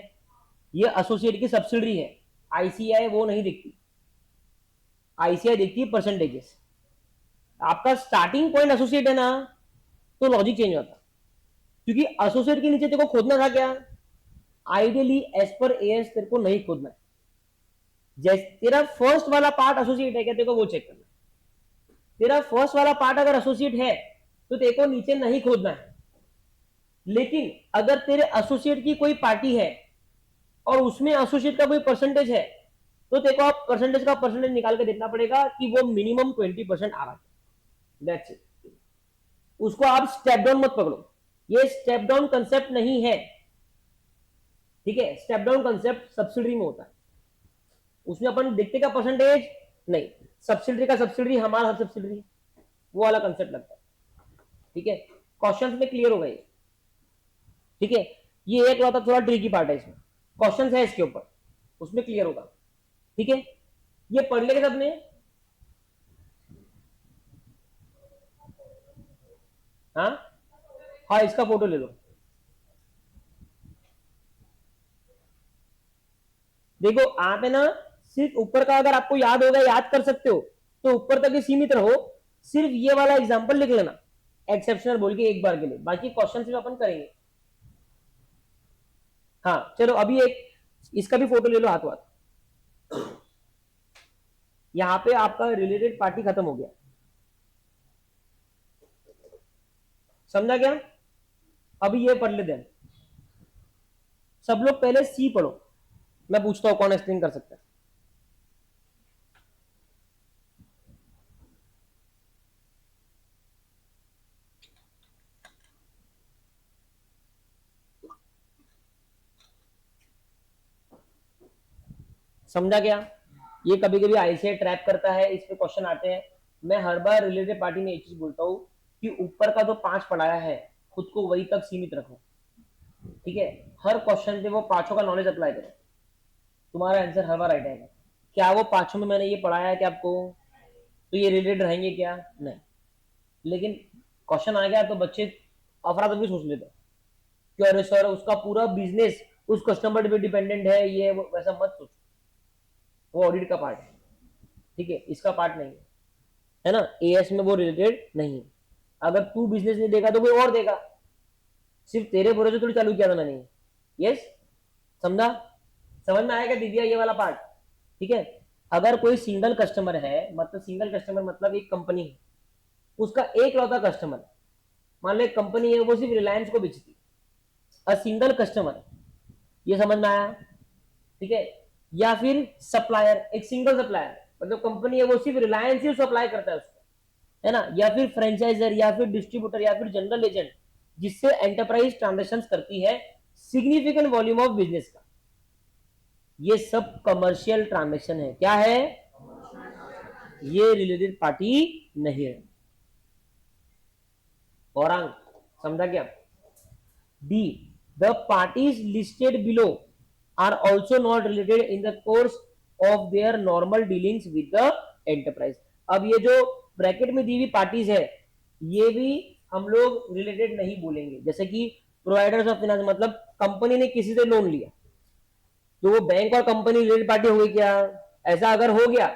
ये एसोसिएट की सब्सिडरी है, आईसीआई वो नहीं देखती, आईसीआई देखती है परसेंटेजेस। आपका स्टार्टिंग पॉइंट एसोसिएट है ना, तो लॉजिक चेंज होता, क्योंकि एसोसिएट के नीचे तेरे को खोदना था क्या? आइडियली एज पर एएस तेरे को नहीं खोदना है, जैसे तेरा फर्स्ट वाला पार्ट एसोसिएट है क्या, तेरे को वो चेक करना है। तेरा फर्स्ट वाला पार्ट अगर एसोसिएट है तो तेरे को नीचे नहीं खोदना है, लेकिन अगर तेरे एसोसिएट की कोई पार्टी है और उसमें एसोसिएट का कोई परसेंटेज है, तो तेरे को आप परसेंटेज का परसेंटेज निकाल के देखना पड़ेगा कि वो मिनिमम 20% आ रहा है। That's it. उसको आप स्टेप डाउन मत पकड़ो, ये स्टेप डाउन कंसेप्ट नहीं है, ठीक है। स्टेप डाउन कंसेप्ट सब्सिडरी में होता है, उसमें अपन देखते का परसेंटेज नहीं, सब्सिडरी का सब्सिडरी हमारा सब्सिडरी, वो वाला कंसेप्ट लगता है, ठीक है। क्वेश्चंस में क्लियर हो गए, ठीक है। ये एक वाला थोड़ा ट्रिकी पार्ट है, इसमें क्वेश्चंस है इसके ऊपर, उसमें क्लियर होगा, ठीक है। ये पढ़ लेंगे सबने? हाँ हाँ, इसका फोटो ले लो। देखो आप है ना, सिर्फ ऊपर का अगर आपको याद होगा, याद कर सकते हो तो ऊपर तक ही सीमित रहो, सिर्फ ये वाला एग्जांपल लिख लेना एक्सेप्शनल बोल के एक बार के लिए, बाकी क्वेश्चन सिर्फ अपन करेंगे। हाँ चलो, अभी एक इसका भी फोटो ले लो हाथ हाथ। यहाँ पे आपका रिलेटेड पार्टी खत्म हो गया, समझा क्या? अभी ये पढ़ लेते हैं सब लोग, पहले सी पढ़ो, मैं पूछता हूँ, कौन एक्सप्लेन कर सकता है? समझा क्या? ये कभी कभी आईसीआई ट्रैप करता है, इस पे क्वेश्चन आते हैं। मैं हर बार रिलेटेड पार्टी में एक चीज बोलता हूँ कि ऊपर का जो 5 पढ़ाया है खुद को वही तक सीमित रखो, ठीक है? हर क्वेश्चन पे वो पांचों का नॉलेज अप्लाई करो, तुम्हारा आंसर हर बार राइट आएगा। क्या वो पांचों में मैंने ये पढ़ाया है कि आपको, तो ये रिलेटेड रहेंगे क्या? नहीं। लेकिन क्वेश्चन आ गया तो बच्चे अफरा तफरी सोच लेते हैं कि अरे सर उसका पूरा बिजनेस उस कस्टमर पे डिपेंडेंट है, ये वैसा मत सोचो, वो ऑडिट का पार्ट है, ठीक है, इसका पार्ट नहीं है ना। एएस में वो रिलेटेड नहीं है। अगर तू बिजनेस नहीं देगा तो कोई और देगा, सिर्फ तेरे भरोसे थोड़ी चालू किया था मैंने। यस, समझा? समझ में आएगा दीदिया ये वाला पार्ट? ठीक है। अगर कोई सिंगल कस्टमर है, मतलब सिंगल कस्टमर मतलब एक कंपनी है, उसका एक लौता कस्टमर, मान लो एक कंपनी है वो सिर्फ रिलायंस को बेचती, अ सिंगल कस्टमर, ये समझ में आया? ठीक है। या फिर सप्लायर, एक सिंगल सप्लायर, मतलब कंपनी है वो सिर्फ रिलायंस ही सप्लाई करता है उसको, है ना। या फिर फ्रेंचाइजर, या फिर डिस्ट्रीब्यूटर, या फिर जनरल एजेंट, जिससे एंटरप्राइज ट्रांजेक्शन करती है सिग्निफिकेंट वॉल्यूम ऑफ बिजनेस का, ये सब कमर्शियल ट्रांजेक्शन है। क्या है? ये रिलेटेड पार्टी नहीं है। औरंग, समझा क्या? D, the parties listed below are also not related in the course of their normal dealings with the enterprise. अब ये जो ब्रैकेट में दी हुई पार्टीज है, ये भी हम लोग रिलेटेड नहीं बोलेंगे। जैसे कि प्रोवाइडर्स ऑफ फाइनेंस, मतलब कंपनी ने किसी से लोन लिया, तो वो बैंक और कंपनी रिलेटेड पार्टी हो गई क्या? ऐसा अगर हो गया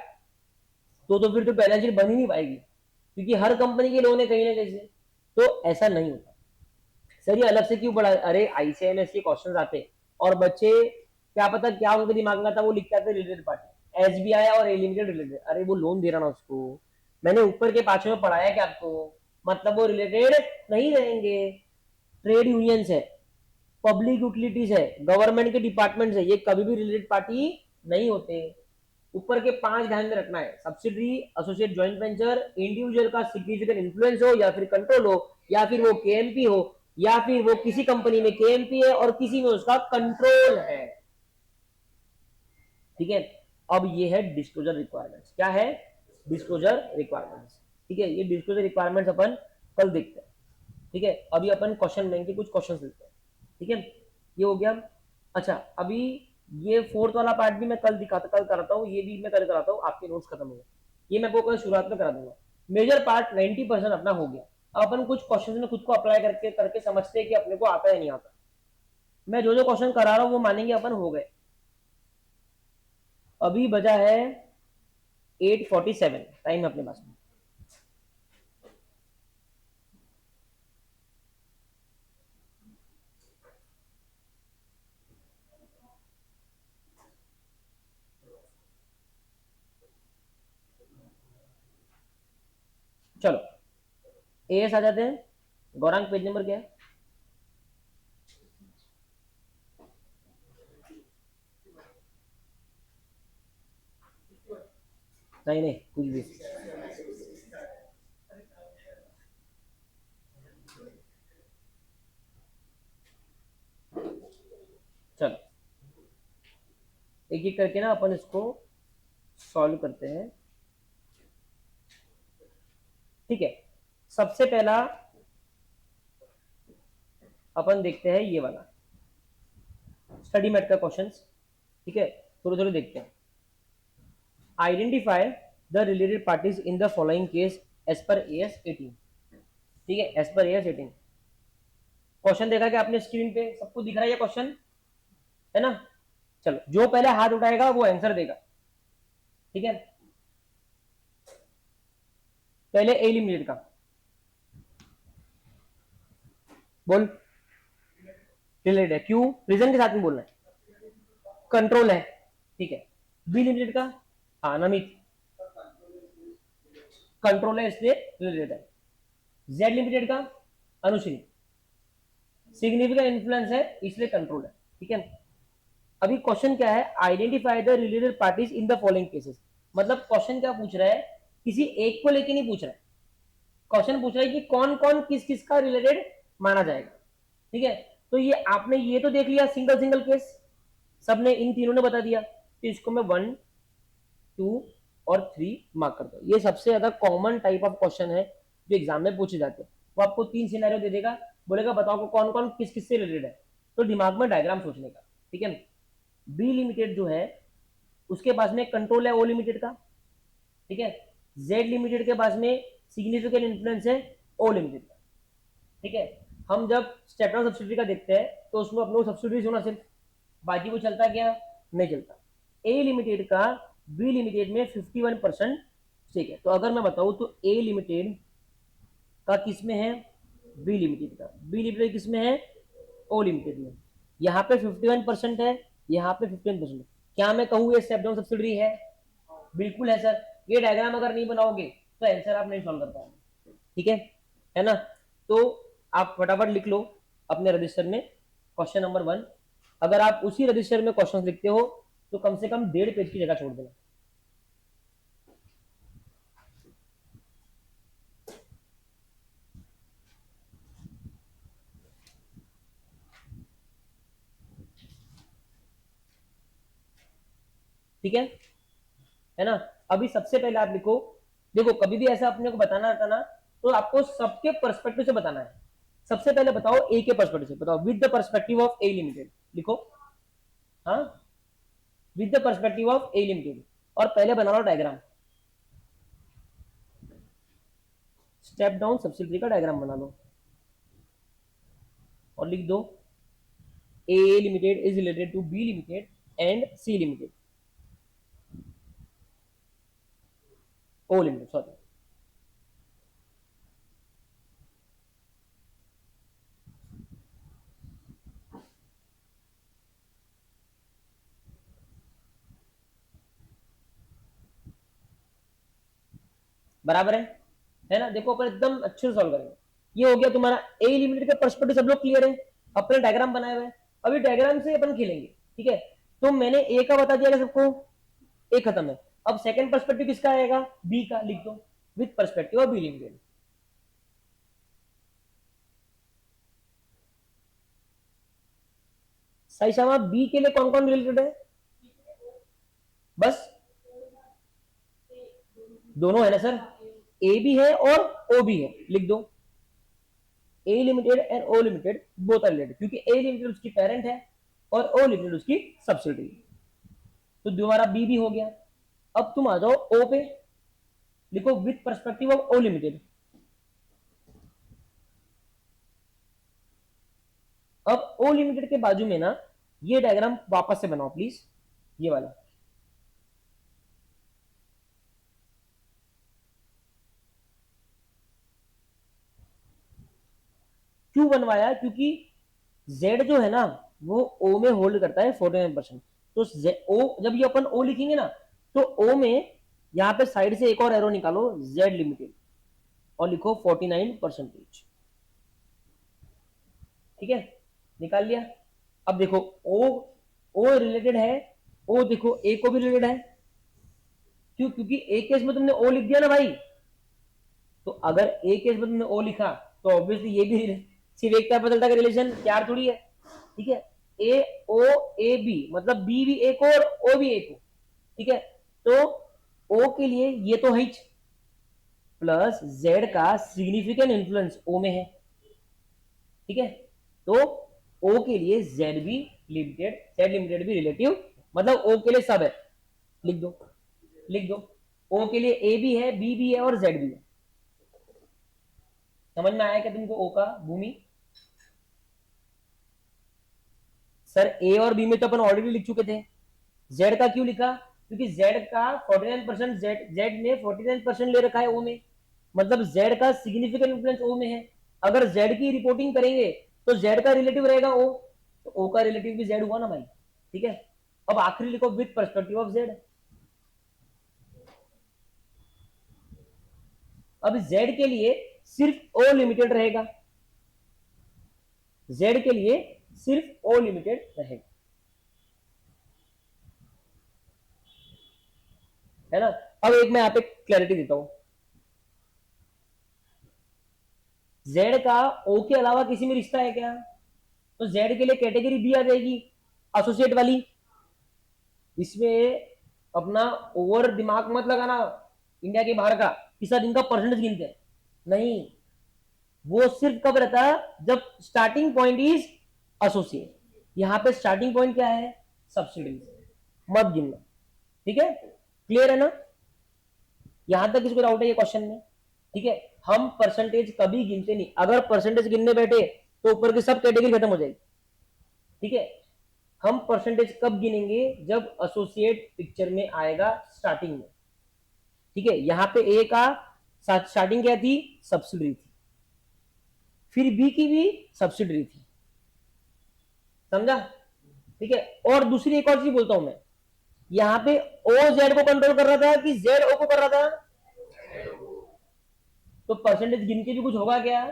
तो फिर तो बैलेंस शीट बन ही नहीं पाएगी, क्योंकि हर कंपनी के लोन है कहीं ना कहीं से। तो ऐसा नहीं होता। सर ये अलग से क्यों पढ़ा? अरे आईसीएमएस के क्वेश्चन आते और बच्चे क्या पता क्या उनके दिमाग में था, वो लिखते थे रिलेटेड पार्टी, एसबीआई और ए लिमिटेड रिलेटेड। अरे वो लोन दे रहा ना उसको, मैंने ऊपर के पांचों में पढ़ाया क्या आपको? मतलब वो रिलेटेड नहीं रहेंगे। ट्रेड यूनियंस है, पब्लिक यूटिलिटीज है, गवर्नमेंट के डिपार्टमेंट है, ये कभी भी रिलेटेड पार्टी नहीं होते। ऊपर के 5 ध्यान में रखना है, subsidiary, associate, joint venture, individual का सिग्निफिकेंट इन्फ्लुएंस हो या फिर कंट्रोल हो, या फिर वो केएमपी हो, या फिर वो किसी कंपनी में केएमपी है और किसी में उसका कंट्रोल है, ठीक है। अब ये है डिस्क्लोजर रिक्वायरमेंट्स। क्या है? डिस्क्लोजर रिक्वायरमेंट्स, ठीक है। ये डिस्क्लोजर रिक्वायरमेंट्स अपन कल देखते हैं, ठीक है। अभी अपन क्वेश्चन बैंक के कुछ क्वेश्चन लेते हैं, ठीक है। ये हो गया। अच्छा, अभी ये फोर्थ वाला पार्ट भी मैं कल कराता हूँ, ये भी मैं कल कराता हूँ, आपके नोट्स खत्म हो गए, ये मैं आपको कल शुरुआत में करा दूंगा। मेजर पार्ट 90% अपना हो गया। अब अपन कुछ क्वेश्चन में खुद को अप्लाई करके करके समझते हैं कि अपने को आता है नहीं आता। मैं जो जो क्वेश्चन करा रहा हूँ वो मानेंगे अपन हो गए। अभी बजा है 8:47, टाइम है अपने पास में। चलो एएस आ जाते हैं। गौरांग पेज नंबर क्या है? नहीं नहीं, कुछ भी। चलो एक एक करके ना अपन इसको सॉल्व करते हैं, ठीक है। सबसे पहला अपन देखते हैं ये वाला स्टडी मेट का क्वेश्चंस, ठीक है। थोड़े थोड़े देखते हैं। Identify the related parties in the following case as per AS 18, ठीक है, एज पर एएस 18। क्वेश्चन देखा क्या आपने? स्क्रीन पे सबको दिख रहा है ये क्वेश्चन, है ना। चलो जो पहले हाथ उठाएगा वो आंसर देगा, ठीक है। पहले ए लिमिटेड का बोल। रिलेटेड है, क्यों? रीजन के साथ में बोलना है, कंट्रोल है, ठीक है। बी लिमिटेड का, हाँ नमित, कंट्रोल है इसलिए रिलेटेड है। जेड लिमिटेड का, अनुश्री, सिग्निफिकेंट इन्फ्लुएंस है इसलिए कंट्रोल है, ठीक है। अभी क्वेश्चन क्या है, identify the related parties in the following cases. मतलब क्वेश्चन क्या पूछ रहा है, किसी एक को लेके नहीं पूछ रहा है, क्वेश्चन पूछ रहा है कि कौन कौन किस किस का रिलेटेड माना जाएगा। ठीक है, तो ये आपने ये तो देख लिया सिंगल सिंगल केस, सबने इन तीनों ने बता दिया, तो इसको मैं 1 2 और 3 मार्क कर दो। ये सबसे ज्यादा कॉमन टाइप ऑफ क्वेश्चन है जो एग्जाम में पूछे जाते हैं। वो आपको 3 सिनेरियो दे देगा, बोलेगा बताओ कौन कौन किस किस से रिलेटेड है, तो दिमाग में डायग्राम सोचने का। ठीक है, बी लिमिटेड जो है उसके पास में कंट्रोल है ओ लिमिटेड का। ठीक है, जेड लिमिटेड के पास में सिग्निफिकेंट इन्फ्लुएंस है ओ लिमिटेड का। ठीक है, हम जब स्टेप डाउन सब्सिडी का देखते हैं तो उसमें अपने सब्सिडीज होना सिर्फ, बाकी वो चलता क्या नहीं चलता। ए लिमिटेड का बी लिमिटेड में 51% स्टेक है। तो अगर मैं बताऊं तो ए लिमिटेड का किस में है, बी लिमिटेड का, बी लिमिटेड किस में है, ओ लिमिटेड में। यहाँ पे 51% है, यहाँ पे 51%। क्या मैं कहूँ ये स्टेप डाउन सब्सिडी है? बिल्कुल है सर। ये डायग्राम अगर नहीं बनाओगे तो आंसर आप नहीं सॉल्व कर पाओगे। ठीक है ना? तो आप फटाफट लिख लो अपने रजिस्टर में क्वेश्चन नंबर 1। अगर आप उसी रजिस्टर में क्वेश्चन लिखते हो तो कम से कम 1.5 पेज की जगह छोड़ देना। ठीक है ना? अभी सबसे पहले आप लिखो, देखो कभी भी ऐसा अपने को बताना रहता ना तो आपको सबके पर्सपेक्टिव से बताना है। सबसे पहले बताओ ए के पर्सपेक्टिव से, बताओ with the perspective of A limited लिखो। हाँ, with the perspective of A limited, और पहले बना लो डायग्राम, स्टेप डाउन सब्सिडी का डायग्राम बना लो और लिख दो A limited is related to B limited and C limited, O limited sorry. बराबर है ना? देखो अपन एकदम अच्छे से सॉल्व करेंगे। ये हो गया तुम्हारा ए लिमिटेड के पर्सपेक्टिव, सब लोग क्लियर है, अपने डायग्राम बनाए हुए हैं। अभी डायग्राम से अपन खेलेंगे। ठीक है, तो मैंने ए का बता दिया सबको, ए खत्म है। अब सेकंड पर्सपेक्टिव किसका आएगा, बी का, लिख दो with perspective of B limited. सही शामा, बी के लिए कौन कौन रिलेटेड है? बस दोनों है ना सर, ए भी है और ओ भी है, लिख दो A limited and O limited both are related, क्योंकि ए लिमिटेड उसकी पेरेंट है और ओ लिमिटेड उसकी सब्सिडरी। तो तुम्हारा बी भी हो गया। अब तुम आ जाओ ओ पे, लिखो with perspective of O limited. अब ओ लिमिटेड के बाजू में ना ये डायग्राम वापस से बनाओ प्लीज, ये वाला। क्यों बनवाया? क्योंकि Z जो है ना वो O में होल्ड करता है 49%। तो O जब ये अपन O लिखेंगे ना तो O में यहाँ पे साइड से एक और एरो निकालो Z लिमिटेड और लिखो 49%। ठीक है, निकाल लिया। अब देखो O रिलेटेड है, O देखो A को भी रिलेटेड है। क्यों? क्योंकि A केस में तुमने O लिख दिया ना भाई, तो अगर A केस में तुमने O लिखा तो ऑब्वियसली ये भी सिर्फ एक तरफ बदलता का रिलेशन चार थोड़ी है। ठीक है, ए ओ ए बी मतलब बी भी एक और ओ भी एक हो। ठीक है, तो ओ के लिए ये तो है प्लस जेड का सिग्निफिकेंट इन्फ्लुएंस ओ में है। ठीक है, तो ओ के लिए जेड भी लिमिटेड, जेड लिमिटेड भी रिलेटिव, मतलब ओ के लिए सब है, लिख दो लिख दो। ओ के लिए ए भी है, बी भी है और जेड भी है। समझ में आया क्या तुमको ओ का भूमि? सर ए और बी में तो अपन ऑलरेडी लिख चुके थे। जेड का क्यों लिखा? क्योंकि जेड का 49%, जेड ने 49% ले रखा है ओ में, मतलब जेड का सिग्निफिकेंट इन्फ्लुएंस ओ में है। अगर जेड की रिपोर्टिंग करेंगे तो जेड का रिलेटिव रहेगा ओ, तो ओ का रिलेटिव भी जेड हुआ ना भाई। ठीक है, अब आखिरी लिखो विद पर्सपेक्टिव ऑफ जेड। अब जेड के लिए सिर्फ ओ लिमिटेड रहेगा, जेड के लिए सिर्फ ओ लिमिटेड रहेगा। है ना। अब एक मैं यहाँ पे क्लैरिटी देता हूं, जेड का ओ के अलावा किसी में रिश्ता है क्या? तो जेड के लिए कैटेगरी बी आ जाएगी, एसोसिएट वाली। इसमें अपना ओवर दिमाग मत लगाना इंडिया के बाहर का कि सर इनका परसेंटेज गिनते हैं, नहीं, वो सिर्फ कब रहता है जब स्टार्टिंग पॉइंट इज एसोसिएट। यहां पे स्टार्टिंग पॉइंट क्या है? सब्सिडी, मत गिनना, ठीक है, क्लियर है ना? यहां तक किसको डाउट है ये क्वेश्चन में? ठीक है, हम परसेंटेज कभी गिनते नहीं, अगर परसेंटेज गिनने बैठे तो ऊपर की सब कैटेगरी खत्म हो जाएगी, ठीक है। हम परसेंटेज कब गिनेंगे? जब एसोसिएट पिक्चर में आएगा स्टार्टिंग में, ठीक है। यहां पे ए का स्टार्टिंग क्या थी? सब्सिडरी थी, फिर बी की भी सब्सिडरी थी, समझा? ठीक है, और दूसरी एक और चीज बोलता हूं मैं, यहां पे ओ जेड को कंट्रोल कर रहा था कि जेड ओ को कर रहा था? तो परसेंटेज गिन के भी कुछ होगा क्या?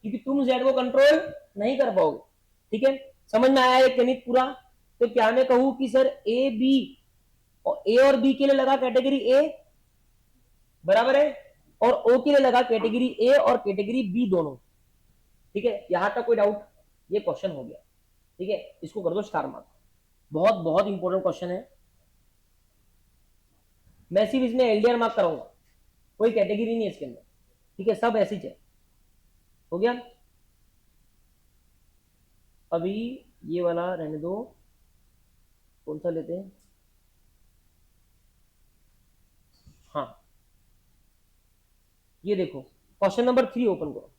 क्योंकि तुम जेड को कंट्रोल नहीं कर पाओगे, ठीक है। समझ में आया एक गणित पूरा? तो क्या मैं कहूं कि सर ए बी और ए और बी के लिए लगा कैटेगरी ए, बराबर है, और ओ के लिए लगा कैटेगरी ए और कैटेगरी बी दोनों, ठीक है। यहां तक कोई डाउट? ये क्वेश्चन हो गया, ठीक है, इसको कर दो स्टार मार्क, बहुत बहुत इंपॉर्टेंट क्वेश्चन है। मैं सिर्फ इसमें एलडीआर मार्क कराऊंगा, कोई कैटेगरी नहीं है इसके अंदर, ठीक है, सब ऐसे ही है। हो गया? अभी ये वाला रहने दो, कौन सा लेते हैं? हाँ, ये देखो क्वेश्चन नंबर 3 ओपन करो,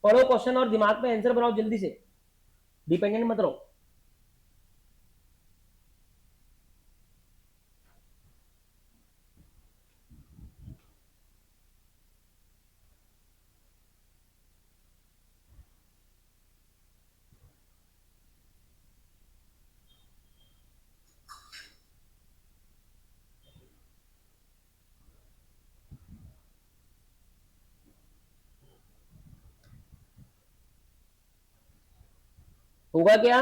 पढ़ो क्वेश्चन और दिमाग में आंसर बनाओ जल्दी से, डिपेंडेंट मत रहो। होगा क्या?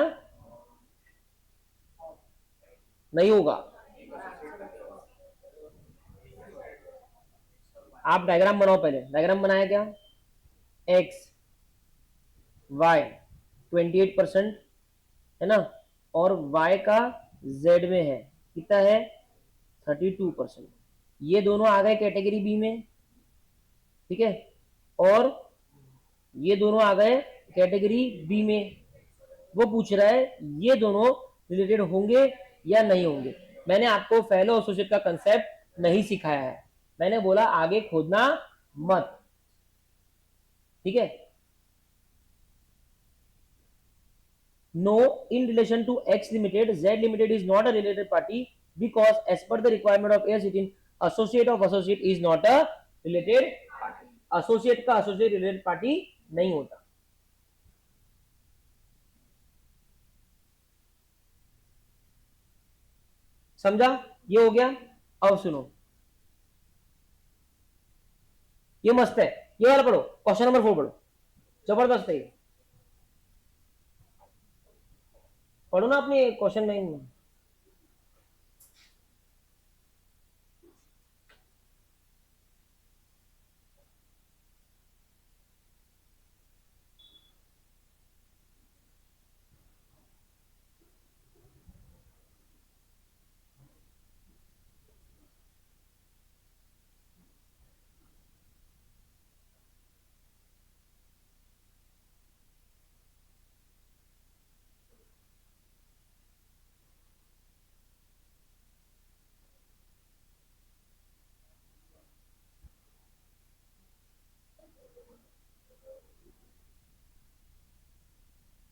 नहीं होगा। आप डायग्राम बनाओ, पहले डायग्राम बनाया क्या? एक्स वाई 28% है ना, और y का z में है कितना है? 32%। ये दोनों आ गए कैटेगरी बी में, ठीक है, और ये दोनों आ गए कैटेगरी बी में। वो पूछ रहा है ये दोनों रिलेटेड होंगे या नहीं होंगे। मैंने आपको फेलो एसोसिएट का कंसेप्ट नहीं सिखाया है, मैंने बोला आगे खोदना मत, ठीक है। No, in relation to X Limited, Z Limited is not a related party because as per the requirement of AS18, associate of associate is not a related party. Associate का associate related party नहीं होता। समझा? ये हो गया। अब सुनो, ये मस्त है, ये वाला पढ़ो, क्वेश्चन नंबर 4 पढ़ो, जबरदस्त है ये, पढ़ो ना अपने क्वेश्चन में।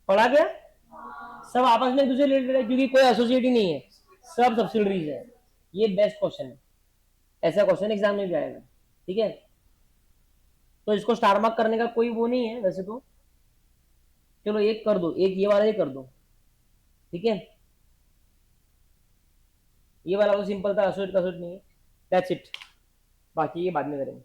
पढ़ा गया? सब आपस में एक दूसरे रिलेटेड है क्योंकि कोई एसोसिएट ही नहीं है, सब सब्सिडरीज है। ये बेस्ट क्वेश्चन है, ऐसा क्वेश्चन एग्जाम में भी आएगा, ठीक है। तो इसको स्टार मार्क करने का कोई वो नहीं है वैसे तो, चलो एक कर दो, एक ये वाला ही कर दो, ठीक है। ये वाला तो सिंपल था, एसोसिएट का एसोसिएट नहीं है, दैट्स इट, बाकी ये बाद में करेंगे।